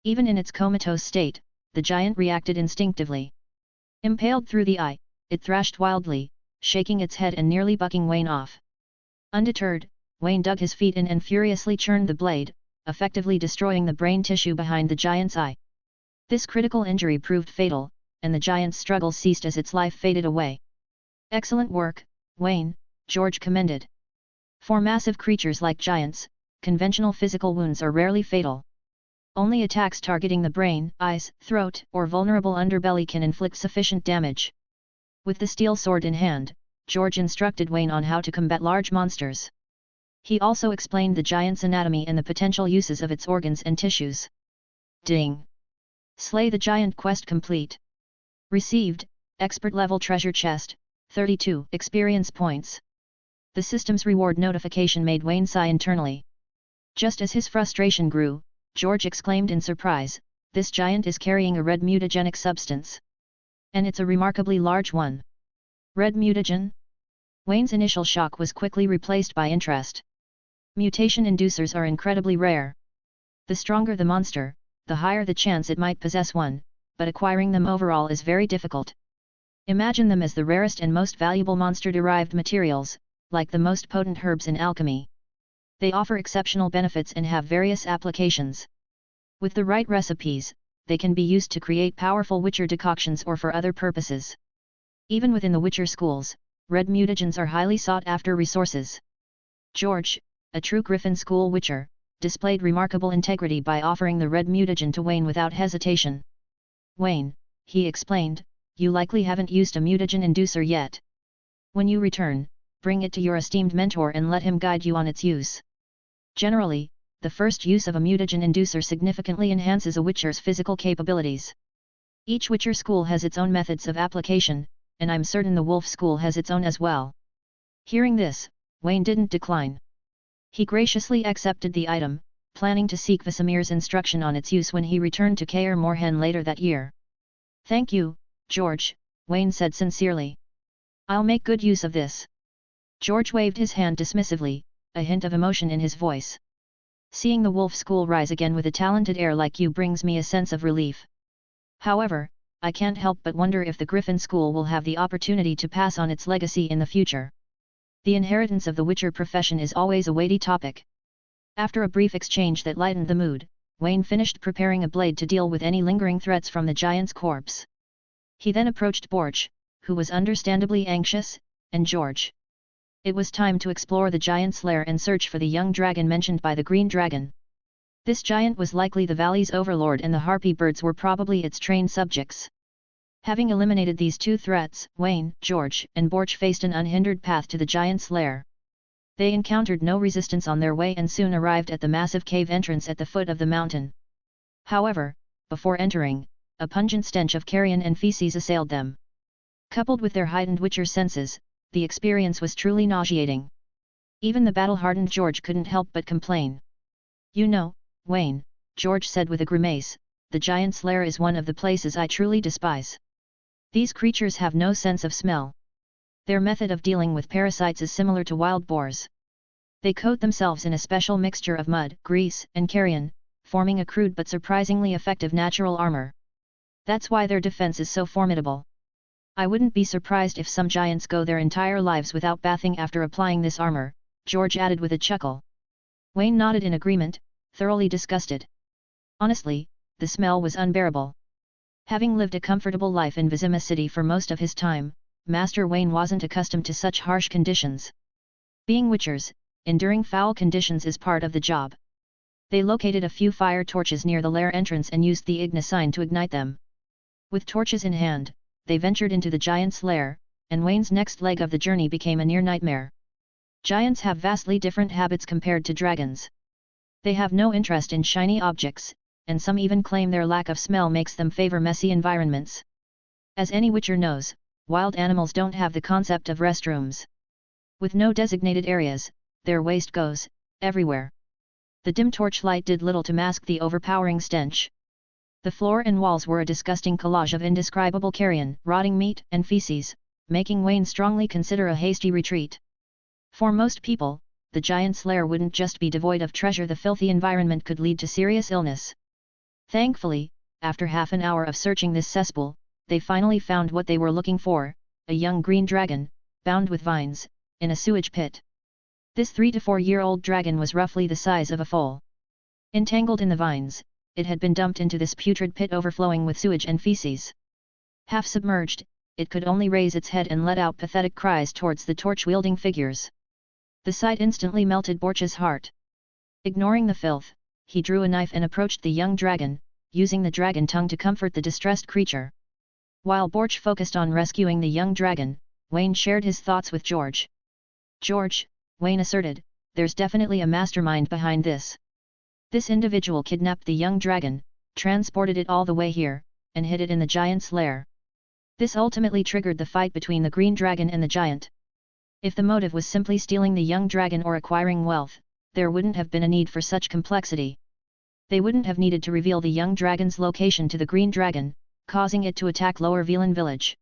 Even in its comatose state, the giant reacted instinctively. Impaled through the eye, it thrashed wildly, shaking its head and nearly bucking Wayne off. Undeterred, Wayne dug his feet in and furiously churned the blade, effectively destroying the brain tissue behind the giant's eye. This critical injury proved fatal, and the giant's struggle ceased as its life faded away. Excellent work, Wayne, George commended. For massive creatures like giants, conventional physical wounds are rarely fatal. Only attacks targeting the brain, eyes, throat, or vulnerable underbelly can inflict sufficient damage. With the steel sword in hand, George instructed Wayne on how to combat large monsters. He also explained the giant's anatomy and the potential uses of its organs and tissues. Ding! Slay the Giant quest complete. Received, expert level treasure chest, 32 experience points. The system's reward notification made Wayne sigh internally. Just as his frustration grew, George exclaimed in surprise, "This giant is carrying a red mutagenic substance. And it's a remarkably large one." Red mutagen? Wayne's initial shock was quickly replaced by interest. Mutation inducers are incredibly rare. The stronger the monster, the higher the chance it might possess one, but acquiring them overall is very difficult. Imagine them as the rarest and most valuable monster-derived materials, like the most potent herbs in alchemy. They offer exceptional benefits and have various applications. With the right recipes, they can be used to create powerful witcher decoctions or for other purposes. Even within the witcher schools, red mutagens are highly sought-after resources. George, a true Griffin School witcher, displayed remarkable integrity by offering the red mutagen to Wayne without hesitation. "Wayne," he explained, "you likely haven't used a mutagen inducer yet. When you return, bring it to your esteemed mentor and let him guide you on its use. Generally, the first use of a mutagen inducer significantly enhances a witcher's physical capabilities. Each witcher school has its own methods of application, and I'm certain the wolf school has its own as well." Hearing this, Wayne didn't decline. He graciously accepted the item, planning to seek Visimir's instruction on its use when he returned to Kaer Morhen later that year. "Thank you, George," Wayne said sincerely. "I'll make good use of this." George waved his hand dismissively, a hint of emotion in his voice. "Seeing the wolf school rise again with a talented heir like you brings me a sense of relief. However, I can't help but wonder if the Griffin school will have the opportunity to pass on its legacy in the future. The inheritance of the witcher profession is always a weighty topic." After a brief exchange that lightened the mood, Wayne finished preparing a blade to deal with any lingering threats from the giant's corpse. He then approached Borch, who was understandably anxious, and George. It was time to explore the giant's lair and search for the young dragon mentioned by the green dragon. This giant was likely the valley's overlord and the harpy birds were probably its trained subjects. Having eliminated these two threats, Wayne, George, and Borch faced an unhindered path to the giant's lair. They encountered no resistance on their way and soon arrived at the massive cave entrance at the foot of the mountain. However, before entering, a pungent stench of carrion and feces assailed them. Coupled with their heightened witcher senses, the experience was truly nauseating. Even the battle-hardened George couldn't help but complain. "You know, Wayne," George said with a grimace, "the giant's lair is one of the places I truly despise. These creatures have no sense of smell. Their method of dealing with parasites is similar to wild boars. They coat themselves in a special mixture of mud, grease, and carrion, forming a crude but surprisingly effective natural armor. That's why their defense is so formidable. I wouldn't be surprised if some giants go their entire lives without bathing after applying this armor," George added with a chuckle. Wayne nodded in agreement, thoroughly disgusted. Honestly, the smell was unbearable. Having lived a comfortable life in Vizima city for most of his time, Master Wayne wasn't accustomed to such harsh conditions. Being witchers, enduring foul conditions is part of the job. They located a few fire torches near the lair entrance and used the ignisign to ignite them. With torches in hand, they ventured into the giant's lair, and Wayne's next leg of the journey became a near nightmare. Giants have vastly different habits compared to dragons. They have no interest in shiny objects, and some even claim their lack of smell makes them favor messy environments. As any witcher knows, wild animals don't have the concept of restrooms. With no designated areas, their waste goes everywhere. The dim torchlight did little to mask the overpowering stench. The floor and walls were a disgusting collage of indescribable carrion, rotting meat, and feces, making Wayne strongly consider a hasty retreat. For most people, the giant's lair wouldn't just be devoid of treasure, the filthy environment could lead to serious illness. Thankfully, after half an hour of searching this cesspool, they finally found what they were looking for, a young green dragon, bound with vines, in a sewage pit. This 3 to 4 year old dragon was roughly the size of a foal. Entangled in the vines, it had been dumped into this putrid pit overflowing with sewage and feces. Half submerged, it could only raise its head and let out pathetic cries towards the torch-wielding figures. The sight instantly melted Borch's heart. Ignoring the filth, he drew a knife and approached the young dragon, using the dragon tongue to comfort the distressed creature. While Borch focused on rescuing the young dragon, Wayne shared his thoughts with George. "George," Wayne asserted, "there's definitely a mastermind behind this. This individual kidnapped the young dragon, transported it all the way here, and hid it in the giant's lair. This ultimately triggered the fight between the green dragon and the giant. If the motive was simply stealing the young dragon or acquiring wealth, there wouldn't have been a need for such complexity. They wouldn't have needed to reveal the young dragon's location to the green dragon, causing it to attack Lower Velan village."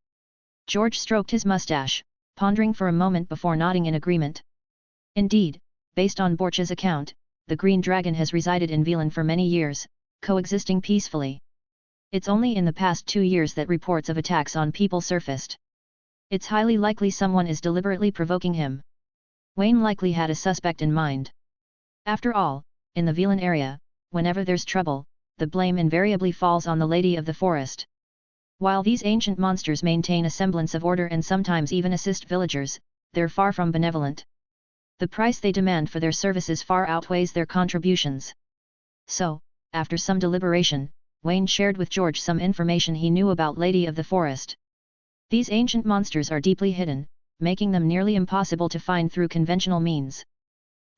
George stroked his mustache, pondering for a moment before nodding in agreement. Indeed, based on Borch's account, the green dragon has resided in Velan for many years, coexisting peacefully. It's only in the past 2 years that reports of attacks on people surfaced. It's highly likely someone is deliberately provoking him. Wayne likely had a suspect in mind. After all, in the Velan area, whenever there's trouble, the blame invariably falls on the Lady of the Forest. While these ancient monsters maintain a semblance of order and sometimes even assist villagers, they're far from benevolent. The price they demand for their services far outweighs their contributions. So, after some deliberation, Wayne shared with George some information he knew about Lady of the Forest. These ancient monsters are deeply hidden, making them nearly impossible to find through conventional means.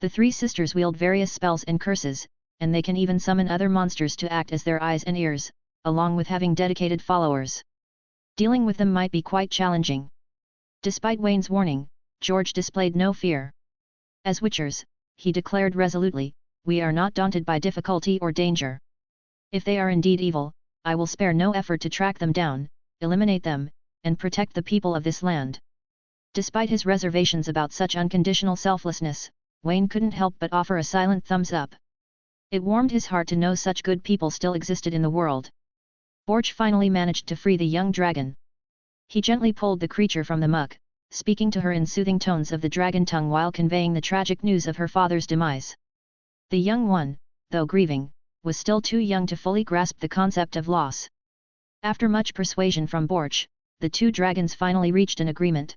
The three sisters wield various spells and curses, and they can even summon other monsters to act as their eyes and ears, along with having dedicated followers. Dealing with them might be quite challenging. Despite Wayne's warning, George displayed no fear. As witchers, he declared resolutely, "We are not daunted by difficulty or danger. If they are indeed evil, I will spare no effort to track them down, eliminate them, and protect the people of this land." Despite his reservations about such unconditional selflessness, Wayne couldn't help but offer a silent thumbs up. It warmed his heart to know such good people still existed in the world. Borch finally managed to free the young dragon. He gently pulled the creature from the muck, speaking to her in soothing tones of the dragon tongue while conveying the tragic news of her father's demise. The young one, though grieving, was still too young to fully grasp the concept of loss. After much persuasion from Borch, the two dragons finally reached an agreement.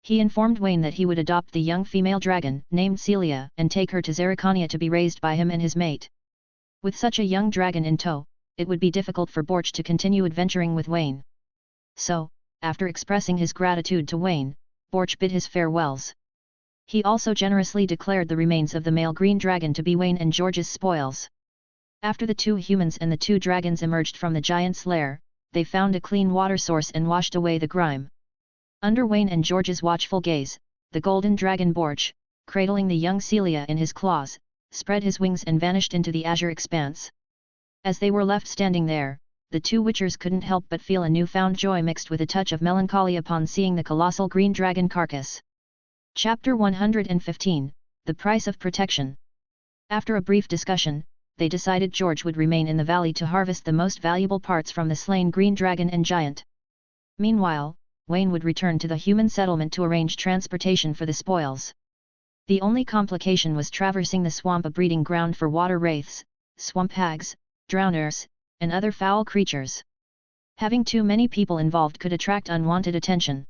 He informed Wayne that he would adopt the young female dragon, named Celia, and take her to Zerrikania to be raised by him and his mate. With such a young dragon in tow, it would be difficult for Borch to continue adventuring with Wayne. So, after expressing his gratitude to Wayne, Borch bid his farewells. He also generously declared the remains of the male green dragon to be Wayne and George's spoils. After the two humans and the two dragons emerged from the giant's lair, they found a clean water source and washed away the grime. Under Wayne and George's watchful gaze, the golden dragon Borch, cradling the young Celia in his claws, spread his wings and vanished into the azure expanse. As they were left standing there, the two witchers couldn't help but feel a newfound joy mixed with a touch of melancholy upon seeing the colossal green dragon carcass. Chapter 115, The Price of Protection. After a brief discussion, they decided George would remain in the valley to harvest the most valuable parts from the slain green dragon and giant. Meanwhile, Wayne would return to the human settlement to arrange transportation for the spoils. The only complication was traversing the swamp, a breeding ground for water wraiths, swamp hags, drowners, and other foul creatures. Having too many people involved could attract unwanted attention.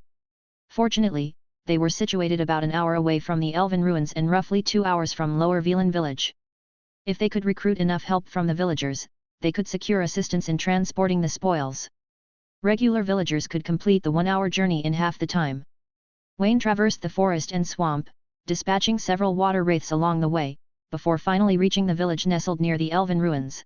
Fortunately, they were situated about an hour away from the elven ruins and roughly 2 hours from Lower Velan village. If they could recruit enough help from the villagers, they could secure assistance in transporting the spoils. Regular villagers could complete the 1-hour journey in half the time. Wayne traversed the forest and swamp, dispatching several water wraiths along the way, before finally reaching the village nestled near the elven ruins.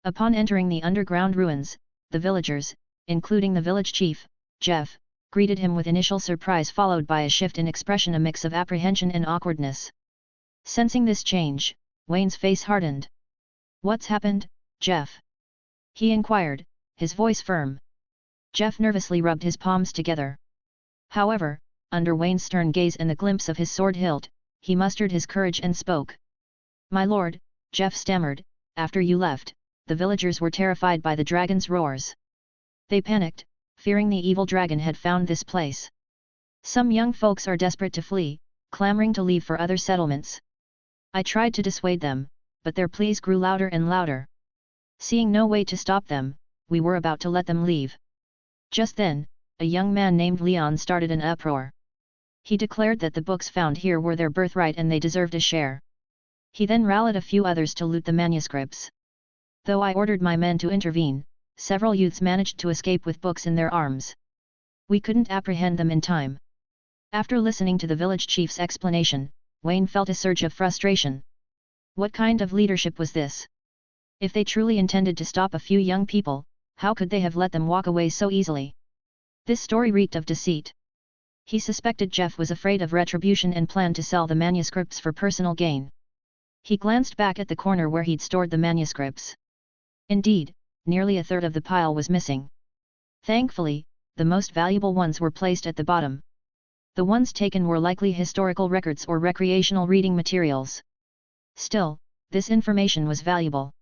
Upon entering the underground ruins, the villagers, including the village chief, Jeff, greeted him with initial surprise followed by a shift in expression, a mix of apprehension and awkwardness. Sensing this change, Wayne's face hardened. "What's happened, Jeff?" he inquired, his voice firm. Jeff nervously rubbed his palms together. However, under Wayne's stern gaze and the glimpse of his sword hilt, he mustered his courage and spoke. "My lord," Jeff stammered, "after you left, the villagers were terrified by the dragon's roars. They panicked, fearing the evil dragon had found this place. Some young folks are desperate to flee, clamoring to leave for other settlements. I tried to dissuade them, but their pleas grew louder and louder. Seeing no way to stop them, we were about to let them leave. Just then, a young man named Leon started an uproar. He declared that the books found here were their birthright and they deserved a share. He then rallied a few others to loot the manuscripts. Though I ordered my men to intervene, several youths managed to escape with books in their arms. We couldn't apprehend them in time." After listening to the village chief's explanation, Wayne felt a surge of frustration. What kind of leadership was this? If they truly intended to stop a few young people, how could they have let them walk away so easily? This story reeked of deceit. He suspected Jeff was afraid of retribution and planned to sell the manuscripts for personal gain. He glanced back at the corner where he'd stored the manuscripts. Indeed, nearly a third of the pile was missing. Thankfully, the most valuable ones were placed at the bottom. The ones taken were likely historical records or recreational reading materials. Still, this information was valuable.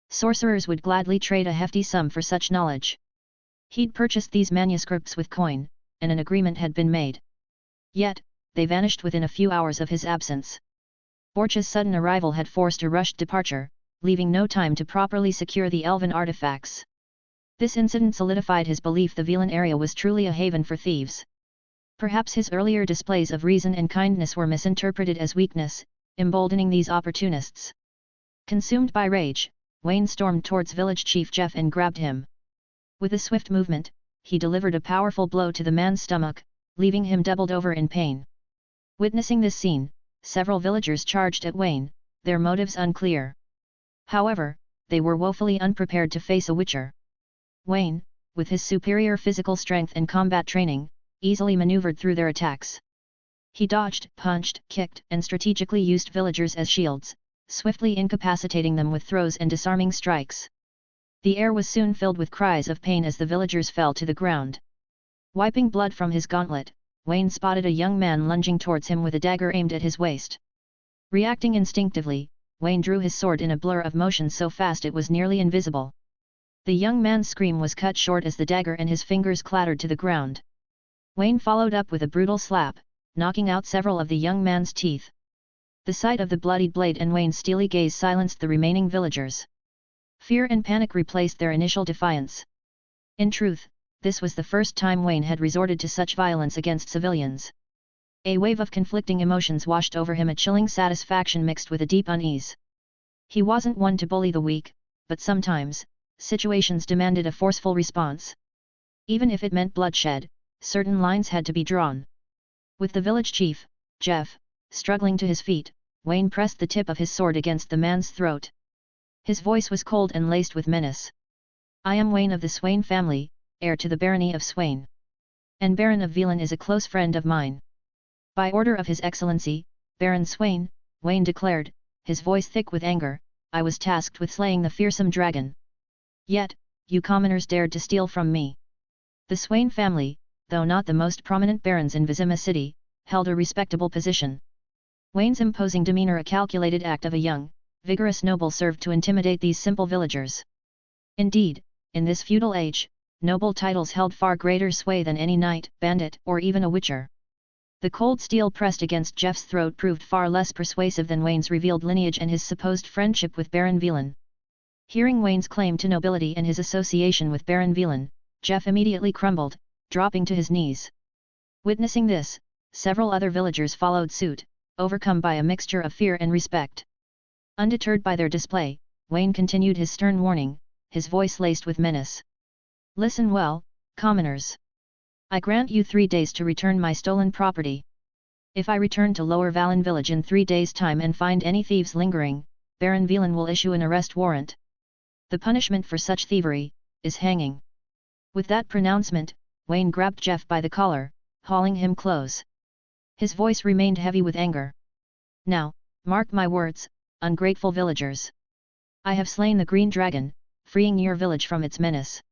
Sorcerers would gladly trade a hefty sum for such knowledge. He'd purchased these manuscripts with coin, and an agreement had been made. Yet, they vanished within a few hours of his absence. Borch's sudden arrival had forced a rushed departure, leaving no time to properly secure the elven artifacts. This incident solidified his belief the Velan area was truly a haven for thieves. Perhaps his earlier displays of reason and kindness were misinterpreted as weakness, emboldening these opportunists. Consumed by rage, Wayne stormed towards village chief Jeff and grabbed him. With a swift movement, he delivered a powerful blow to the man's stomach, leaving him doubled over in pain. Witnessing this scene, several villagers charged at Wayne, their motives unclear. However, they were woefully unprepared to face a witcher. Wayne, with his superior physical strength and combat training, easily maneuvered through their attacks. He dodged, punched, kicked, and strategically used villagers as shields, swiftly incapacitating them with throws and disarming strikes. The air was soon filled with cries of pain as the villagers fell to the ground. Wiping blood from his gauntlet, Wayne spotted a young man lunging towards him with a dagger aimed at his waist. Reacting instinctively, Wayne drew his sword in a blur of motion so fast it was nearly invisible. The young man's scream was cut short as the dagger and his fingers clattered to the ground. Wayne followed up with a brutal slap, knocking out several of the young man's teeth. The sight of the bloodied blade and Wayne's steely gaze silenced the remaining villagers. Fear and panic replaced their initial defiance. In truth, this was the first time Wayne had resorted to such violence against civilians. A wave of conflicting emotions washed over him, a chilling satisfaction mixed with a deep unease. He wasn't one to bully the weak, but sometimes, situations demanded a forceful response. Even if it meant bloodshed, certain lines had to be drawn. With the village chief, Jeff, struggling to his feet, Wayne pressed the tip of his sword against the man's throat. His voice was cold and laced with menace. "I am Wayne of the Swain family, heir to the barony of Swain. And Baron of Velan is a close friend of mine. By order of His Excellency, Baron Swain," Wayne declared, his voice thick with anger, "I was tasked with slaying the fearsome dragon. Yet, you commoners dared to steal from me." The Swain family, though not the most prominent barons in Vizima city, held a respectable position. Wayne's imposing demeanor, a calculated act of a young, vigorous noble, served to intimidate these simple villagers. Indeed, in this feudal age, noble titles held far greater sway than any knight, bandit, or even a witcher. The cold steel pressed against Jeff's throat proved far less persuasive than Wayne's revealed lineage and his supposed friendship with Baron Velan. Hearing Wayne's claim to nobility and his association with Baron Velan, Jeff immediately crumbled, dropping to his knees. Witnessing this, several other villagers followed suit, overcome by a mixture of fear and respect. Undeterred by their display, Wayne continued his stern warning, his voice laced with menace. Listen well, commoners. I grant you 3 days to return my stolen property. If I return to Lower Vallon village in 3 days' time and find any thieves lingering, Baron Velan will issue an arrest warrant. The punishment for such thievery is hanging. With that pronouncement, Wayne grabbed Jeff by the collar, hauling him close. His voice remained heavy with anger. Now, mark my words, ungrateful villagers. I have slain the Green Dragon, freeing your village from its menace.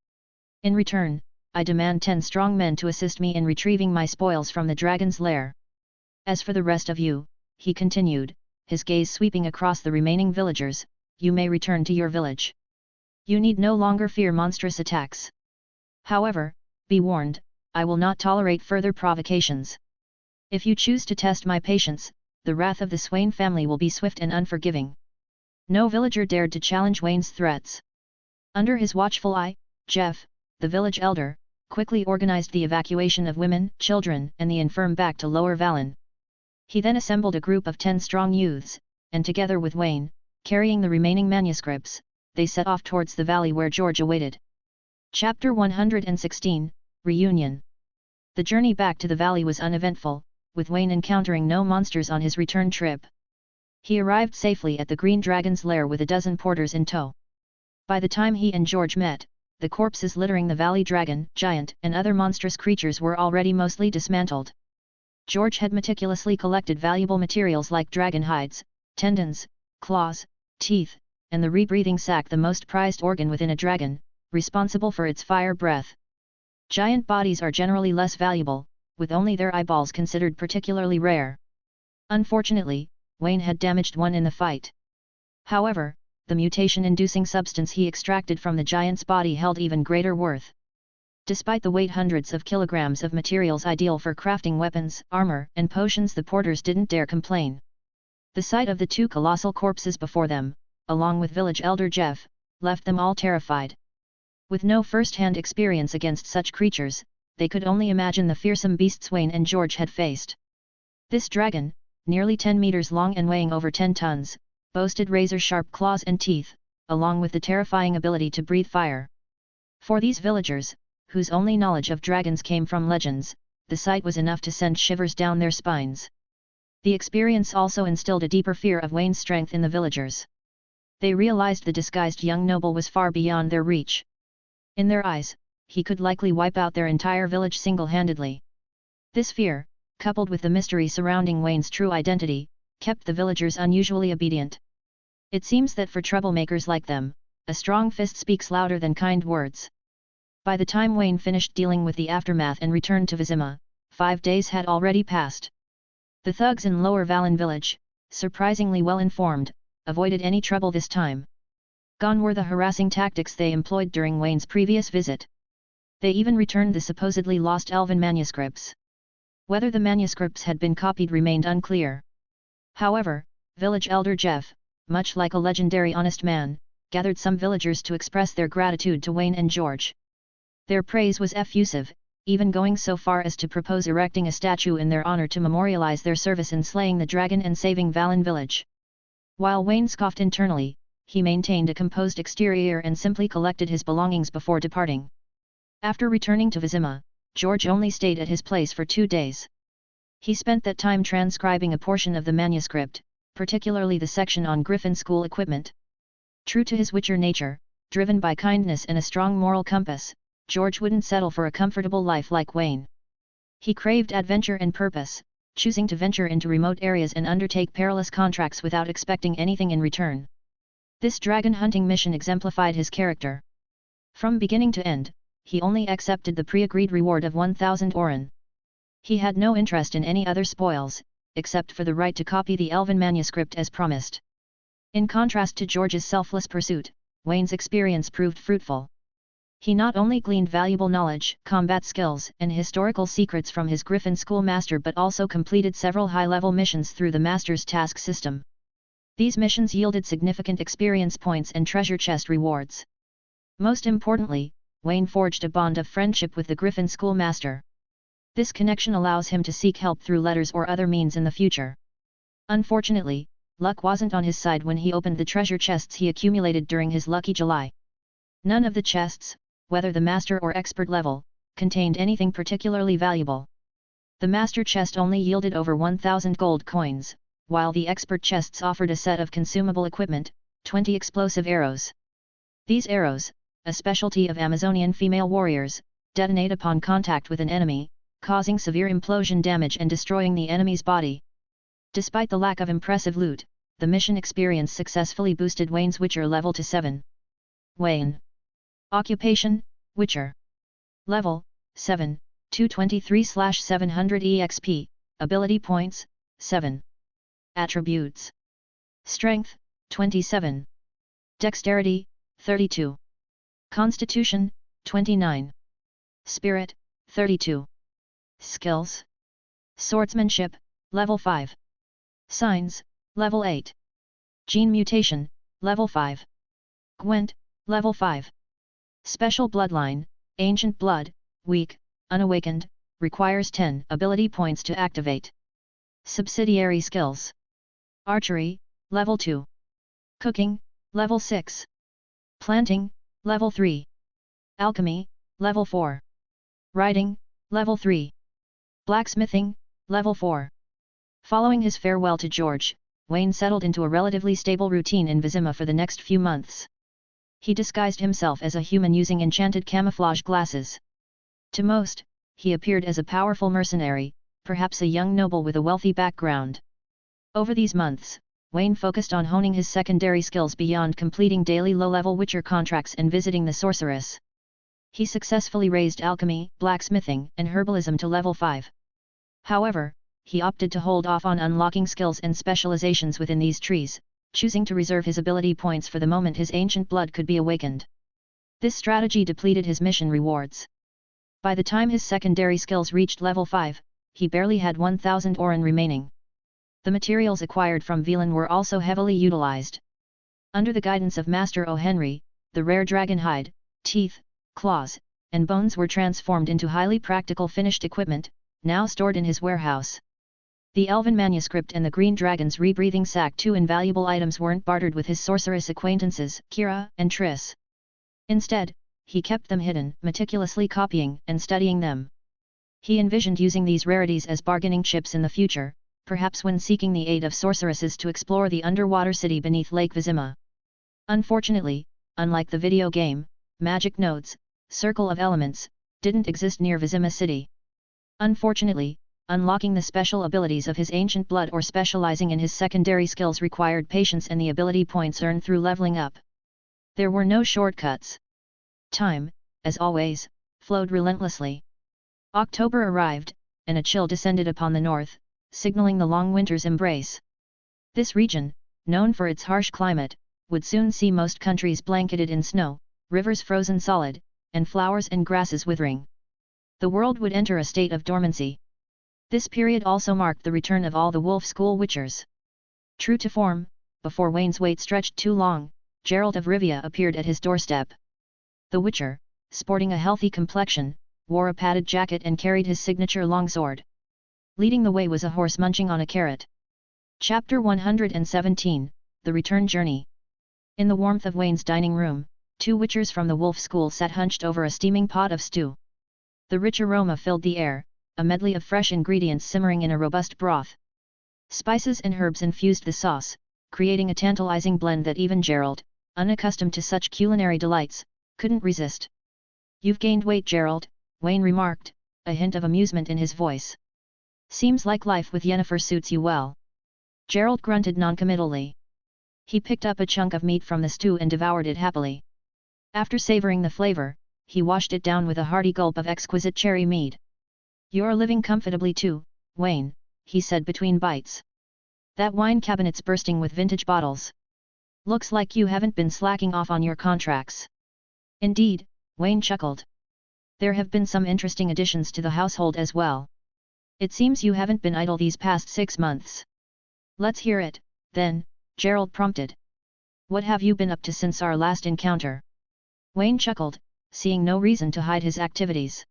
In return, I demand 10 strong men to assist me in retrieving my spoils from the dragon's lair. As for the rest of you, he continued, his gaze sweeping across the remaining villagers, you may return to your village. You need no longer fear monstrous attacks. However, be warned, I will not tolerate further provocations. If you choose to test my patience, the wrath of the Swain family will be swift and unforgiving. No villager dared to challenge Wayne's threats. Under his watchful eye, Jeff, the village elder, quickly organized the evacuation of women, children, and the infirm back to Lower Vallon. He then assembled a group of 10 strong youths, and together with Wayne, carrying the remaining manuscripts, they set off towards the valley where George awaited. Chapter 116, Reunion. The journey back to the valley was uneventful, with Wayne encountering no monsters on his return trip. He arrived safely at the Green Dragon's lair with a dozen porters in tow. By the time he and George met, the corpses littering the valley dragon, giant, and other monstrous creatures were already mostly dismantled. George had meticulously collected valuable materials like dragon hides, tendons, claws, teeth, and the rebreathing sac, the most prized organ within a dragon, responsible for its fire breath. Giant bodies are generally less valuable, with only their eyeballs considered particularly rare. Unfortunately, Wayne had damaged one in the fight. However, the mutation-inducing substance he extracted from the giant's body held even greater worth. Despite the weight hundreds of kilograms of materials ideal for crafting weapons, armor, and potions, the porters didn't dare complain. The sight of the 2 colossal corpses before them, along with village elder Jeff, left them all terrified. With no first-hand experience against such creatures, they could only imagine the fearsome beasts Wayne and George had faced. This dragon, nearly 10 meters long and weighing over 10 tons, boasted razor-sharp claws and teeth, along with the terrifying ability to breathe fire. For these villagers, whose only knowledge of dragons came from legends, the sight was enough to send shivers down their spines. The experience also instilled a deeper fear of Wayne's strength in the villagers. They realized the disguised young noble was far beyond their reach. In their eyes, he could likely wipe out their entire village single-handedly. This fear, coupled with the mystery surrounding Wayne's true identity, kept the villagers unusually obedient. It seems that for troublemakers like them, a strong fist speaks louder than kind words. By the time Wayne finished dealing with the aftermath and returned to Vizima, 5 days had already passed. The thugs in Lower Vallon village, surprisingly well informed, avoided any trouble this time. Gone were the harassing tactics they employed during Wayne's previous visit. They even returned the supposedly lost elven manuscripts. Whether the manuscripts had been copied remained unclear. However, village elder Jeff, much like a legendary honest man, gathered some villagers to express their gratitude to Wayne and George. Their praise was effusive, even going so far as to propose erecting a statue in their honor to memorialize their service in slaying the dragon and saving Vallon village. While Wayne scoffed internally, he maintained a composed exterior and simply collected his belongings before departing. After returning to Vizima, George only stayed at his place for 2 days. He spent that time transcribing a portion of the manuscript, particularly the section on Griffin school equipment. True to his Witcher nature, driven by kindness and a strong moral compass, George wouldn't settle for a comfortable life like Wayne. He craved adventure and purpose, choosing to venture into remote areas and undertake perilous contracts without expecting anything in return. This dragon hunting mission exemplified his character. From beginning to end, he only accepted the pre-agreed reward of 1,000 oren. He had no interest in any other spoils, except for the right to copy the elven manuscript as promised. In contrast to George's selfless pursuit, Wayne's experience proved fruitful. He not only gleaned valuable knowledge, combat skills, and historical secrets from his Griffin school master but also completed several high-level missions through the master's task system. These missions yielded significant experience points and treasure chest rewards. Most importantly, Wayne forged a bond of friendship with the Griffin schoolmaster. This connection allows him to seek help through letters or other means in the future. Unfortunately, luck wasn't on his side when he opened the treasure chests he accumulated during his lucky July. None of the chests, whether the master or expert level, contained anything particularly valuable. The master chest only yielded over 1,000 gold coins, while the expert chests offered a set of consumable equipment, 20 explosive arrows. These arrows, a specialty of Amazonian female warriors, detonate upon contact with an enemy, causing severe implosion damage and destroying the enemy's body. Despite the lack of impressive loot, the mission experience successfully boosted Wayne's Witcher level to 7. Wayne. Occupation, Witcher. Level, 7, 223/700 EXP, Ability Points, 7. Attributes. Strength, 27. Dexterity, 32. Constitution, 29. Spirit, 32. Skills. Swordsmanship, level 5. Signs, level 8. Gene mutation, level 5. Gwent, level 5. Special bloodline, ancient blood, weak, unawakened, requires 10 ability points to activate. Subsidiary skills. Archery, level 2. Cooking, level 6. Planting, level 3. Alchemy, level 4. Writing, level 3. Blacksmithing, level 4. Following his farewell to George, Wayne settled into a relatively stable routine in Vizima for the next few months. He disguised himself as a human using enchanted camouflage glasses. To most, he appeared as a powerful mercenary, perhaps a young noble with a wealthy background. Over these months, Wayne focused on honing his secondary skills beyond completing daily low-level Witcher contracts and visiting the sorceress. He successfully raised alchemy, blacksmithing, and herbalism to level 5. However, he opted to hold off on unlocking skills and specializations within these trees, choosing to reserve his ability points for the moment his ancient blood could be awakened. This strategy depleted his mission rewards. By the time his secondary skills reached level 5, he barely had 1,000 Oren remaining. The materials acquired from Velan were also heavily utilized. Under the guidance of Master O'Henry, the rare dragon hide, teeth, claws, and bones were transformed into highly practical finished equipment, now stored in his warehouse. The elven manuscript and the green dragon's rebreathing sac, two invaluable items, weren't bartered with his sorceress acquaintances, Kira and Triss. Instead, he kept them hidden, meticulously copying and studying them. He envisioned using these rarities as bargaining chips in the future, perhaps when seeking the aid of sorceresses to explore the underwater city beneath Lake Vizima. Unfortunately, unlike the video game, magic nodes, Circle of Elements, didn't exist near Vizima City. Unfortunately, unlocking the special abilities of his ancient blood or specializing in his secondary skills required patience and the ability points earned through leveling up. There were no shortcuts. Time, as always, flowed relentlessly. October arrived, and a chill descended upon the north, signaling the long winter's embrace. This region, known for its harsh climate, would soon see most countries blanketed in snow, rivers frozen solid, and flowers and grasses withering. The world would enter a state of dormancy. This period also marked the return of all the Wolf School Witchers. True to form, before Wayne's wait stretched too long, Gerald of Rivia appeared at his doorstep. The Witcher, sporting a healthy complexion, wore a padded jacket and carried his signature longsword. Leading the way was a horse munching on a carrot. Chapter 117, The Return Journey. In the warmth of Wayne's dining room, two Witchers from the Wolf School sat hunched over a steaming pot of stew. The rich aroma filled the air, a medley of fresh ingredients simmering in a robust broth. Spices and herbs infused the sauce, creating a tantalizing blend that even Gerald, unaccustomed to such culinary delights, couldn't resist. "You've gained weight, Gerald," Wayne remarked, a hint of amusement in his voice. "Seems like life with Yennefer suits you well." Gerald grunted noncommittally. He picked up a chunk of meat from the stew and devoured it happily. After savoring the flavor, he washed it down with a hearty gulp of exquisite cherry mead. "You're living comfortably too, Wayne," he said between bites. "That wine cabinet's bursting with vintage bottles. Looks like you haven't been slacking off on your contracts." "Indeed," Wayne chuckled. "There have been some interesting additions to the household as well. It seems you haven't been idle these past 6 months." "Let's hear it, then," Gerald prompted. "What have you been up to since our last encounter?" Wayne chuckled, seeing no reason to hide his activities.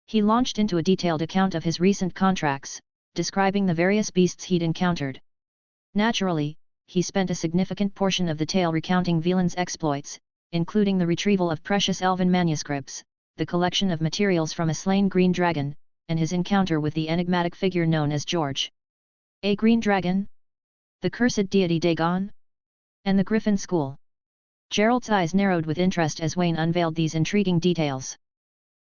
He launched into a detailed account of his recent contracts, describing the various beasts he'd encountered. Naturally, he spent a significant portion of the tale recounting Wieland's exploits, including the retrieval of precious elven manuscripts, the collection of materials from a slain green dragon, and his encounter with the enigmatic figure known as George. A green dragon? The cursed deity Dagon? And the Griffin School? Gerald's eyes narrowed with interest as Wayne unveiled these intriguing details.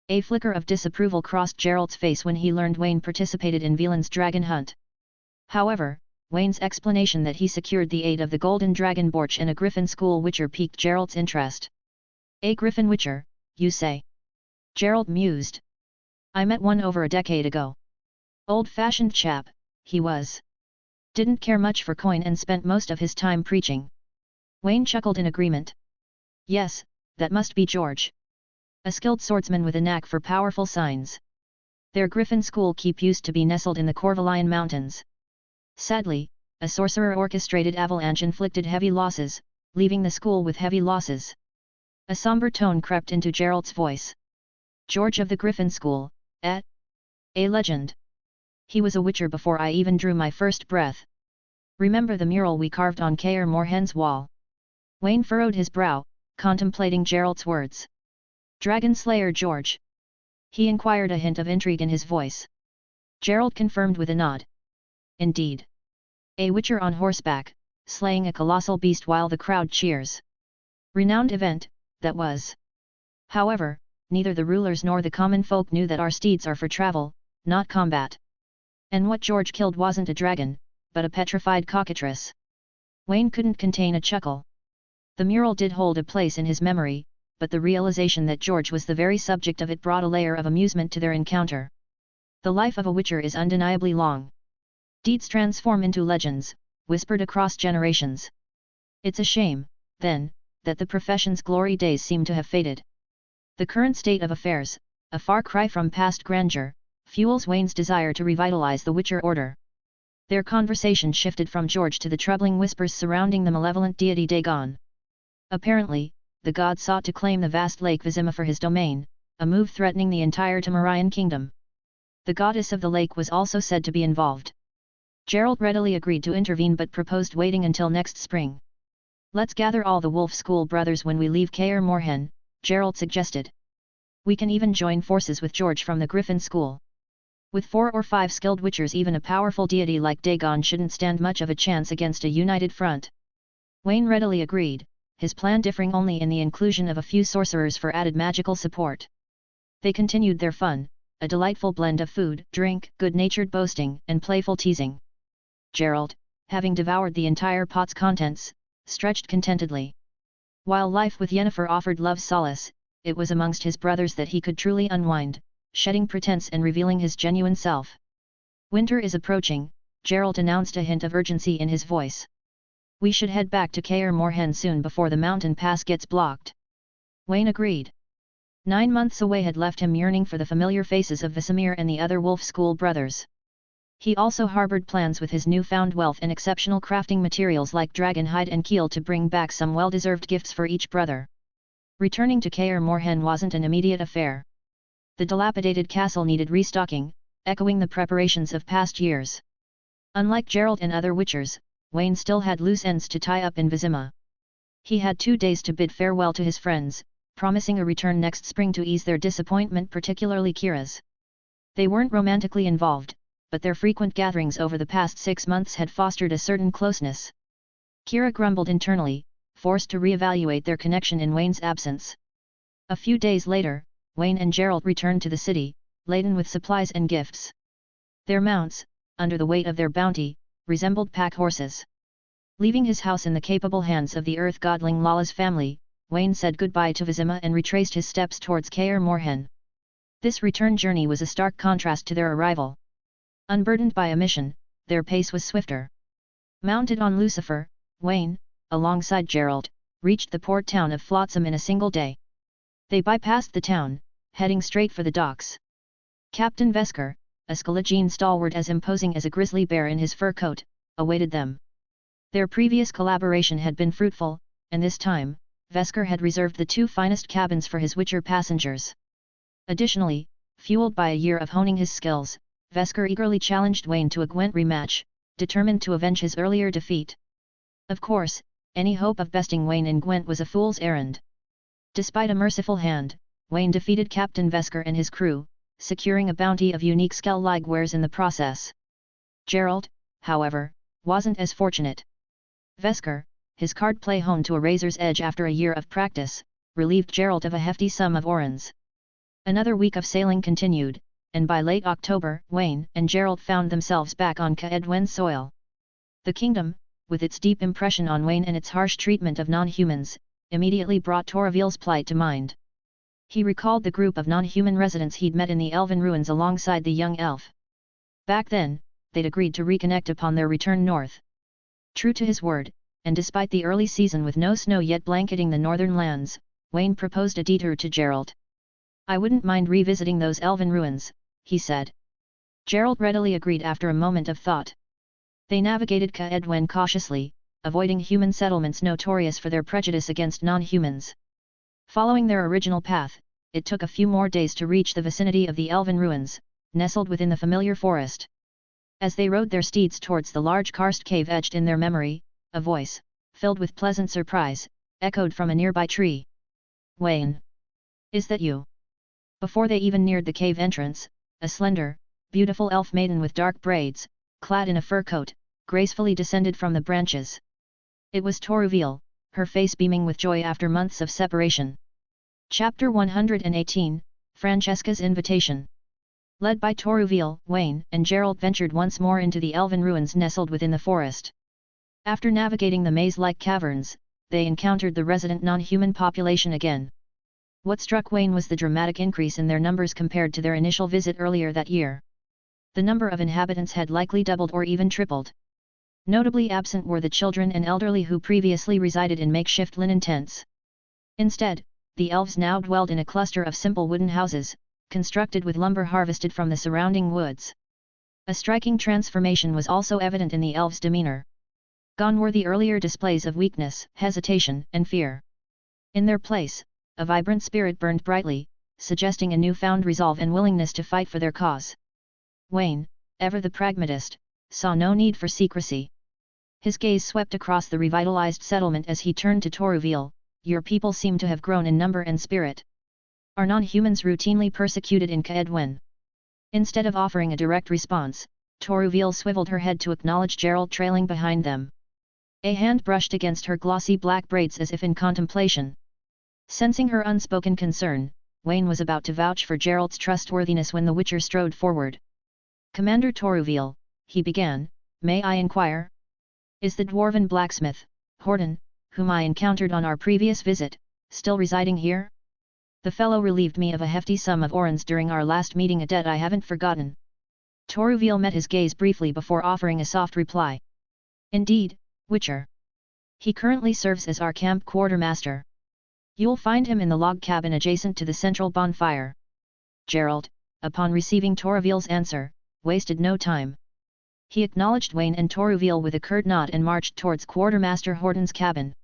A flicker of disapproval crossed Gerald's face when he learned Wayne participated in Wieland's dragon hunt. However, Wayne's explanation that he secured the aid of the golden dragon Borch and a Griffin School Witcher piqued Gerald's interest. A Griffin Witcher, you say? Gerald mused. I met one over a decade ago. Old-fashioned chap, he was. Didn't care much for coin and spent most of his time preaching. Wayne chuckled in agreement. Yes, that must be George. A skilled swordsman with a knack for powerful signs. Their Griffin School keep used to be nestled in the Corvallian Mountains. Sadly, a sorcerer orchestrated avalanche inflicted heavy losses, leaving the school with heavy losses. A somber tone crept into Gerald's voice. George of the Griffin School, eh? A legend. He was a witcher before I even drew my first breath. Remember the mural we carved on Kaer Morhen's wall? Wayne furrowed his brow, contemplating Gerald's words. Dragon Slayer George? He inquired, a hint of intrigue in his voice. Gerald confirmed with a nod. Indeed. A witcher on horseback, slaying a colossal beast while the crowd cheers. Renowned event, that was. However, neither the rulers nor the common folk knew that our steeds are for travel, not combat. And what George killed wasn't a dragon, but a petrified cockatrice. Wayne couldn't contain a chuckle. The mural did hold a place in his memory, but the realization that George was the very subject of it brought a layer of amusement to their encounter. The life of a witcher is undeniably long. Deeds transform into legends, whispered across generations. It's a shame, then, that the profession's glory days seem to have faded. The current state of affairs, a far cry from past grandeur, fuels Wayne's desire to revitalize the Witcher Order. Their conversation shifted from George to the troubling whispers surrounding the malevolent deity Dagon. Apparently, the god sought to claim the vast lake Vizima for his domain, a move threatening the entire Temerian kingdom. The goddess of the lake was also said to be involved. Gerald readily agreed to intervene but proposed waiting until next spring. Let's gather all the Wolf School brothers when we leave Kaer Morhen, Gerald suggested. We can even join forces with George from the Griffin School. With 4 or 5 skilled witchers, even a powerful deity like Dagon shouldn't stand much of a chance against a united front. Wayne readily agreed, his plan differing only in the inclusion of a few sorcerers for added magical support. They continued their fun, a delightful blend of food, drink, good-natured boasting, and playful teasing. Gerald, having devoured the entire pot's contents, stretched contentedly. While life with Yennefer offered love solace, it was amongst his brothers that he could truly unwind, shedding pretense and revealing his genuine self. Winter is approaching, Gerald announced, a hint of urgency in his voice. We should head back to Kaer Morhen soon before the mountain pass gets blocked. Wayne agreed. 9 months away had left him yearning for the familiar faces of Vesemir and the other Wolf School brothers. He also harbored plans with his newfound wealth and exceptional crafting materials like dragon hide and keel to bring back some well-deserved gifts for each brother. Returning to Kaer Morhen wasn't an immediate affair. The dilapidated castle needed restocking, echoing the preparations of past years. Unlike Gerald and other witchers, Wayne still had loose ends to tie up in Vizima. He had 2 days to bid farewell to his friends, promising a return next spring to ease their disappointment, particularly Kira's. They weren't romantically involved, but their frequent gatherings over the past 6 months had fostered a certain closeness. Kira grumbled internally, forced to reevaluate their connection in Wayne's absence. A few days later, Wayne and Gerald returned to the city, laden with supplies and gifts. Their mounts, under the weight of their bounty, resembled pack horses. Leaving his house in the capable hands of the earth godling Lala's family, Wayne said goodbye to Vizima and retraced his steps towards Kaer Morhen. This return journey was a stark contrast to their arrival. Unburdened by a mission, their pace was swifter. Mounted on Lucifer, Wayne, alongside Gerald, reached the port town of Flotsam in a single day. They bypassed the town, heading straight for the docks. Captain Vesker, a Skellige stalwart as imposing as a grizzly bear in his fur coat, awaited them. Their previous collaboration had been fruitful, and this time, Vesker had reserved the 2 finest cabins for his Witcher passengers. Additionally, fueled by a year of honing his skills, Vesker eagerly challenged Wayne to a Gwent rematch, determined to avenge his earlier defeat. Of course, any hope of besting Wayne in Gwent was a fool's errand. Despite a merciful hand, Wayne defeated Captain Vesker and his crew, securing a bounty of unique Skellig wares in the process. Geralt, however, wasn't as fortunate. Vesker, his card play honed to a razor's edge after a year of practice, relieved Geralt of a hefty sum of orens. Another week of sailing continued, and by late October, Wayne and Geralt found themselves back on Kaedwen soil. The kingdom, with its deep impression on Wayne and its harsh treatment of non-humans, immediately brought Toravil's plight to mind. He recalled the group of non-human residents he'd met in the elven ruins alongside the young elf. Back then, they'd agreed to reconnect upon their return north. True to his word, and despite the early season with no snow yet blanketing the northern lands, Wayne proposed a detour to Geralt. "I wouldn't mind revisiting those elven ruins," he said. Geralt readily agreed after a moment of thought. They navigated Kaedwen cautiously, avoiding human settlements notorious for their prejudice against non-humans. Following their original path, it took a few more days to reach the vicinity of the elven ruins, nestled within the familiar forest. As they rode their steeds towards the large karst cave etched in their memory, a voice, filled with pleasant surprise, echoed from a nearby tree. "Wayne! Is that you?" Before they even neared the cave entrance, a slender, beautiful elf maiden with dark braids, clad in a fur coat, gracefully descended from the branches. It was Toruvil, her face beaming with joy after months of separation. Chapter 118, Francesca's Invitation. Led by Toruvil, Wayne and Geralt ventured once more into the elven ruins nestled within the forest. After navigating the maze-like caverns, they encountered the resident non-human population again. What struck Wayne was the dramatic increase in their numbers compared to their initial visit earlier that year. The number of inhabitants had likely doubled or even tripled. Notably absent were the children and elderly who previously resided in makeshift linen tents. Instead, the elves now dwelled in a cluster of simple wooden houses, constructed with lumber harvested from the surrounding woods. A striking transformation was also evident in the elves' demeanor. Gone were the earlier displays of weakness, hesitation, and fear. In their place, a vibrant spirit burned brightly, suggesting a newfound resolve and willingness to fight for their cause. Wayne, ever the pragmatist, saw no need for secrecy. His gaze swept across the revitalized settlement as he turned to Toruvil. "Your people seem to have grown in number and spirit. Are non-humans routinely persecuted in Kaedwen?" Instead of offering a direct response, Toruvil swiveled her head to acknowledge Geralt trailing behind them. A hand brushed against her glossy black braids as if in contemplation. Sensing her unspoken concern, Wayne was about to vouch for Geralt's trustworthiness when the Witcher strode forward. "Commander Toruvil," he began, "may I inquire? Is the dwarven blacksmith, Morhen, whom I encountered on our previous visit, still residing here? The fellow relieved me of a hefty sum of orens during our last meeting, a debt I haven't forgotten." Toruvil met his gaze briefly before offering a soft reply. "Indeed, Witcher. He currently serves as our camp quartermaster. You'll find him in the log cabin adjacent to the central bonfire." Geralt, upon receiving Toruvil's answer, wasted no time. He acknowledged Wayne and Toruvil with a curt nod and marched towards Quartermaster Morhen's cabin.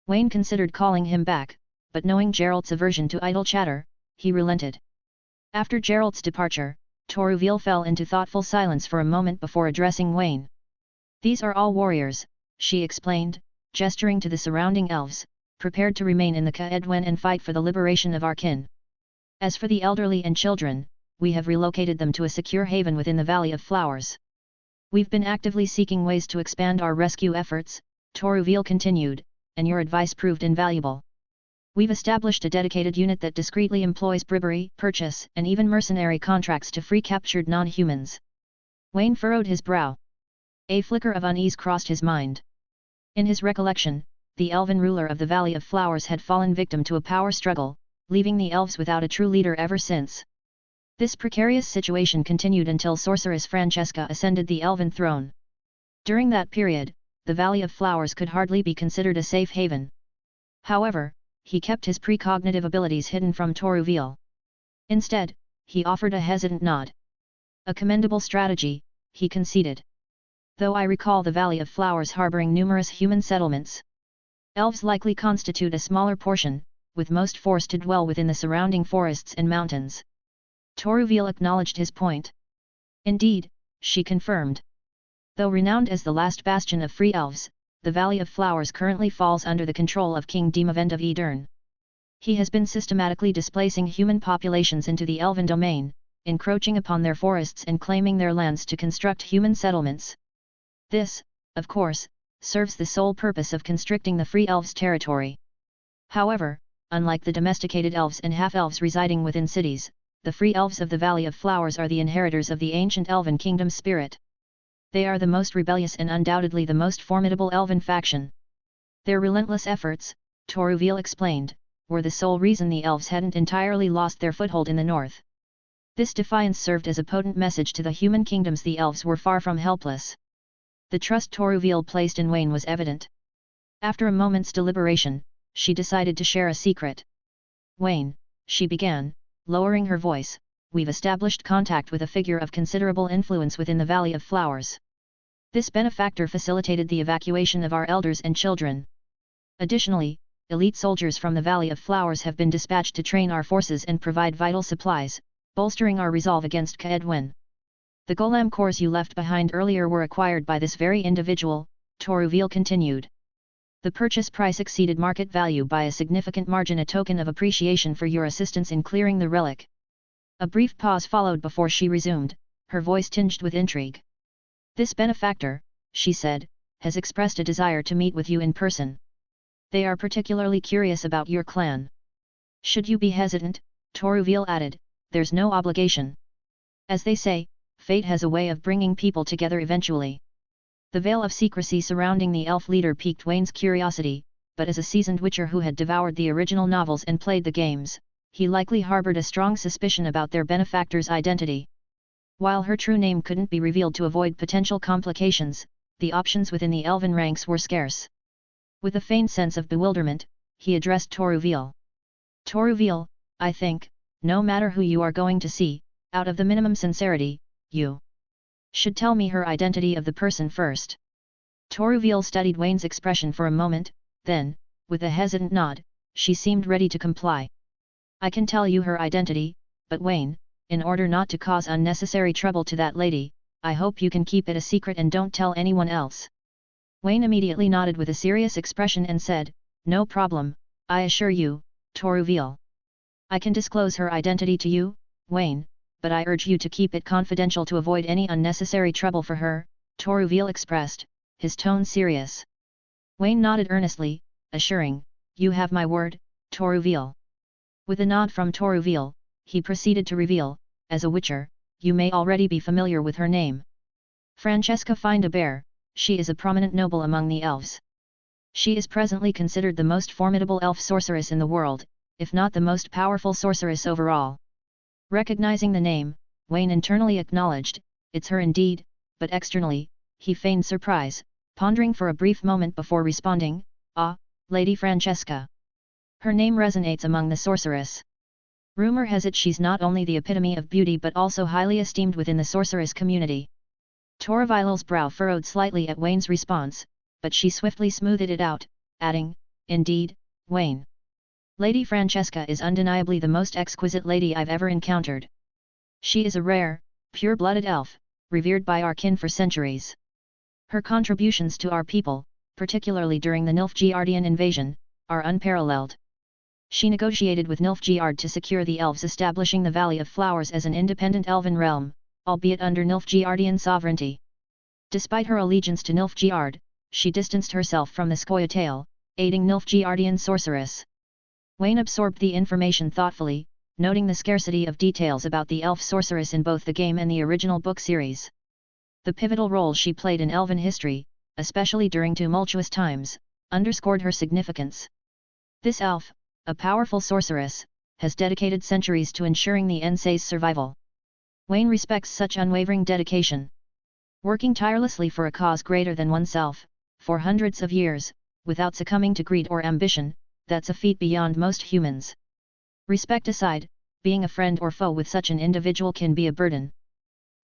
Wayne considered calling him back, but knowing Geralt's aversion to idle chatter, he relented. After Geralt's departure, Toruvil fell into thoughtful silence for a moment before addressing Wayne. "These are all warriors," she explained, gesturing to the surrounding elves, "prepared to remain in the Kaedwen and fight for the liberation of our kin. As for the elderly and children, we have relocated them to a secure haven within the Valley of Flowers. We've been actively seeking ways to expand our rescue efforts," Toruvil continued, "and your advice proved invaluable. We've established a dedicated unit that discreetly employs bribery, purchase, and even mercenary contracts to free captured non-humans." Wayne furrowed his brow. A flicker of unease crossed his mind. In his recollection, the elven ruler of the Valley of Flowers had fallen victim to a power struggle, leaving the elves without a true leader ever since. This precarious situation continued until sorceress Francesca ascended the elven throne. During that period, the Valley of Flowers could hardly be considered a safe haven. However, he kept his precognitive abilities hidden from Toruvil. Instead, he offered a hesitant nod. "A commendable strategy," he conceded. "Though I recall the Valley of Flowers harboring numerous human settlements. Elves likely constitute a smaller portion, with most forced to dwell within the surrounding forests and mountains. Toruvil acknowledged his point. Indeed, she confirmed. Though renowned as the last bastion of free elves, the Valley of Flowers currently falls under the control of King Demavend of Edern. He has been systematically displacing human populations into the elven domain, encroaching upon their forests and claiming their lands to construct human settlements. This, of course, serves the sole purpose of constricting the free elves' territory. However, unlike the domesticated elves and half-elves residing within cities, the free elves of the Valley of Flowers are the inheritors of the ancient elven kingdom spirit. They are the most rebellious and undoubtedly the most formidable elven faction. Their relentless efforts, Toruvil explained, were the sole reason the elves hadn't entirely lost their foothold in the north. This defiance served as a potent message to the human kingdoms the elves were far from helpless. The trust Toruvil placed in Wayne was evident. After a moment's deliberation, she decided to share a secret. Wayne, she began, lowering her voice, we've established contact with a figure of considerable influence within the Valley of Flowers. This benefactor facilitated the evacuation of our elders and children. Additionally, elite soldiers from the Valley of Flowers have been dispatched to train our forces and provide vital supplies, bolstering our resolve against Kaer Morhen. The golem cores you left behind earlier were acquired by this very individual, Toruvil continued. The purchase price exceeded market value by a significant margin, a token of appreciation for your assistance in clearing the relic. A brief pause followed before she resumed, her voice tinged with intrigue. This benefactor, she said, has expressed a desire to meet with you in person. They are particularly curious about your clan. Should you be hesitant, Toruvil added, there's no obligation. As they say, fate has a way of bringing people together eventually. The veil of secrecy surrounding the elf leader piqued Wayne's curiosity, but as a seasoned witcher who had devoured the original novels and played the games, he likely harbored a strong suspicion about their benefactor's identity. While her true name couldn't be revealed to avoid potential complications, the options within the elven ranks were scarce. With a faint sense of bewilderment, he addressed Toruvil. Toruvil, I think, no matter who you are going to see, out of the minimum sincerity, you should tell me her identity of the person first. Toruvil studied Wayne's expression for a moment, then, with a hesitant nod, she seemed ready to comply. I can tell you her identity, but Wayne, in order not to cause unnecessary trouble to that lady, I hope you can keep it a secret and don't tell anyone else. Wayne immediately nodded with a serious expression and said, no problem, I assure you, Toruvil. I can disclose her identity to you, Wayne, but I urge you to keep it confidential to avoid any unnecessary trouble for her, Toruvil expressed, his tone serious. Wayne nodded earnestly, assuring, you have my word, Toruvil. With a nod from Toruvil, he proceeded to reveal, as a witcher, you may already be familiar with her name. Francesca Find-A-Bear, she is a prominent noble among the elves. She is presently considered the most formidable elf sorceress in the world, if not the most powerful sorceress overall. Recognizing the name, Wayne internally acknowledged, it's her indeed, but externally, he feigned surprise, pondering for a brief moment before responding, ah, Lady Francesca. Her name resonates among the sorceress. Rumor has it she's not only the epitome of beauty but also highly esteemed within the sorceress community. Toruvil's brow furrowed slightly at Wayne's response, but she swiftly smoothed it out, adding, indeed, Wayne. Lady Francesca is undeniably the most exquisite lady I've ever encountered. She is a rare, pure-blooded elf, revered by our kin for centuries. Her contributions to our people, particularly during the Nilfgaardian invasion, are unparalleled. She negotiated with Nilfgaard to secure the elves, establishing the Valley of Flowers as an independent elven realm, albeit under Nilfgaardian sovereignty. Despite her allegiance to Nilfgaard, she distanced herself from the Scoia'tael, aiding Nilfgaardian sorceress. Wayne absorbed the information thoughtfully, noting the scarcity of details about the elf sorceress in both the game and the original book series. The pivotal role she played in elven history, especially during tumultuous times, underscored her significance. This elf, a powerful sorceress, has dedicated centuries to ensuring the Ensei's survival. Wayne respects such unwavering dedication. Working tirelessly for a cause greater than oneself, for hundreds of years, without succumbing to greed or ambition, that's a feat beyond most humans. Respect aside, being a friend or foe with such an individual can be a burden.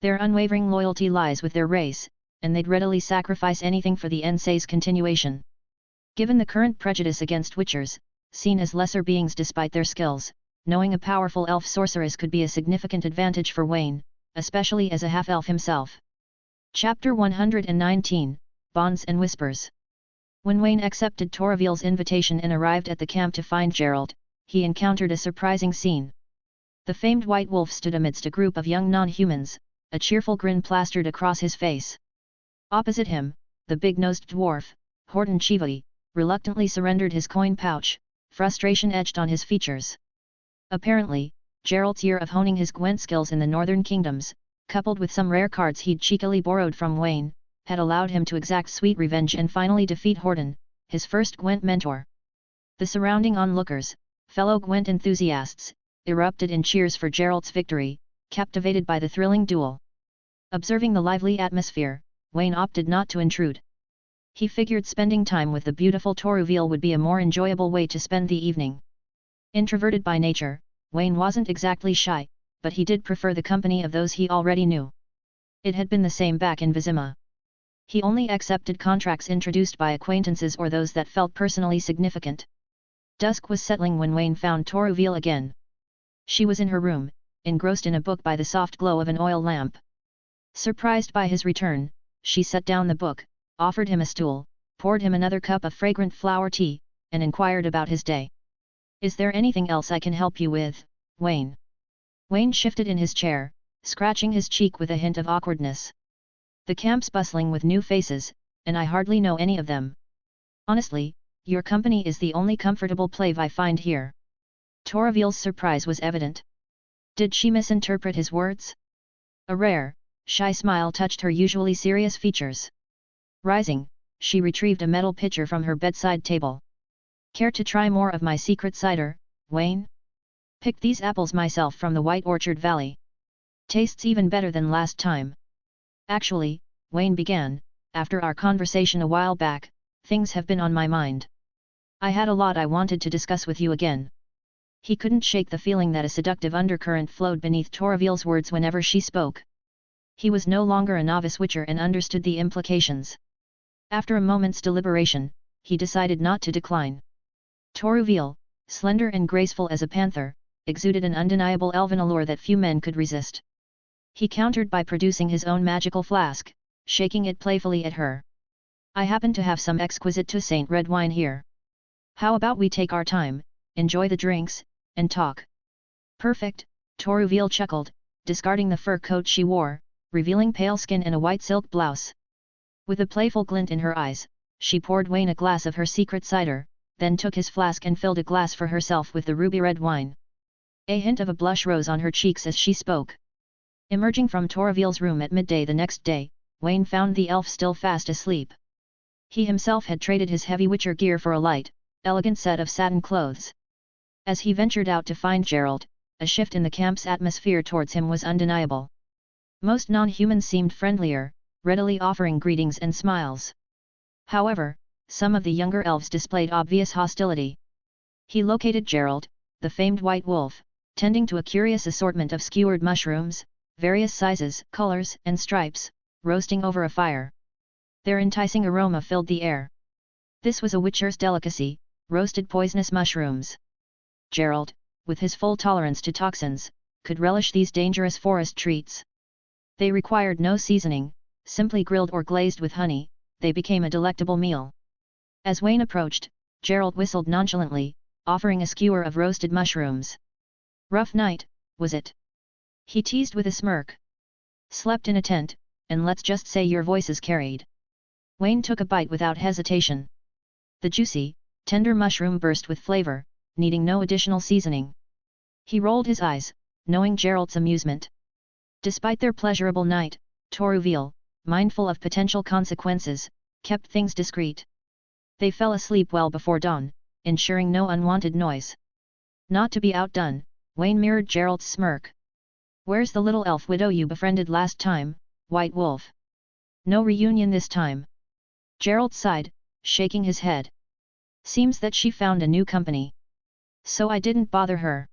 Their unwavering loyalty lies with their race, and they'd readily sacrifice anything for the Ensei's continuation. Given the current prejudice against witchers, seen as lesser beings despite their skills, knowing a powerful elf sorceress could be a significant advantage for Wayne, especially as a half-elf himself. Chapter 119, Bonds and Whispers. When Wayne accepted Toravil's invitation and arrived at the camp to find Gerald, he encountered a surprising scene. The famed White Wolf stood amidst a group of young non-humans, a cheerful grin plastered across his face. Opposite him, the big-nosed dwarf, Horton Chivi, reluctantly surrendered his coin pouch, frustration etched on his features. Apparently, Gerald's year of honing his Gwent skills in the Northern Kingdoms, coupled with some rare cards he'd cheekily borrowed from Wayne, had allowed him to exact sweet revenge and finally defeat Horton, his first Gwent mentor. The surrounding onlookers, fellow Gwent enthusiasts, erupted in cheers for Gerald's victory, captivated by the thrilling duel. Observing the lively atmosphere, Wayne opted not to intrude. He figured spending time with the beautiful Toruvil would be a more enjoyable way to spend the evening. Introverted by nature, Wayne wasn't exactly shy, but he did prefer the company of those he already knew. It had been the same back in Vizima. He only accepted contracts introduced by acquaintances or those that felt personally significant. Dusk was settling when Wayne found Toruvil again. She was in her room, engrossed in a book by the soft glow of an oil lamp. Surprised by his return, she set down the book, offered him a stool, poured him another cup of fragrant flower tea, and inquired about his day. "Is there anything else I can help you with, Wayne?" Wayne shifted in his chair, scratching his cheek with a hint of awkwardness. "The camp's bustling with new faces, and I hardly know any of them. Honestly, your company is the only comfortable place I find here." Toravil's surprise was evident. Did she misinterpret his words? A rare, shy smile touched her usually serious features. Rising, she retrieved a metal pitcher from her bedside table. "Care to try more of my secret cider, Wayne? Picked these apples myself from the White Orchard Valley. Tastes even better than last time." "Actually," Wayne began, "after our conversation a while back, things have been on my mind. I had a lot I wanted to discuss with you again." He couldn't shake the feeling that a seductive undercurrent flowed beneath Toravil's words whenever she spoke. He was no longer a novice witcher and understood the implications. After a moment's deliberation, he decided not to decline. Toruvil, slender and graceful as a panther, exuded an undeniable elven allure that few men could resist. He countered by producing his own magical flask, shaking it playfully at her. "I happen to have some exquisite Toussaint red wine here. How about we take our time, enjoy the drinks, and talk?" "Perfect," Toruvil chuckled, discarding the fur coat she wore, revealing pale skin and a white silk blouse. With a playful glint in her eyes, she poured Wayne a glass of her secret cider, then took his flask and filled a glass for herself with the ruby red wine. A hint of a blush rose on her cheeks as she spoke. Emerging from Toravil's room at midday the next day, Wayne found the elf still fast asleep. He himself had traded his heavy witcher gear for a light, elegant set of satin clothes. As he ventured out to find Gerald, a shift in the camp's atmosphere towards him was undeniable. Most non-humans seemed friendlier, readily offering greetings and smiles. However, some of the younger elves displayed obvious hostility. He located Gerald, the famed White Wolf, tending to a curious assortment of skewered mushrooms, various sizes, colors, and stripes, roasting over a fire. Their enticing aroma filled the air. This was a witcher's delicacy, roasted poisonous mushrooms. Gerald, with his full tolerance to toxins, could relish these dangerous forest treats. They required no seasoning, simply grilled or glazed with honey, they became a delectable meal. As Wayne approached, Gerald whistled nonchalantly, offering a skewer of roasted mushrooms. "Rough night, was it?" he teased with a smirk. "Slept in a tent, and let's just say your voices carried." Wayne took a bite without hesitation. The juicy, tender mushroom burst with flavor, needing no additional seasoning. He rolled his eyes, knowing Gerald's amusement. Despite their pleasurable night, Toruvil, mindful of potential consequences, kept things discreet. They fell asleep well before dawn, ensuring no unwanted noise. Not to be outdone, Wayne mirrored Gerald's smirk. "Where's the little elf widow you befriended last time, White Wolf? No reunion this time?" Gerald sighed, shaking his head. "Seems that she found a new company. So I didn't bother her.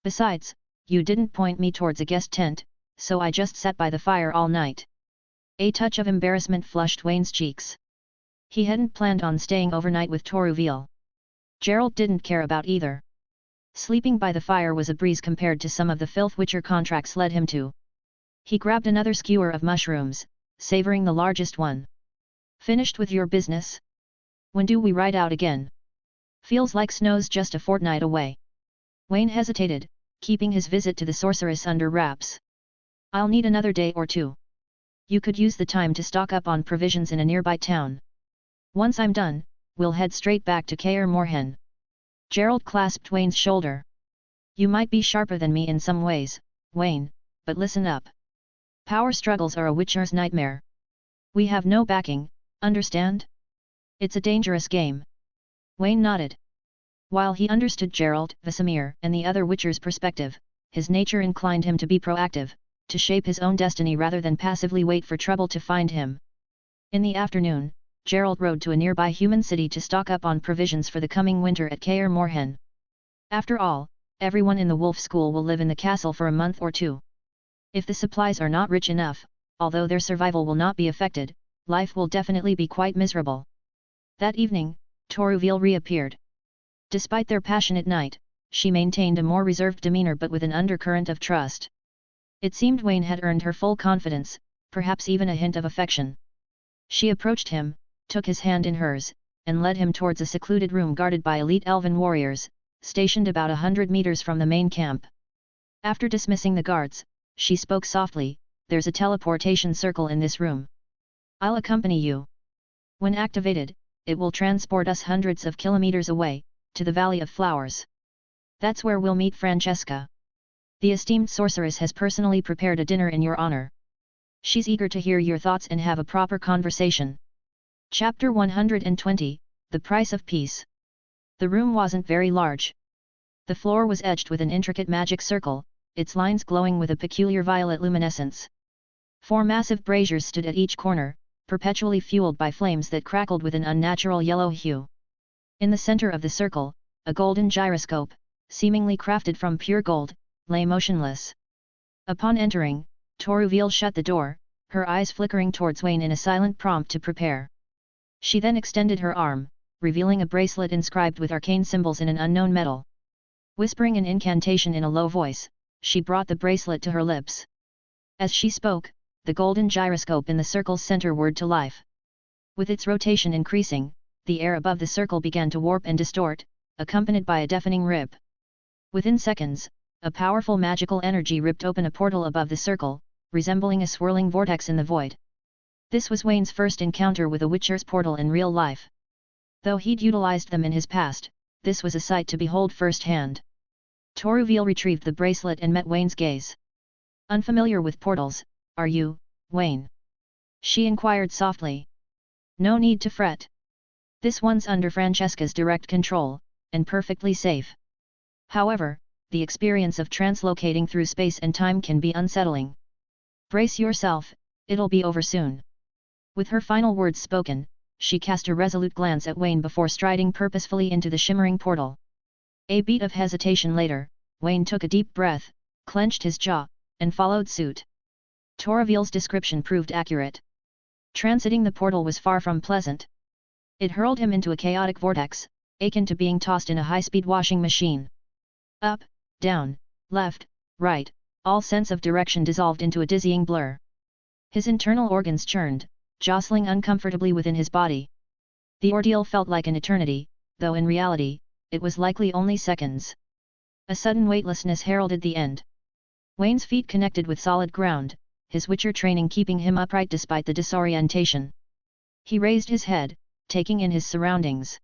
Besides, you didn't point me towards a guest tent, so I just sat by the fire all night." A touch of embarrassment flushed Wayne's cheeks. He hadn't planned on staying overnight with Toruville. Gerald didn't care about either. Sleeping by the fire was a breeze compared to some of the filth Witcher contracts led him to. He grabbed another skewer of mushrooms, savoring the largest one. Finished with your business? When do we ride out again? Feels like snow's just a fortnight away. Wayne hesitated, keeping his visit to the sorceress under wraps. I'll need another day or two. You could use the time to stock up on provisions in a nearby town. Once I'm done, we'll head straight back to Kaer Morhen. Gerald clasped Wayne's shoulder. You might be sharper than me in some ways, Wayne, but listen up. Power struggles are a Witcher's nightmare. We have no backing, understand? It's a dangerous game. Wayne nodded. While he understood Gerald, Vesemir, and the other Witcher's perspective, his nature inclined him to be proactive, to shape his own destiny rather than passively wait for trouble to find him. In the afternoon, Gerald rode to a nearby human city to stock up on provisions for the coming winter at Kaer Morhen. After all, everyone in the wolf school will live in the castle for a month or two. If the supplies are not rich enough, although their survival will not be affected, life will definitely be quite miserable. That evening, Toruville reappeared. Despite their passionate night, she maintained a more reserved demeanor but with an undercurrent of trust. It seemed Wayne had earned her full confidence, perhaps even a hint of affection. She approached him, took his hand in hers, and led him towards a secluded room guarded by elite elven warriors, stationed about 100 meters from the main camp. After dismissing the guards, she spoke softly, "There's a teleportation circle in this room. I'll accompany you. When activated, it will transport us hundreds of kilometers away, to the Valley of Flowers. That's where we'll meet Francesca. The esteemed sorceress has personally prepared a dinner in your honor. She's eager to hear your thoughts and have a proper conversation." Chapter 120, The Price of Peace. The room wasn't very large. The floor was edged with an intricate magic circle, its lines glowing with a peculiar violet luminescence. 4 massive braziers stood at each corner, perpetually fueled by flames that crackled with an unnatural yellow hue. In the center of the circle, a golden gyroscope, seemingly crafted from pure gold, lay motionless. Upon entering, Toruville shut the door, her eyes flickering towards Wayne in a silent prompt to prepare. She then extended her arm, revealing a bracelet inscribed with arcane symbols in an unknown metal. Whispering an incantation in a low voice, she brought the bracelet to her lips. As she spoke, the golden gyroscope in the circle's center whirred to life. With its rotation increasing, the air above the circle began to warp and distort, accompanied by a deafening rip. Within seconds, a powerful magical energy ripped open a portal above the circle, resembling a swirling vortex in the void. This was Wayne's first encounter with a Witcher's portal in real life. Though he'd utilized them in his past, this was a sight to behold firsthand. Toruville retrieved the bracelet and met Wayne's gaze. "Unfamiliar with portals, are you, Wayne?" she inquired softly. "No need to fret. This one's under Francesca's direct control, and perfectly safe. However, the experience of translocating through space and time can be unsettling. Brace yourself, it'll be over soon." With her final words spoken, she cast a resolute glance at Wayne before striding purposefully into the shimmering portal. A beat of hesitation later, Wayne took a deep breath, clenched his jaw, and followed suit. Toruville's description proved accurate. Transiting the portal was far from pleasant. It hurled him into a chaotic vortex, akin to being tossed in a high-speed washing machine. Up, down, left, right, all sense of direction dissolved into a dizzying blur. His internal organs churned, jostling uncomfortably within his body. The ordeal felt like an eternity, though in reality, it was likely only seconds. A sudden weightlessness heralded the end. Wayne's feet connected with solid ground, his Witcher training keeping him upright despite the disorientation. He raised his head, taking in his surroundings.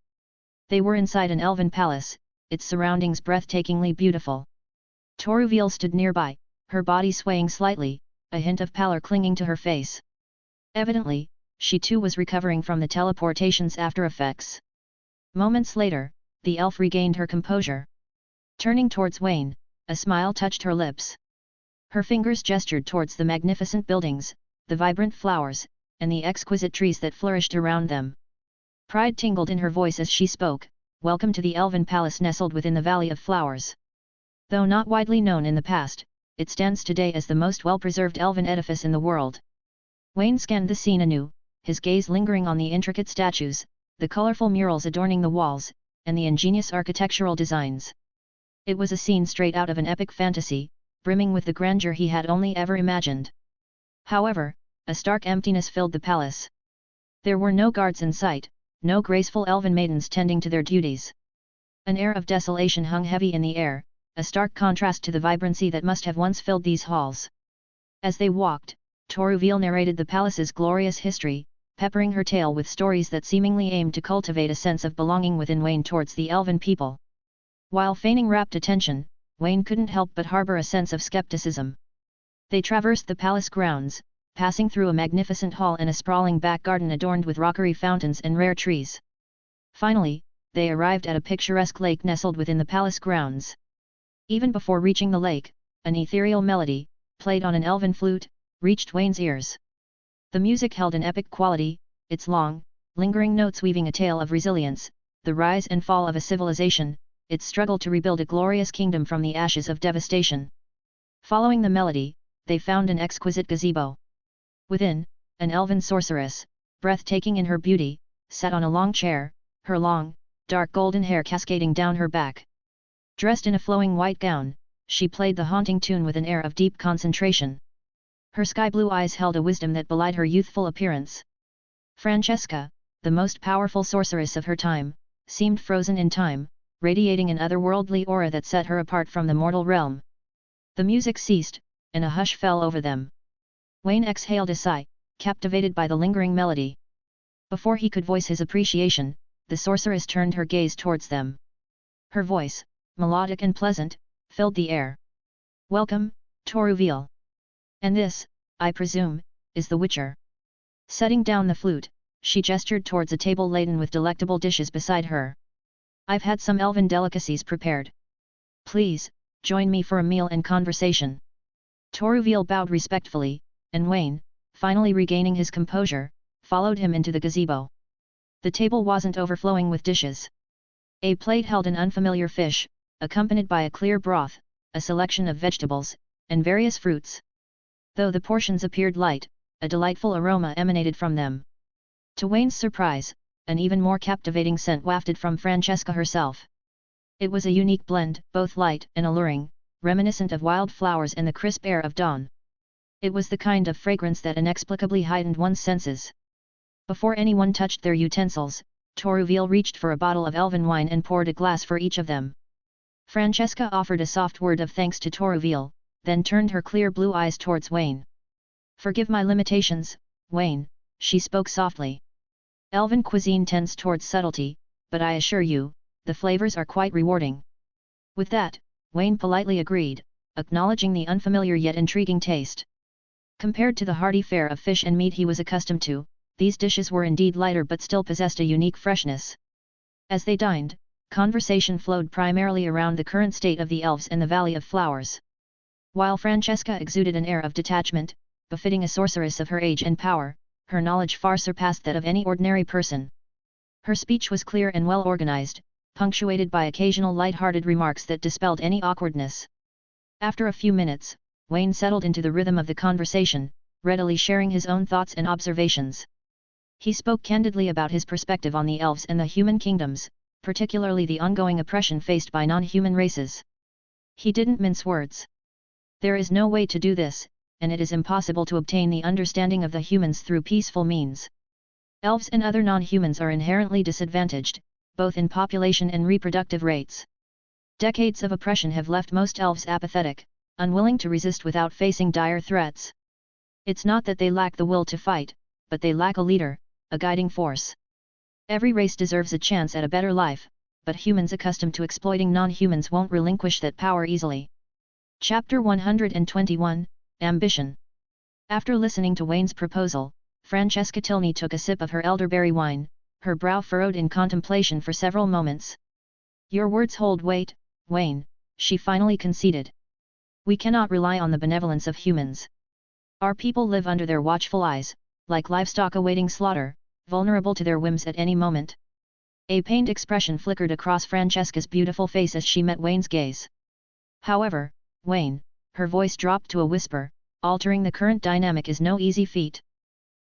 They were inside an elven palace, its surroundings breathtakingly beautiful. Toruville stood nearby, her body swaying slightly, a hint of pallor clinging to her face. Evidently, she too was recovering from the teleportation's after effects. Moments later, the elf regained her composure. Turning towards Wayne, a smile touched her lips. Her fingers gestured towards the magnificent buildings, the vibrant flowers, and the exquisite trees that flourished around them. Pride tingled in her voice as she spoke, "Welcome to the elven palace nestled within the Valley of Flowers." Though not widely known in the past, it stands today as the most well-preserved elven edifice in the world. Wayne scanned the scene anew, his gaze lingering on the intricate statues, the colorful murals adorning the walls, and the ingenious architectural designs. It was a scene straight out of an epic fantasy, brimming with the grandeur he had only ever imagined. However, a stark emptiness filled the palace. There were no guards in sight, no graceful elven maidens tending to their duties. An air of desolation hung heavy in the air, a stark contrast to the vibrancy that must have once filled these halls. As they walked, Toruville narrated the palace's glorious history, peppering her tale with stories that seemingly aimed to cultivate a sense of belonging within Wayne towards the elven people. While feigning rapt attention, Wayne couldn't help but harbor a sense of skepticism. They traversed the palace grounds, passing through a magnificent hall and a sprawling back garden adorned with rockery fountains and rare trees. Finally, they arrived at a picturesque lake nestled within the palace grounds. Even before reaching the lake, an ethereal melody, played on an elven flute, reached Wayne's ears. The music held an epic quality, its long, lingering notes weaving a tale of resilience, the rise and fall of a civilization, its struggle to rebuild a glorious kingdom from the ashes of devastation. Following the melody, they found an exquisite gazebo. Within, an elven sorceress, breathtaking in her beauty, sat on a long chair, her long, dark golden hair cascading down her back. Dressed in a flowing white gown, she played the haunting tune with an air of deep concentration. Her sky-blue eyes held a wisdom that belied her youthful appearance. Francesca, the most powerful sorceress of her time, seemed frozen in time, radiating an otherworldly aura that set her apart from the mortal realm. The music ceased, and a hush fell over them. Wayne exhaled a sigh, captivated by the lingering melody. Before he could voice his appreciation, the sorceress turned her gaze towards them. Her voice, melodic and pleasant, filled the air. "Welcome, Toruville. And this, I presume, is the Witcher." Setting down the flute, she gestured towards a table laden with delectable dishes beside her. "I've had some elven delicacies prepared. Please, join me for a meal and conversation." Toruville bowed respectfully, and Wayne, finally regaining his composure, followed him into the gazebo. The table wasn't overflowing with dishes. A plate held an unfamiliar fish, accompanied by a clear broth, a selection of vegetables, and various fruits. Though the portions appeared light, a delightful aroma emanated from them. To Wayne's surprise, an even more captivating scent wafted from Francesca herself. It was a unique blend, both light and alluring, reminiscent of wild flowers and the crisp air of dawn. It was the kind of fragrance that inexplicably heightened one's senses. Before anyone touched their utensils, Toruville reached for a bottle of elven wine and poured a glass for each of them. Francesca offered a soft word of thanks to Toruville, then turned her clear blue eyes towards Wayne. "Forgive my limitations, Wayne," she spoke softly. "Elven cuisine tends towards subtlety, but I assure you, the flavors are quite rewarding." With that, Wayne politely agreed, acknowledging the unfamiliar yet intriguing taste. Compared to the hearty fare of fish and meat he was accustomed to, these dishes were indeed lighter but still possessed a unique freshness. As they dined, conversation flowed primarily around the current state of the elves and the Valley of Flowers. While Francesca exuded an air of detachment, befitting a sorceress of her age and power, her knowledge far surpassed that of any ordinary person. Her speech was clear and well organized, punctuated by occasional light-hearted remarks that dispelled any awkwardness. After a few minutes, Wayne settled into the rhythm of the conversation, readily sharing his own thoughts and observations. He spoke candidly about his perspective on the elves and the human kingdoms, particularly the ongoing oppression faced by non-human races. He didn't mince words. There is no way to do this, and it is impossible to obtain the understanding of the humans through peaceful means. Elves and other non-humans are inherently disadvantaged, both in population and reproductive rates. Decades of oppression have left most elves apathetic, unwilling to resist without facing dire threats. It's not that they lack the will to fight, but they lack a leader, a guiding force. Every race deserves a chance at a better life, but humans accustomed to exploiting non-humans won't relinquish that power easily. Chapter 121, Ambition. After listening to Wayne's proposal, Francesca Tilney took a sip of her elderberry wine, her brow furrowed in contemplation for several moments. "Your words hold weight, Wayne," she finally conceded. "We cannot rely on the benevolence of humans. Our people live under their watchful eyes, like livestock awaiting slaughter, vulnerable to their whims at any moment." A pained expression flickered across Francesca's beautiful face as she met Wayne's gaze. "However, Wayne," her voice dropped to a whisper, "altering the current dynamic is no easy feat.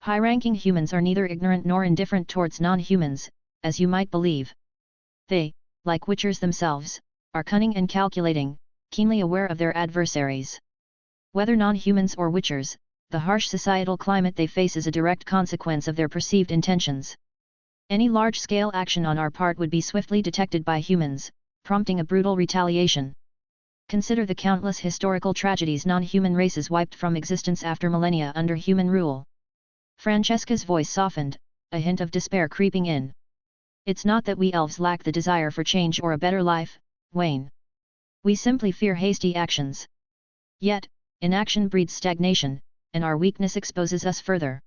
High-ranking humans are neither ignorant nor indifferent towards non-humans, as you might believe. They, like witchers themselves, are cunning and calculating, keenly aware of their adversaries. Whether non-humans or witchers, the harsh societal climate they face is a direct consequence of their perceived intentions. Any large-scale action on our part would be swiftly detected by humans, prompting a brutal retaliation. Consider the countless historical tragedies non-human races wiped from existence after millennia under human rule. Francesca's voice softened, a hint of despair creeping in. It's not that we elves lack the desire for change or a better life, Wayne. We simply fear hasty actions. Yet, inaction breeds stagnation, and our weakness exposes us further.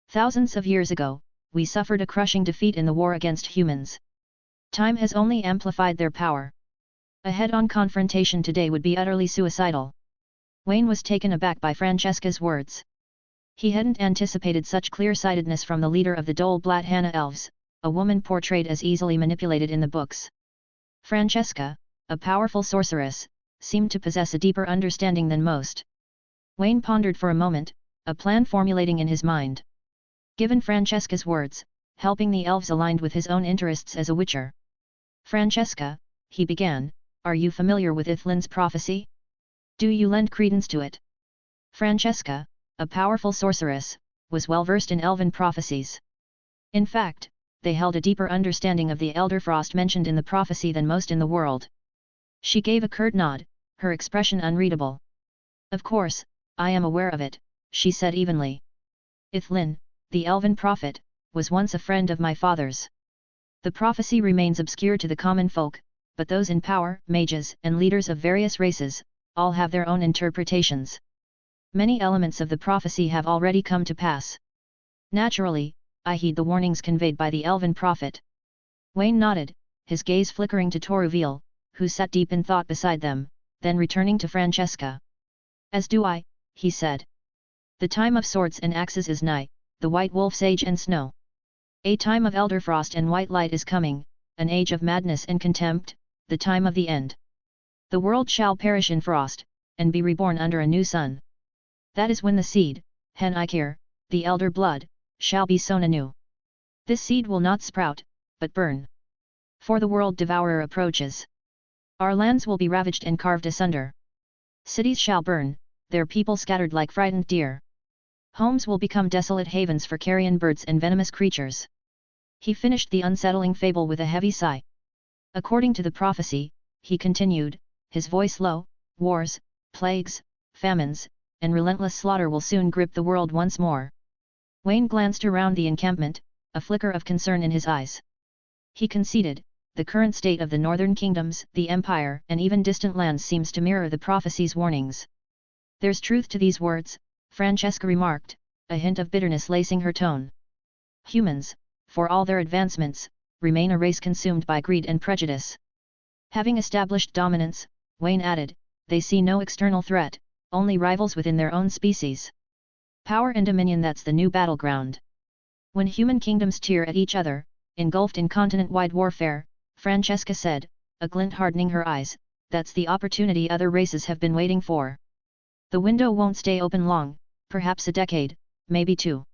Thousands of years ago, we suffered a crushing defeat in the war against humans. Time has only amplified their power. A head-on confrontation today would be utterly suicidal. Wayne was taken aback by Francesca's words. He hadn't anticipated such clear-sightedness from the leader of the Dol Blat Hanna elves, a woman portrayed as easily manipulated in the books. Francesca, a powerful sorceress, seemed to possess a deeper understanding than most. Wayne pondered for a moment, a plan formulating in his mind. Given Francesca's words, helping the elves aligned with his own interests as a witcher. Francesca, he began, are you familiar with Ithlin's prophecy? Do you lend credence to it? Francesca, a powerful sorceress, was well versed in elven prophecies. In fact, they held a deeper understanding of the Elderfrost mentioned in the prophecy than most in the world. She gave a curt nod, her expression unreadable. Of course, I am aware of it, she said evenly. Ithlin, the elven prophet, was once a friend of my father's. The prophecy remains obscure to the common folk, but those in power, mages and leaders of various races, all have their own interpretations. Many elements of the prophecy have already come to pass. Naturally, I heed the warnings conveyed by the elven prophet. Wayne nodded, his gaze flickering to Toruvil, who sat deep in thought beside them, then returning to Francesca. As do I, he said. The time of swords and axes is nigh, the white wolf's age and snow. A time of elderfrost and white light is coming, an age of madness and contempt, the time of the end. The world shall perish in frost, and be reborn under a new sun. That is when the seed, Hen Ikir, the elder blood, shall be sown anew. This seed will not sprout, but burn. For the world devourer approaches. Our lands will be ravaged and carved asunder. Cities shall burn, their people scattered like frightened deer. Homes will become desolate havens for carrion birds and venomous creatures. He finished the unsettling fable with a heavy sigh. According to the prophecy, he continued, his voice low, wars, plagues, famines, and relentless slaughter will soon grip the world once more. Wayne glanced around the encampment, a flicker of concern in his eyes. He conceded, the current state of the northern kingdoms, the empire, and even distant lands seems to mirror the prophecy's warnings. There's truth to these words, Francesca remarked, a hint of bitterness lacing her tone. Humans, for all their advancements, remain a race consumed by greed and prejudice. Having established dominance, Wayne added, they see no external threat, only rivals within their own species. Power and dominion, that's the new battleground. When human kingdoms tear at each other, engulfed in continent-wide warfare, Francesca said, a glint hardening her eyes, that's the opportunity other races have been waiting for. The window won't stay open long, perhaps a decade, maybe two.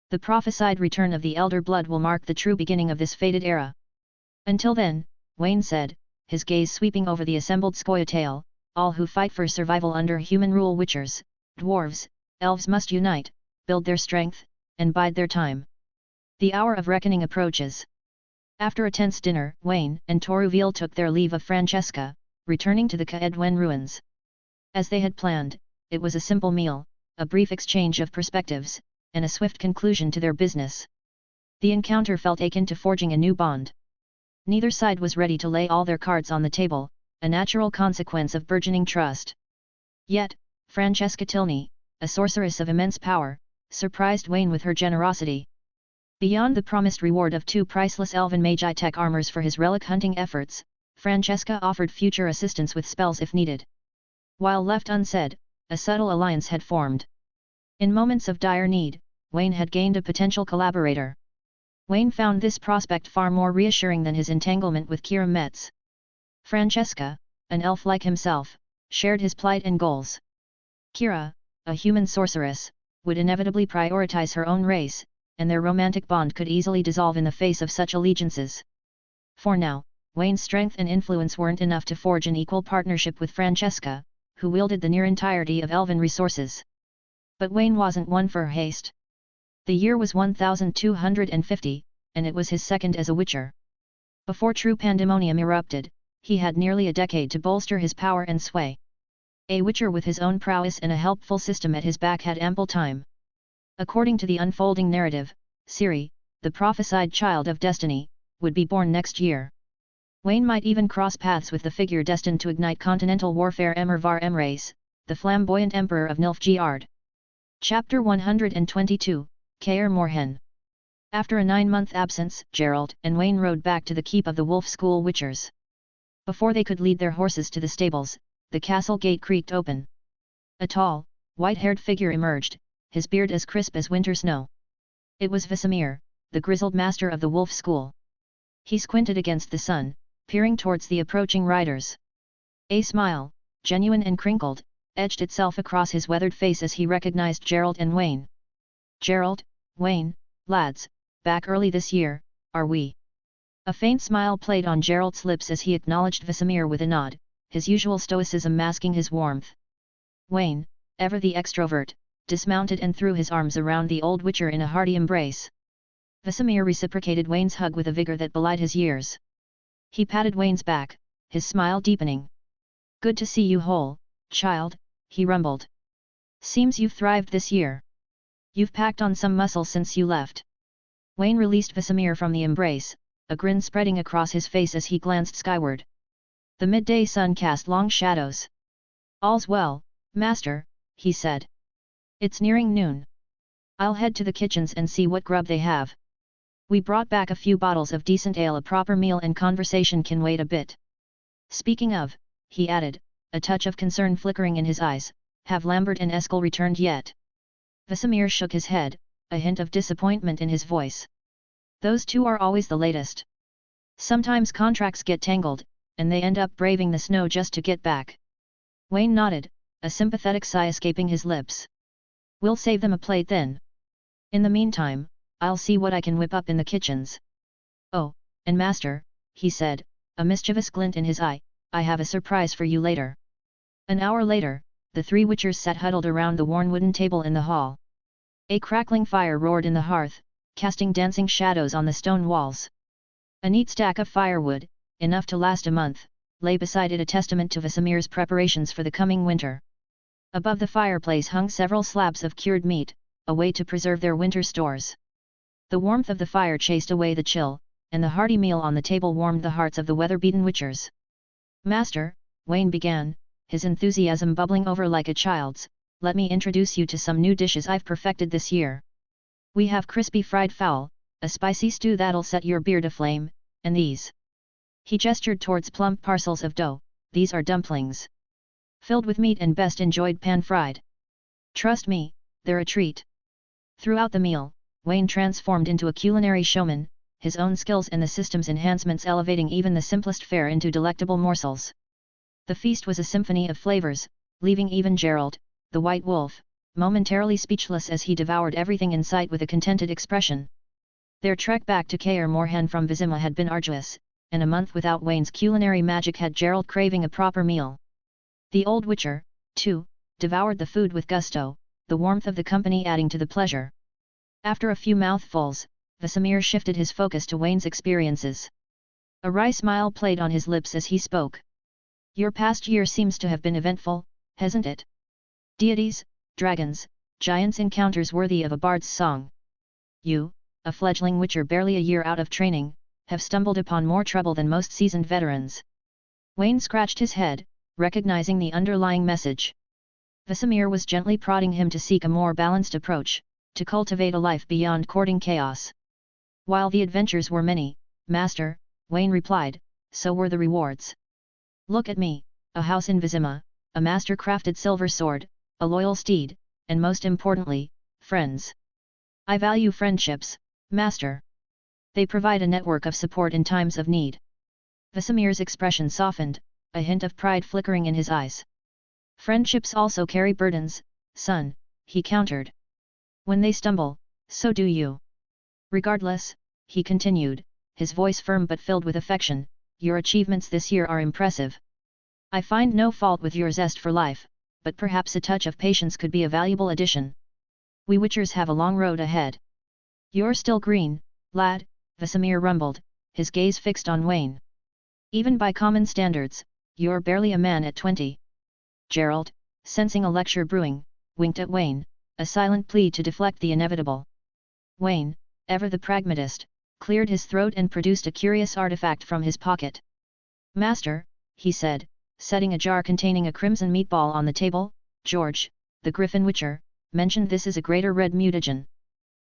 The prophesied return of the elder blood will mark the true beginning of this fated era. Until then, Wayne said, his gaze sweeping over the assembled Scoia'tael, all who fight for survival under human rule, witchers, dwarves, elves must unite, build their strength, and bide their time. The hour of reckoning approaches. After a tense dinner, Wayne and Toruvil took their leave of Francesca, returning to the Caedwen ruins. As they had planned, it was a simple meal, a brief exchange of perspectives, and a swift conclusion to their business. The encounter felt akin to forging a new bond. Neither side was ready to lay all their cards on the table, a natural consequence of burgeoning trust. Yet, Francesca Tilney, a sorceress of immense power, surprised Wayne with her generosity. Beyond the promised reward of 2 priceless elven magi tech armors for his relic hunting efforts, Francesca offered future assistance with spells if needed. While left unsaid, a subtle alliance had formed. In moments of dire need, Wayne had gained a potential collaborator. Wayne found this prospect far more reassuring than his entanglement with Kira Metz. Francesca, an elf like himself, shared his plight and goals. Kira, a human sorceress, would inevitably prioritize her own race, and their romantic bond could easily dissolve in the face of such allegiances. For now, Wayne's strength and influence weren't enough to forge an equal partnership with Francesca, who wielded the near entirety of elven resources. But Wayne wasn't one for haste. The year was 1250, and it was his second as a witcher. Before true pandemonium erupted, he had nearly a decade to bolster his power and sway. A witcher with his own prowess and a helpful system at his back had ample time. According to the unfolding narrative, Ciri, the prophesied child of destiny, would be born next year. Wayne might even cross paths with the figure destined to ignite continental warfare, Emervar Emrys, the flamboyant emperor of Nilfgaard. Chapter 122, Kaer Morhen. After a 9-month absence, Gerald and Wayne rode back to the keep of the Wolf School Witchers. Before they could lead their horses to the stables, the castle gate creaked open. A tall, white-haired figure emerged, his beard as crisp as winter snow. It was Vizima, the grizzled master of the Wolf School. He squinted against the sun, peering towards the approaching riders. A smile, genuine and crinkled, edged itself across his weathered face as he recognized Gerald and Wayne. "Gerald, Wayne, lads, back early this year, are we?" A faint smile played on Gerald's lips as he acknowledged Vizima with a nod, his usual stoicism masking his warmth. Wayne, ever the extrovert, dismounted and threw his arms around the old witcher in a hearty embrace. Vizima reciprocated Wayne's hug with a vigor that belied his years. He patted Wayne's back, his smile deepening. "Good to see you whole, child," he rumbled. "Seems you've thrived this year. You've packed on some muscle since you left." Wayne released Vizima from the embrace, a grin spreading across his face as he glanced skyward. The midday sun cast long shadows. "All's well, master," he said. "It's nearing noon. I'll head to the kitchens and see what grub they have. We brought back a few bottles of decent ale. A proper meal and conversation can wait a bit. Speaking of," he added, a touch of concern flickering in his eyes, "have Lambert and Eskel returned yet?" Vizima shook his head, a hint of disappointment in his voice. "Those two are always the latest. Sometimes contracts get tangled, and they end up braving the snow just to get back." Wayne nodded, a sympathetic sigh escaping his lips. "We'll save them a plate then. In the meantime, I'll see what I can whip up in the kitchens. Oh, and master," he said, a mischievous glint in his eye, "I have a surprise for you later." An hour later, the three witchers sat huddled around the worn wooden table in the hall. A crackling fire roared in the hearth, casting dancing shadows on the stone walls. A neat stack of firewood, enough to last a month, lay beside it, a testament to Vizima's preparations for the coming winter. Above the fireplace hung several slabs of cured meat, a way to preserve their winter stores. The warmth of the fire chased away the chill, and the hearty meal on the table warmed the hearts of the weather-beaten witchers. "Master," Wayne began, his enthusiasm bubbling over like a child's, "let me introduce you to some new dishes I've perfected this year. We have crispy fried fowl, a spicy stew that'll set your beard aflame, and these." He gestured towards plump parcels of dough. "These are dumplings. Filled with meat and best enjoyed pan-fried. Trust me, they're a treat." Throughout the meal, Wayne transformed into a culinary showman, his own skills and the system's enhancements elevating even the simplest fare into delectable morsels. The feast was a symphony of flavors, leaving even Gerald, the white wolf, momentarily speechless as he devoured everything in sight with a contented expression. Their trek back to Kaer Morhen from Vizima had been arduous, and a month without Wayne's culinary magic had Gerald craving a proper meal. The old witcher, too, devoured the food with gusto, the warmth of the company adding to the pleasure. After a few mouthfuls, Vizima shifted his focus to Wayne's experiences. A wry smile played on his lips as he spoke. "Your past year seems to have been eventful, hasn't it? Deities, dragons, giants, encounters worthy of a bard's song. You, a fledgling witcher barely a year out of training, have stumbled upon more trouble than most seasoned veterans." Wayne scratched his head, recognizing the underlying message. Vizima was gently prodding him to seek a more balanced approach, to cultivate a life beyond courting chaos. "While the adventures were many, master," Wayne replied, "so were the rewards. Look at me, a house in Vizima, a master-crafted silver sword, a loyal steed, and most importantly, friends. I value friendships, master. They provide a network of support in times of need." Vizima's expression softened, a hint of pride flickering in his eyes. "Friendships also carry burdens, son," he countered. When they stumble, so do you. Regardless, he continued, his voice firm but filled with affection, your achievements this year are impressive. I find no fault with your zest for life, but perhaps a touch of patience could be a valuable addition. We Witchers have a long road ahead. You're still green, lad, Vesemir rumbled, his gaze fixed on Wayne. Even by common standards, you're barely a man at 20. Gerald, sensing a lecture brewing, winked at Wayne, a silent plea to deflect the inevitable. Wayne, ever the pragmatist, cleared his throat and produced a curious artifact from his pocket. Master, he said, setting a jar containing a crimson meatball on the table, George, the Griffin Witcher, mentioned this as a greater red mutagen.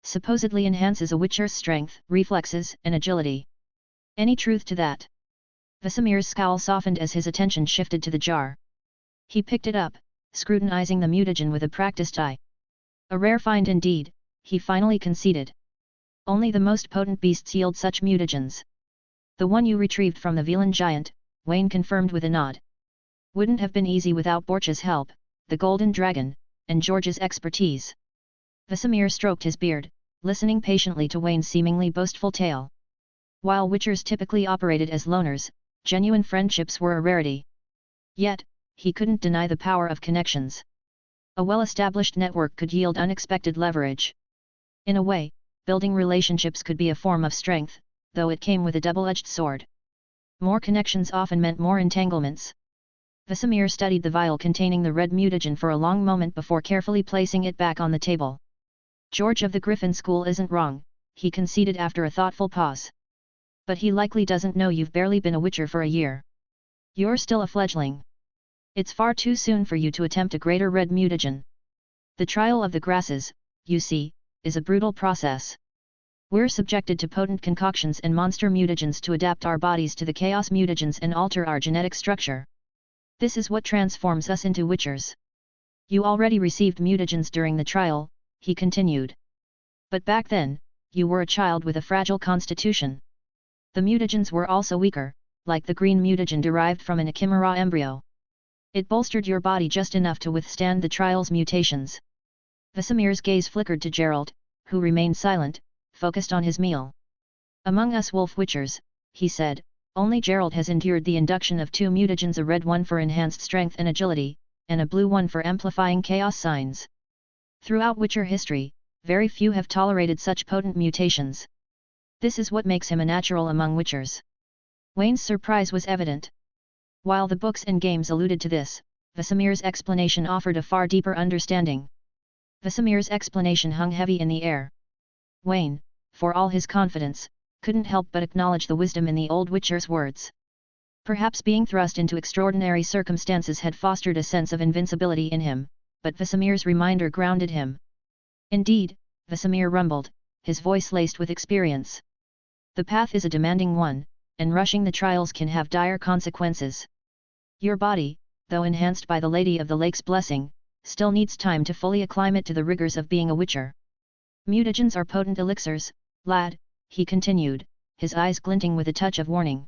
Supposedly enhances a Witcher's strength, reflexes, and agility. Any truth to that? Vesemir's scowl softened as his attention shifted to the jar. He picked it up, scrutinizing the mutagen with a practiced eye. A rare find indeed, he finally conceded. Only the most potent beasts yield such mutagens. The one you retrieved from the Velan giant, Wayne confirmed with a nod. Wouldn't have been easy without Borch's help, the Golden Dragon, and George's expertise. Vesemir stroked his beard, listening patiently to Wayne's seemingly boastful tale. While Witchers typically operated as loners, genuine friendships were a rarity. Yet, he couldn't deny the power of connections. A well-established network could yield unexpected leverage. In a way, building relationships could be a form of strength, though it came with a double-edged sword. More connections often meant more entanglements. Vesemir studied the vial containing the red mutagen for a long moment before carefully placing it back on the table. George of the Griffin School isn't wrong, he conceded after a thoughtful pause. But he likely doesn't know you've barely been a Witcher for a year. You're still a fledgling. It's far too soon for you to attempt a greater red mutagen. The trial of the grasses, you see, is a brutal process. We're subjected to potent concoctions and monster mutagens to adapt our bodies to the chaos mutagens and alter our genetic structure. This is what transforms us into Witchers. You already received mutagens during the trial, he continued. But back then, you were a child with a fragile constitution. The mutagens were also weaker, like the green mutagen derived from an Echimera embryo. It bolstered your body just enough to withstand the trial's mutations. Vesemir's gaze flickered to Gerald, who remained silent, focused on his meal. Among us wolf witchers, he said, only Gerald has endured the induction of two mutagens, a red one for enhanced strength and agility, and a blue one for amplifying chaos signs. Throughout Witcher history, very few have tolerated such potent mutations. This is what makes him a natural among Witchers. Wayne's surprise was evident. While the books and games alluded to this, Vesemir's explanation offered a far deeper understanding. Vesemir's explanation hung heavy in the air. Wayne, for all his confidence, couldn't help but acknowledge the wisdom in the old Witcher's words. Perhaps being thrust into extraordinary circumstances had fostered a sense of invincibility in him, but Vesemir's reminder grounded him. Indeed, Vesemir rumbled, his voice laced with experience. The path is a demanding one, and rushing the trials can have dire consequences. Your body, though enhanced by the Lady of the Lake's blessing, still needs time to fully acclimate to the rigors of being a Witcher. Mutagens are potent elixirs, lad, he continued, his eyes glinting with a touch of warning.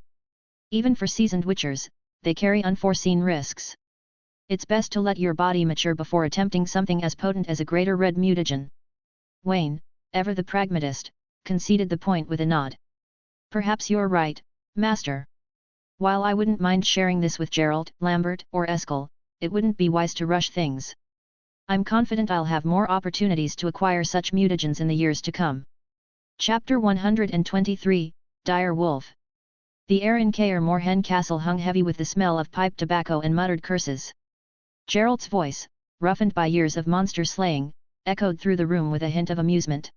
Even for seasoned Witchers, they carry unforeseen risks. It's best to let your body mature before attempting something as potent as a greater red mutagen. Wayne, ever the pragmatist, conceded the point with a nod. Perhaps you're right, Master. While I wouldn't mind sharing this with Gerald, Lambert, or Eskel, it wouldn't be wise to rush things. I'm confident I'll have more opportunities to acquire such mutagens in the years to come. Chapter 123, Dire Wolf. The air in Kaer Morhen castle hung heavy with the smell of piped tobacco and muttered curses. Gerald's voice, roughened by years of monster slaying, echoed through the room with a hint of amusement.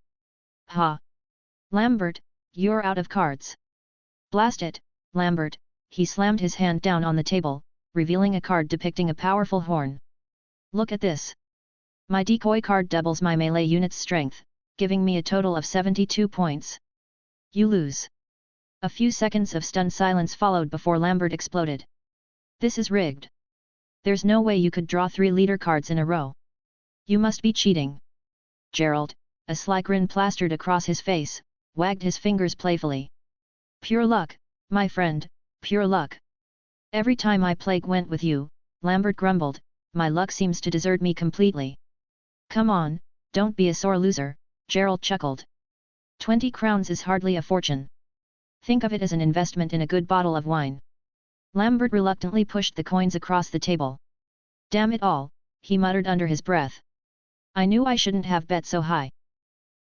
Ha! Lambert, you're out of cards. Blast it, Lambert, he slammed his hand down on the table, revealing a card depicting a powerful horn. Look at this. My decoy card doubles my melee unit's strength, giving me a total of 72 points. You lose. A few seconds of stunned silence followed before Lambert exploded. This is rigged. There's no way you could draw 3 leader cards in a row. You must be cheating. Gerald, a sly grin plastered across his face, wagged his fingers playfully. Pure luck, my friend, pure luck. Every time I play Gwent with you, Lambert grumbled, my luck seems to desert me completely. Come on, Don't be a sore loser, Gerald chuckled. 20 crowns is hardly a fortune. Think of it as an investment in a good bottle of wine. Lambert reluctantly pushed the coins across the table. Damn it all, he muttered under his breath. I knew I shouldn't have bet so high.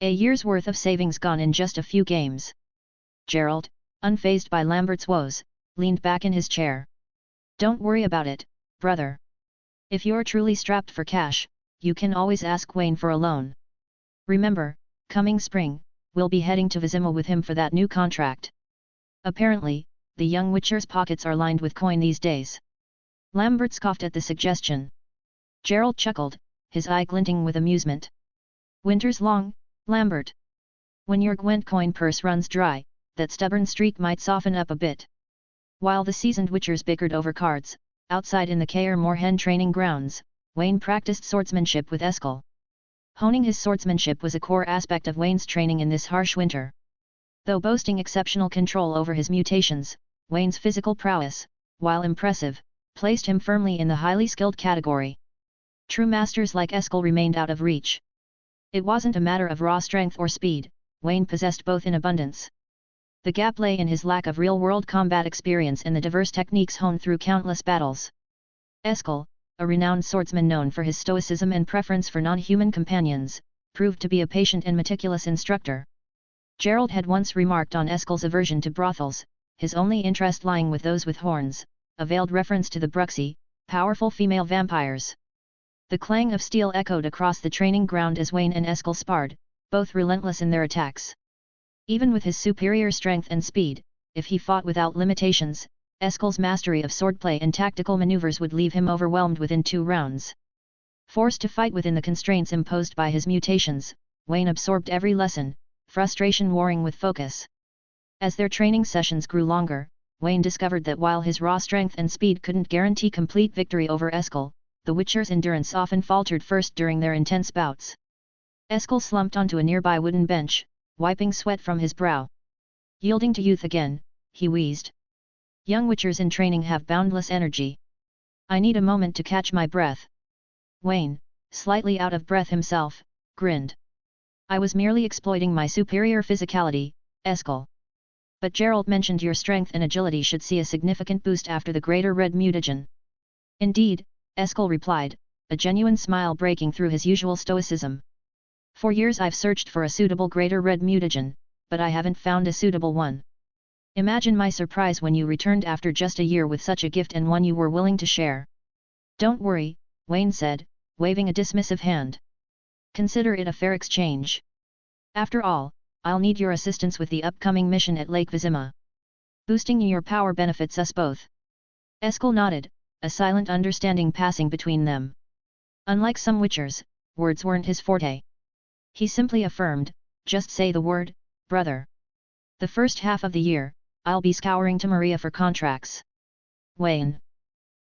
A year's worth of savings gone in just a few games. Gerald, unfazed by Lambert's woes, leaned back in his chair. Don't worry about it, brother. If you're truly strapped for cash, you can always ask Wayne for a loan. Remember, coming spring, we'll be heading to Vizima with him for that new contract. Apparently, the young witcher's pockets are lined with coin these days. Lambert scoffed at the suggestion. Gerald chuckled, his eye glinting with amusement. Winter's long, Lambert. When your Gwent coin purse runs dry, that stubborn streak might soften up a bit. While the seasoned witchers bickered over cards, outside in the Kaer Morhen training grounds, Wayne practiced swordsmanship with Eskel. Honing his swordsmanship was a core aspect of Wayne's training in this harsh winter. Though boasting exceptional control over his mutations, Wayne's physical prowess, while impressive, placed him firmly in the highly skilled category. True masters like Eskel remained out of reach. It wasn't a matter of raw strength or speed, Wayne possessed both in abundance. The gap lay in his lack of real-world combat experience and the diverse techniques honed through countless battles. Eskel, a renowned swordsman known for his stoicism and preference for non-human companions, proved to be a patient and meticulous instructor. Gerald had once remarked on Eskel's aversion to brothels, his only interest lying with those with horns, a veiled reference to the Bruxy, powerful female vampires. The clang of steel echoed across the training ground as Wayne and Eskel sparred, both relentless in their attacks. Even with his superior strength and speed, if he fought without limitations, Eskel's mastery of swordplay and tactical maneuvers would leave him overwhelmed within 2 rounds. Forced to fight within the constraints imposed by his mutations, Wayne absorbed every lesson, frustration warring with focus. As their training sessions grew longer, Wayne discovered that while his raw strength and speed couldn't guarantee complete victory over Eskel, the Witcher's endurance often faltered first during their intense bouts. Eskel slumped onto a nearby wooden bench, wiping sweat from his brow. Yielding to youth again, he wheezed. Young Witchers in training have boundless energy. I need a moment to catch my breath. Wayne, slightly out of breath himself, grinned. I was merely exploiting my superior physicality, Eskel. But Gerald mentioned your strength and agility should see a significant boost after the greater red mutagen. Indeed, Eskel replied, a genuine smile breaking through his usual stoicism. For years I've searched for a suitable greater red mutagen, but I haven't found a suitable one. Imagine my surprise when you returned after just a year with such a gift and one you were willing to share. Don't worry, Wayne said, waving a dismissive hand. Consider it a fair exchange. After all, I'll need your assistance with the upcoming mission at Lake Vizima. Boosting your power benefits us both. Eskel nodded, a silent understanding passing between them. Unlike some witchers, words weren't his forte. He simply affirmed, just say the word, brother. The first half of the year, I'll be scouring to Maria for contracts. Wayne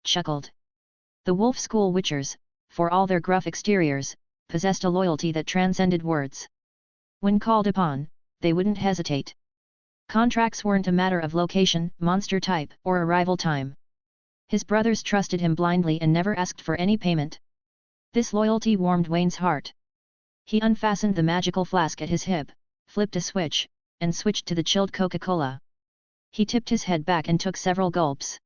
chuckled. The Wolf School witchers, for all their gruff exteriors, possessed a loyalty that transcended words. When called upon, they wouldn't hesitate. Contracts weren't a matter of location, monster type, or arrival time. His brothers trusted him blindly and never asked for any payment. This loyalty warmed Wayne's heart. He unfastened the magical flask at his hip, flipped a switch, and switched to the chilled Coca-Cola. He tipped his head back and took several gulps.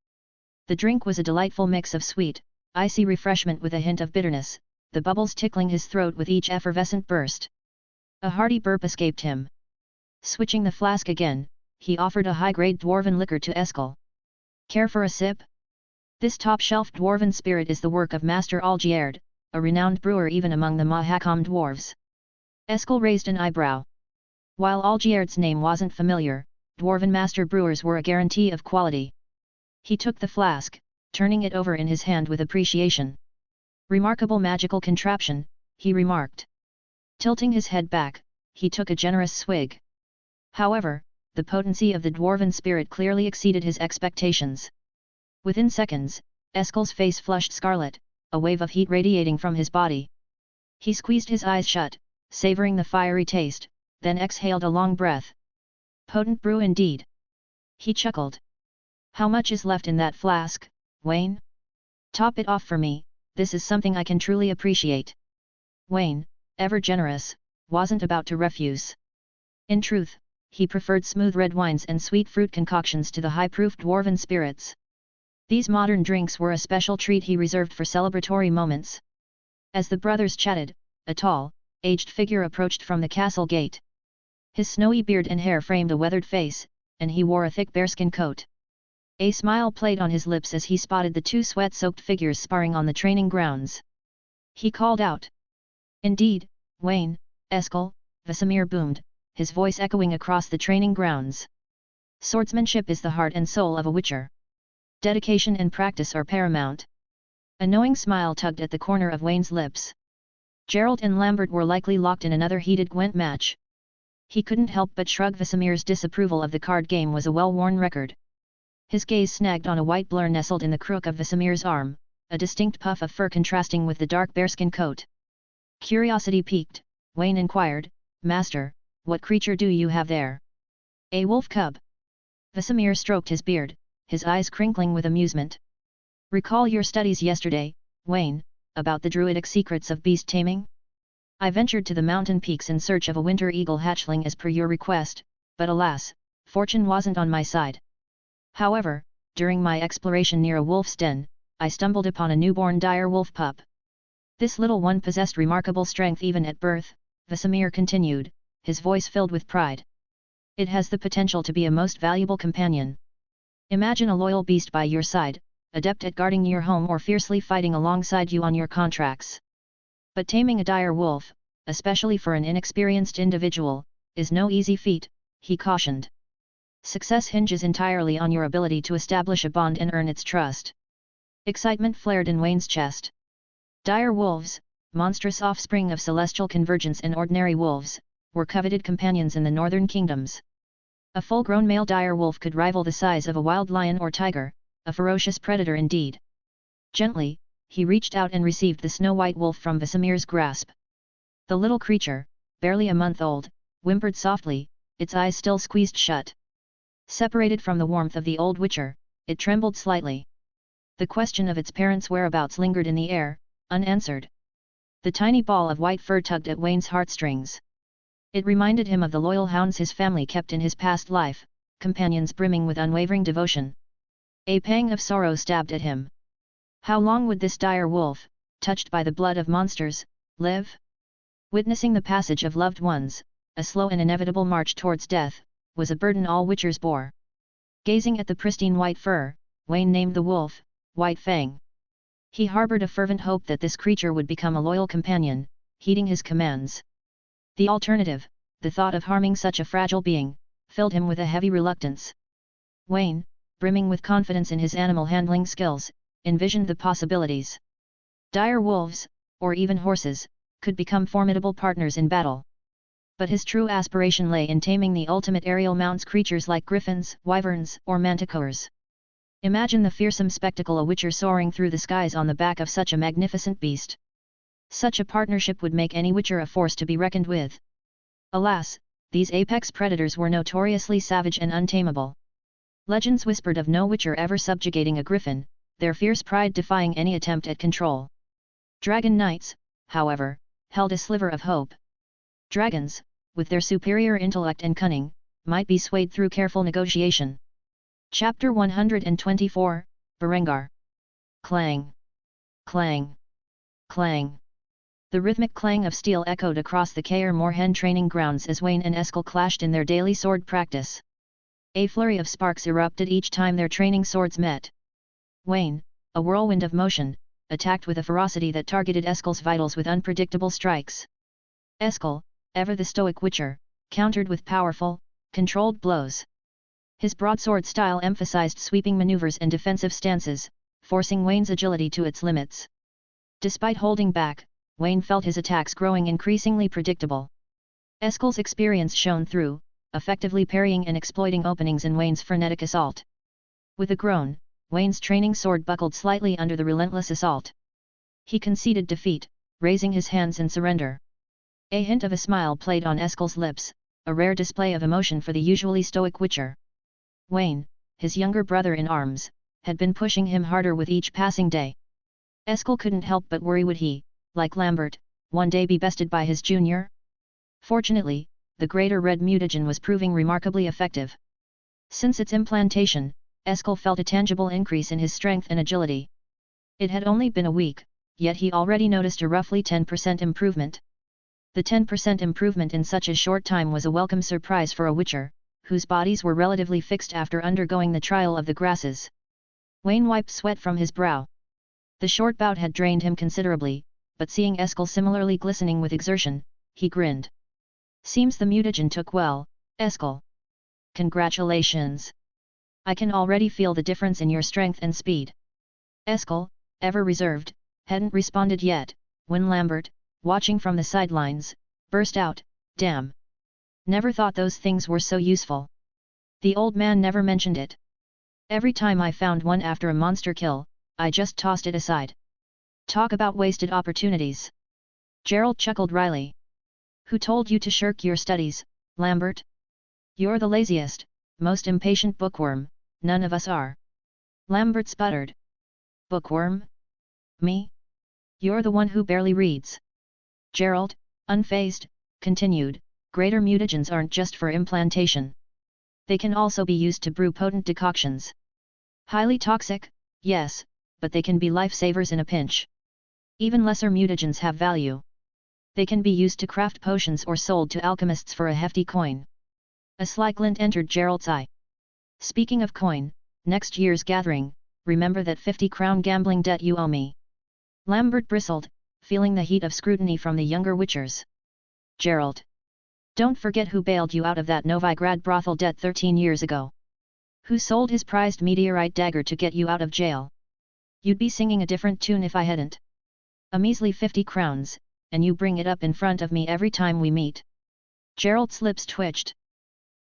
The drink was a delightful mix of sweet, icy refreshment with a hint of bitterness, the bubbles tickling his throat with each effervescent burst. A hearty burp escaped him. Switching the flask again, he offered a high-grade dwarven liquor to Eskel. Care for a sip? This top-shelf dwarven spirit is the work of Master Algierd, a renowned brewer even among the Mahakam dwarves. Eskel raised an eyebrow. While Algierd's name wasn't familiar, dwarven master brewers were a guarantee of quality. He took the flask, turning it over in his hand with appreciation. Remarkable magical contraption, he remarked. Tilting his head back, he took a generous swig. However, the potency of the dwarven spirit clearly exceeded his expectations. Within seconds, Eskel's face flushed scarlet, a wave of heat radiating from his body. He squeezed his eyes shut, savoring the fiery taste, then exhaled a long breath. Potent brew indeed. He chuckled. How much is left in that flask, Wayne? Top it off for me, this is something I can truly appreciate. Wayne, ever generous, wasn't about to refuse. In truth, he preferred smooth red wines and sweet fruit concoctions to the high-proof dwarven spirits. These modern drinks were a special treat he reserved for celebratory moments. As the brothers chatted, a tall, aged figure approached from the castle gate. His snowy beard and hair framed a weathered face, and he wore a thick bearskin coat. A smile played on his lips as he spotted the two sweat-soaked figures sparring on the training grounds. He called out. "Indeed, Wayne, Eskel," Vesemir boomed, his voice echoing across the training grounds. "Swordsmanship is the heart and soul of a witcher. Dedication and practice are paramount." A knowing smile tugged at the corner of Wayne's lips. Gerald and Lambert were likely locked in another heated Gwent match. He couldn't help but shrug. Vesemir's disapproval of the card game was a well-worn record. His gaze snagged on a white blur nestled in the crook of Vesemir's arm, a distinct puff of fur contrasting with the dark bearskin coat. Curiosity piqued, Wayne inquired, "Master, what creature do you have there?" "A wolf cub." Vesemir stroked his beard, his eyes crinkling with amusement. "Recall your studies yesterday, Wayne, about the druidic secrets of beast taming? I ventured to the mountain peaks in search of a winter eagle hatchling as per your request, but alas, fortune wasn't on my side. However, during my exploration near a wolf's den, I stumbled upon a newborn dire wolf pup. This little one possessed remarkable strength even at birth," Vesemir continued, his voice filled with pride. "It has the potential to be a most valuable companion. Imagine a loyal beast by your side, adept at guarding your home or fiercely fighting alongside you on your contracts. But taming a dire wolf, especially for an inexperienced individual, is no easy feat," he cautioned. "Success hinges entirely on your ability to establish a bond and earn its trust." Excitement flared in Wayne's chest. Dire wolves, monstrous offspring of celestial convergence and ordinary wolves, were coveted companions in the northern kingdoms. A full-grown male dire wolf could rival the size of a wild lion or tiger, a ferocious predator indeed. Gently, he reached out and received the snow-white wolf from Vesemir's grasp. The little creature, barely a month old, whimpered softly, its eyes still squeezed shut. Separated from the warmth of the old witcher, it trembled slightly. The question of its parents' whereabouts lingered in the air, unanswered. The tiny ball of white fur tugged at Wayne's heartstrings. It reminded him of the loyal hounds his family kept in his past life, companions brimming with unwavering devotion. A pang of sorrow stabbed at him. How long would this dire wolf, touched by the blood of monsters, live? Witnessing the passage of loved ones, a slow and inevitable march towards death, was a burden all witchers bore. Gazing at the pristine white fur, Wayne named the wolf, White Fang. He harbored a fervent hope that this creature would become a loyal companion, heeding his commands. The alternative, the thought of harming such a fragile being, filled him with a heavy reluctance. Wayne, brimming with confidence in his animal handling skills, envisioned the possibilities. Dire wolves, or even horses, could become formidable partners in battle. But his true aspiration lay in taming the ultimate aerial mounts, creatures like griffins, wyverns, or manticores. Imagine the fearsome spectacle, a witcher soaring through the skies on the back of such a magnificent beast. Such a partnership would make any witcher a force to be reckoned with. Alas, these apex predators were notoriously savage and untamable. Legends whispered of no witcher ever subjugating a griffin, their fierce pride defying any attempt at control. Dragon knights, however, held a sliver of hope. Dragons, with their superior intellect and cunning, might be swayed through careful negotiation. Chapter 124, Bangar. Clang! Clang! Clang! The rhythmic clang of steel echoed across the Kaer Morhen training grounds as Wayne and Eskel clashed in their daily sword practice. A flurry of sparks erupted each time their training swords met. Wayne, a whirlwind of motion, attacked with a ferocity that targeted Eskel's vitals with unpredictable strikes. Eskel, ever the stoic witcher, countered with powerful, controlled blows. His broadsword style emphasized sweeping maneuvers and defensive stances, forcing Wayne's agility to its limits. Despite holding back, Wayne felt his attacks growing increasingly predictable. Eskel's experience shone through, effectively parrying and exploiting openings in Wayne's frenetic assault. With a groan, Wayne's training sword buckled slightly under the relentless assault. He conceded defeat, raising his hands in surrender. A hint of a smile played on Eskel's lips, a rare display of emotion for the usually stoic witcher. Wayne, his younger brother in arms, had been pushing him harder with each passing day. Eskel couldn't help but worry, would he, like Lambert, one day be bested by his junior? Fortunately, the greater red mutagen was proving remarkably effective. Since its implantation, Eskel felt a tangible increase in his strength and agility. It had only been a week, yet he already noticed a roughly 10% improvement. The 10% improvement in such a short time was a welcome surprise for a witcher, whose bodies were relatively fixed after undergoing the trial of the grasses. Wayne wiped sweat from his brow. The short bout had drained him considerably, but seeing Eskel similarly glistening with exertion, he grinned. Seems the mutagen took well, Eskel. Congratulations. I can already feel the difference in your strength and speed. Eskel, ever reserved, hadn't responded yet, when Lambert, watching from the sidelines, burst out, "Damn! Never thought those things were so useful." The old man never mentioned it. "Every time I found one after a monster kill, I just tossed it aside. Talk about wasted opportunities." Gerald chuckled wryly. "Who told you to shirk your studies, Lambert? You're the laziest, most impatient bookworm, none of us are." Lambert sputtered. "Bookworm? Me? You're the one who barely reads." Gerald, unfazed, continued, "Greater mutagens aren't just for implantation. They can also be used to brew potent decoctions. Highly toxic, yes, but they can be lifesavers in a pinch. Even lesser mutagens have value. They can be used to craft potions or sold to alchemists for a hefty coin." A sly glint entered Gerald's eye. "Speaking of coin, next year's gathering, remember that 50-crown gambling debt you owe me." Lambert bristled, feeling the heat of scrutiny from the younger witchers. "Gerald! Don't forget who bailed you out of that Novigrad brothel debt 13 years ago. Who sold his prized meteorite dagger to get you out of jail. You'd be singing a different tune if I hadn't. A measly 50 crowns, and you bring it up in front of me every time we meet." Gerald's lips twitched.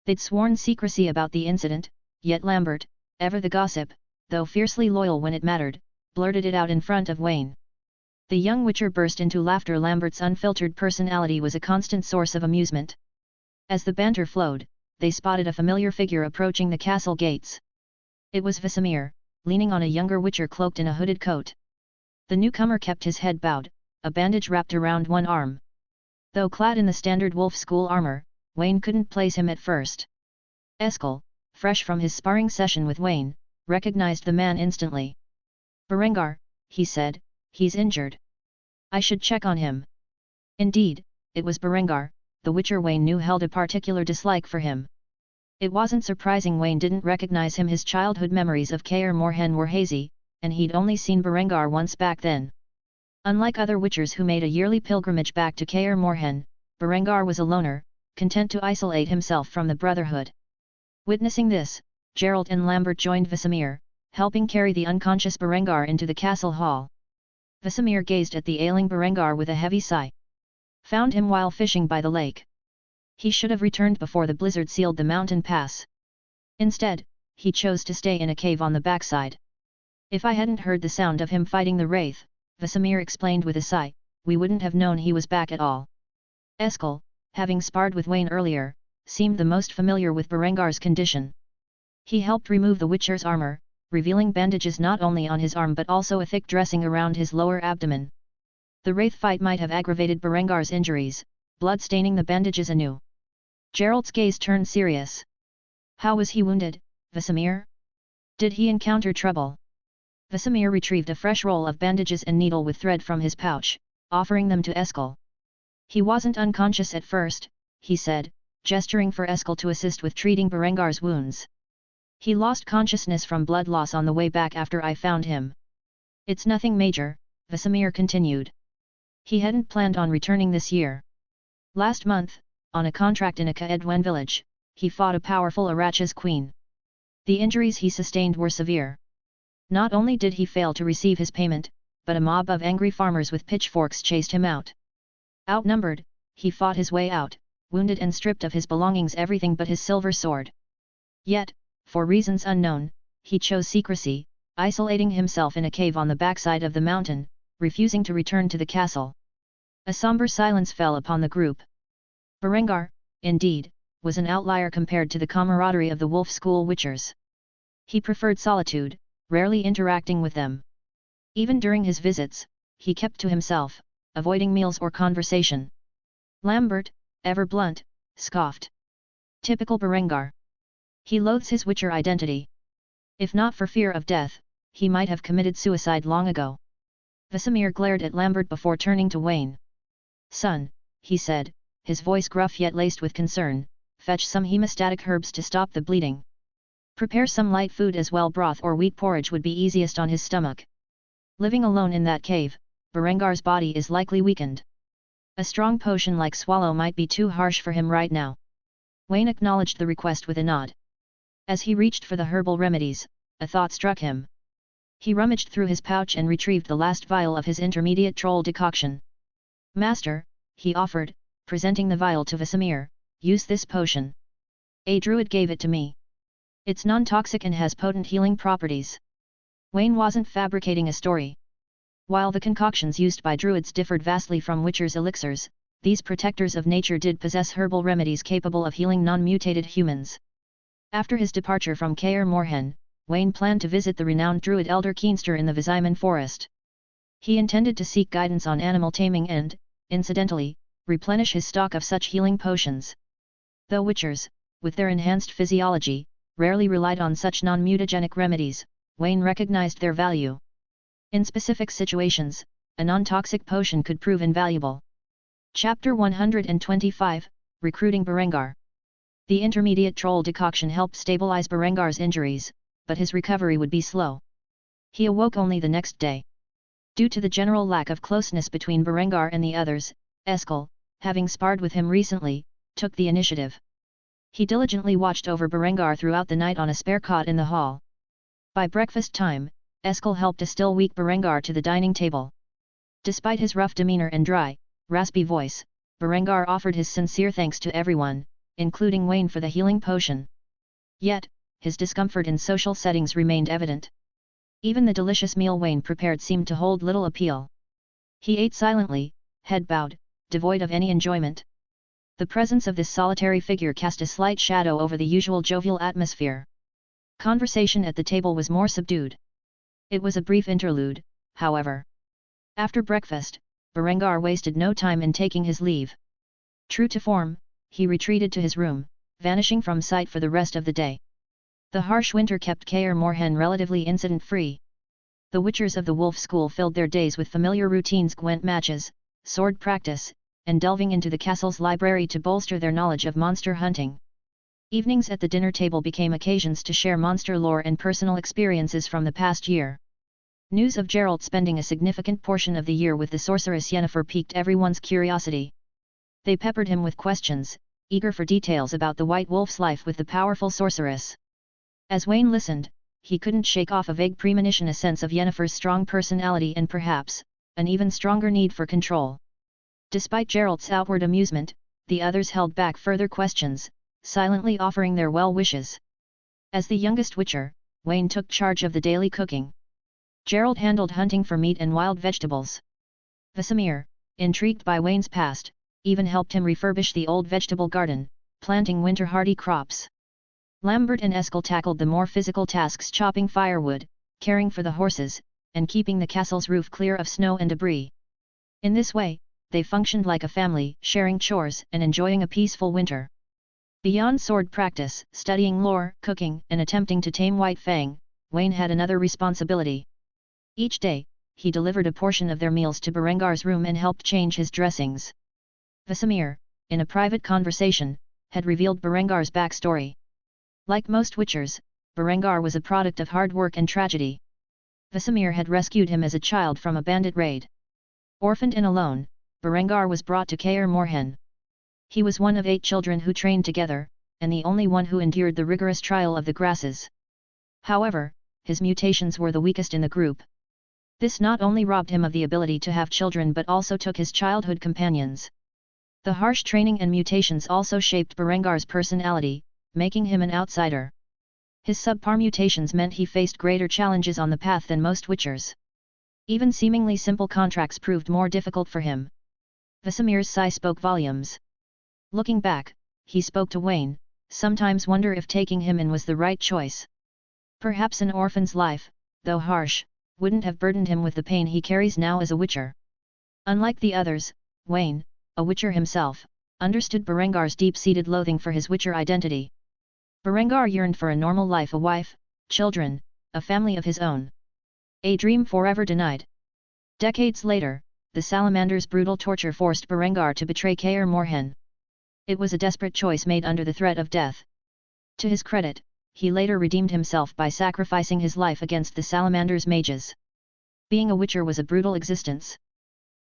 They'd sworn secrecy about the incident, yet Lambert, ever the gossip, though fiercely loyal when it mattered, blurted it out in front of Wayne. The young witcher burst into laughter. Lambert's unfiltered personality was a constant source of amusement. As the banter flowed, they spotted a familiar figure approaching the castle gates. It was Vizima, leaning on a younger witcher cloaked in a hooded coat. The newcomer kept his head bowed, a bandage wrapped around one arm. Though clad in the standard wolf school armor, Wayne couldn't place him at first. Eskel, fresh from his sparring session with Wayne, recognized the man instantly. "Bangar," he said, "he's injured. I should check on him." Indeed, it was Bangar, the witcher Wayne knew held a particular dislike for him. It wasn't surprising Wayne didn't recognize him. His childhood memories of Kaer Morhen were hazy, and he'd only seen Bangar once back then. Unlike other witchers who made a yearly pilgrimage back to Kaer Morhen, Bangar was a loner, content to isolate himself from the Brotherhood. Witnessing this, Gerald and Lambert joined Vizima, helping carry the unconscious Bangar into the castle hall. Vizima gazed at the ailing Bangar with a heavy sigh. "Found him while fishing by the lake. He should have returned before the blizzard sealed the mountain pass. Instead, he chose to stay in a cave on the backside. If I hadn't heard the sound of him fighting the wraith," Vizima explained with a sigh, "we wouldn't have known he was back at all." Eskel, having sparred with Wayne earlier, seemed the most familiar with Bangar's condition. He helped remove the witcher's armor, revealing bandages not only on his arm but also a thick dressing around his lower abdomen. The wraith fight might have aggravated Bangar's injuries, blood staining the bandages anew. Gerald's gaze turned serious. "How was he wounded, Vizima? Did he encounter trouble?" Vizima retrieved a fresh roll of bandages and needle with thread from his pouch, offering them to Eskel. "He wasn't unconscious at first," he said, gesturing for Eskel to assist with treating Bangar's wounds. "He lost consciousness from blood loss on the way back after I found him. It's nothing major," Vizima continued. "He hadn't planned on returning this year. Last month, on a contract in a Kaedwen village, he fought a powerful Aracha's queen. The injuries he sustained were severe. Not only did he fail to receive his payment, but a mob of angry farmers with pitchforks chased him out. Outnumbered, he fought his way out, wounded and stripped of his belongings, everything but his silver sword. Yet, for reasons unknown, he chose secrecy, isolating himself in a cave on the backside of the mountain, refusing to return to the castle." A somber silence fell upon the group. Bangar, indeed, was an outlier compared to the camaraderie of the wolf school witchers. He preferred solitude, rarely interacting with them. Even during his visits, he kept to himself, avoiding meals or conversation. Lambert, ever blunt, scoffed. Typical Berengar. He loathes his witcher identity. If not for fear of death, he might have committed suicide long ago. Vesemir glared at Lambert before turning to Wayne. "Son," he said, his voice gruff yet laced with concern, "fetch some hemostatic herbs to stop the bleeding. Prepare some light food as well, broth or wheat porridge would be easiest on his stomach. Living alone in that cave, Berengar's body is likely weakened. A strong potion like swallow might be too harsh for him right now." Wayne acknowledged the request with a nod. As he reached for the herbal remedies, a thought struck him. He rummaged through his pouch and retrieved the last vial of his intermediate troll decoction. "Master," he offered, presenting the vial to Vesemir, "use this potion. A druid gave it to me. It's non-toxic and has potent healing properties." Wayne wasn't fabricating a story. While the concoctions used by druids differed vastly from witchers' elixirs, these protectors of nature did possess herbal remedies capable of healing non-mutated humans. After his departure from Kaer Morhen, Wayne planned to visit the renowned druid Elder Keenster in the Vizima forest. He intended to seek guidance on animal taming and, incidentally, replenish his stock of such healing potions. Though witchers, with their enhanced physiology, rarely relied on such non-mutagenic remedies, Wayne recognized their value. In specific situations, a non-toxic potion could prove invaluable. Chapter 125, Recruiting Berengar. The intermediate troll decoction helped stabilize Berengar's injuries, but his recovery would be slow. He awoke only the next day. Due to the general lack of closeness between Berengar and the others, Eskel, having sparred with him recently, took the initiative. He diligently watched over Berengar throughout the night on a spare cot in the hall. By breakfast time, Eskel helped a still weak Berengar to the dining table. Despite his rough demeanor and dry, raspy voice, Berengar offered his sincere thanks to everyone, including Wayne, for the healing potion. Yet, his discomfort in social settings remained evident. Even the delicious meal Wayne prepared seemed to hold little appeal. He ate silently, head bowed, devoid of any enjoyment. The presence of this solitary figure cast a slight shadow over the usual jovial atmosphere. Conversation at the table was more subdued. It was a brief interlude, however. After breakfast, Berengar wasted no time in taking his leave. True to form, he retreated to his room, vanishing from sight for the rest of the day. The harsh winter kept Kaer Morhen relatively incident-free. The witchers of the Wolf School filled their days with familiar routines: Gwent matches, sword practice, and delving into the castle's library to bolster their knowledge of monster hunting. Evenings at the dinner table became occasions to share monster lore and personal experiences from the past year. News of Geralt spending a significant portion of the year with the sorceress Yennefer piqued everyone's curiosity. They peppered him with questions, eager for details about the White Wolf's life with the powerful sorceress. As Wayne listened, he couldn't shake off a vague premonition, a sense of Yennefer's strong personality and perhaps, an even stronger need for control. Despite Geralt's outward amusement, the others held back further questions, silently offering their well wishes. As the youngest witcher, Wayne took charge of the daily cooking. Geralt handled hunting for meat and wild vegetables. Vesemir, intrigued by Wayne's past, even helped him refurbish the old vegetable garden, planting winter-hardy crops. Lambert and Eskel tackled the more physical tasks: chopping firewood, caring for the horses, and keeping the castle's roof clear of snow and debris. In this way, they functioned like a family, sharing chores and enjoying a peaceful winter. Beyond sword practice, studying lore, cooking, and attempting to tame White Fang, Wayne had another responsibility. Each day, he delivered a portion of their meals to Berengar's room and helped change his dressings. Vesemir, in a private conversation, had revealed Berengar's backstory. Like most witchers, Berengar was a product of hard work and tragedy. Vesemir had rescued him as a child from a bandit raid. Orphaned and alone, Berengar was brought to Kaer Morhen. He was one of 8 children who trained together, and the only one who endured the rigorous trial of the grasses. However, his mutations were the weakest in the group. This not only robbed him of the ability to have children but also took his childhood companions. The harsh training and mutations also shaped Berengar's personality, making him an outsider. His subpar mutations meant he faced greater challenges on the path than most witchers. Even seemingly simple contracts proved more difficult for him. Vesemir's sigh spoke volumes. Looking back, he spoke to Wayne, sometimes wonder if taking him in was the right choice. Perhaps an orphan's life, though harsh, wouldn't have burdened him with the pain he carries now as a witcher. Unlike the others, Wayne, a witcher himself, understood Berengar's deep-seated loathing for his witcher identity. Berengar yearned for a normal life, a wife, children, a family of his own. A dream forever denied. Decades later, the salamander's brutal torture forced Berengar to betray Kaer Morhen. It was a desperate choice made under the threat of death. To his credit, he later redeemed himself by sacrificing his life against the salamander's mages. Being a witcher was a brutal existence.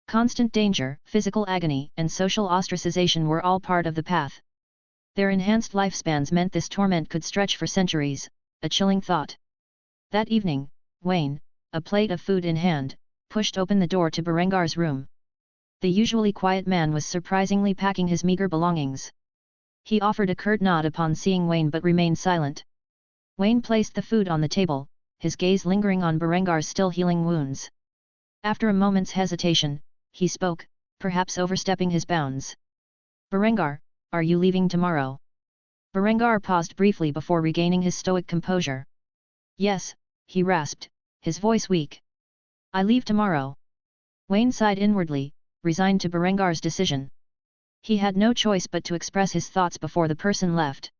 Constant danger, physical agony, and social ostracization were all part of the path. Their enhanced lifespans meant this torment could stretch for centuries, a chilling thought. That evening, Wayne, a plate of food in hand, pushed open the door to Berengar's room. The usually quiet man was surprisingly packing his meager belongings. He offered a curt nod upon seeing Wayne but remained silent. Wayne placed the food on the table, his gaze lingering on Berengar's still healing wounds. After a moment's hesitation, he spoke, perhaps overstepping his bounds. "Berengar, are you leaving tomorrow?" Berengar paused briefly before regaining his stoic composure. "Yes," he rasped, his voice weak. "I leave tomorrow." Wayne sighed inwardly, resigned to Berengar's decision. He had no choice but to express his thoughts before the person left.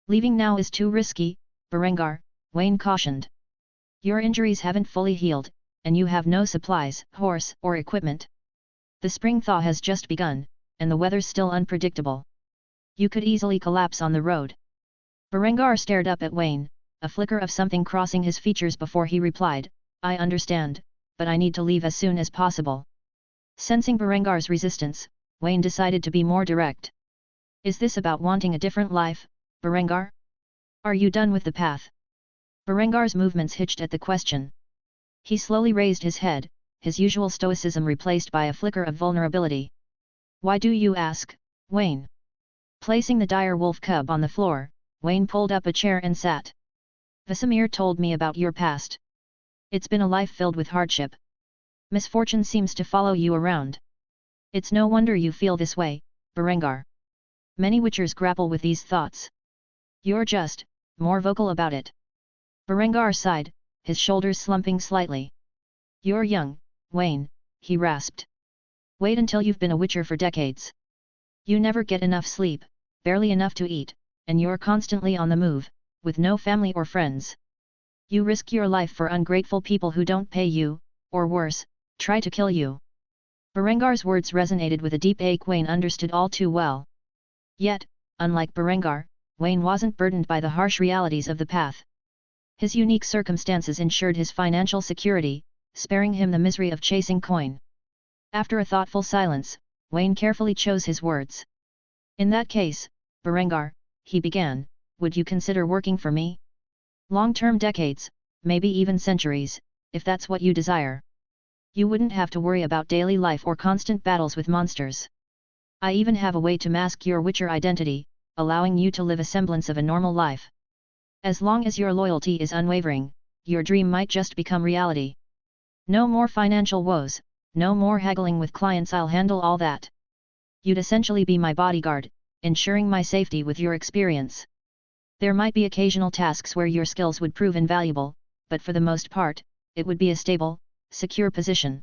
"Leaving now is too risky, Berengar," Wayne cautioned. "Your injuries haven't fully healed, and you have no supplies, horse, or equipment. The spring thaw has just begun, and the weather's still unpredictable. You could easily collapse on the road." Berengar stared up at Wayne, a flicker of something crossing his features before he replied, "I understand, but I need to leave as soon as possible." Sensing Berengar's resistance, Wayne decided to be more direct. "Is this about wanting a different life, Berengar? Are you done with the path?" Berengar's movements hitched at the question. He slowly raised his head, his usual stoicism replaced by a flicker of vulnerability. "Why do you ask, Wayne?" Placing the dire wolf cub on the floor, Wayne pulled up a chair and sat. "Vesemir told me about your past. It's been a life filled with hardship. Misfortune seems to follow you around. It's no wonder you feel this way, Berengar. Many witchers grapple with these thoughts. You're just more vocal about it." Berengar sighed, his shoulders slumping slightly. "You're young, Wayne," he rasped. "Wait until you've been a witcher for decades. You never get enough sleep, barely enough to eat, and you're constantly on the move, with no family or friends. You risk your life for ungrateful people who don't pay you, or worse, try to kill you." Berengar's words resonated with a deep ache Wayne understood all too well. Yet, unlike Berengar, Wayne wasn't burdened by the harsh realities of the path. His unique circumstances ensured his financial security, sparing him the misery of chasing coin. After a thoughtful silence, Wayne carefully chose his words. "In that case, Berengar," he began, "would you consider working for me? Long-term, decades, maybe even centuries, if that's what you desire. You wouldn't have to worry about daily life or constant battles with monsters. I even have a way to mask your witcher identity, allowing you to live a semblance of a normal life. As long as your loyalty is unwavering, your dream might just become reality. No more financial woes, no more haggling with clients, I'll handle all that. You'd essentially be my bodyguard, ensuring my safety with your experience. There might be occasional tasks where your skills would prove invaluable, but for the most part, it would be a stable, secure position."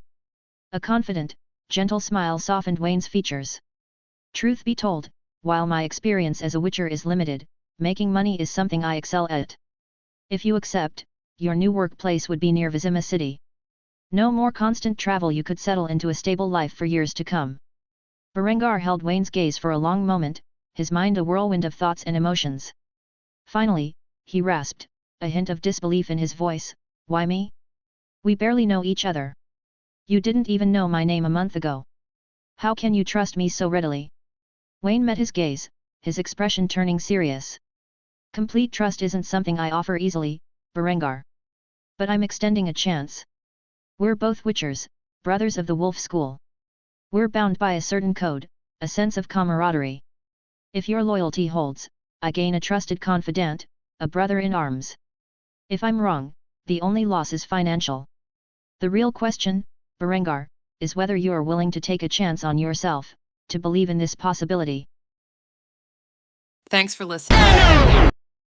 A confident, gentle smile softened Wayne's features. "Truth be told, while my experience as a witcher is limited, making money is something I excel at. If you accept, your new workplace would be near Vizima city. No more constant travel, you could settle into a stable life for years to come." Berengar held Wayne's gaze for a long moment, his mind a whirlwind of thoughts and emotions. Finally, he rasped, a hint of disbelief in his voice, "Why me? We barely know each other. You didn't even know my name a month ago. How can you trust me so readily?" Wayne met his gaze, his expression turning serious. "Complete trust isn't something I offer easily, Berengar. But I'm extending a chance. We're both witchers, brothers of the Wolf School. We're bound by a certain code, a sense of camaraderie. If your loyalty holds, I gain a trusted confidant, a brother in arms. If I'm wrong, the only loss is financial. The real question, Berengar, is whether you are willing to take a chance on yourself, to believe in this possibility." Thanks for listening.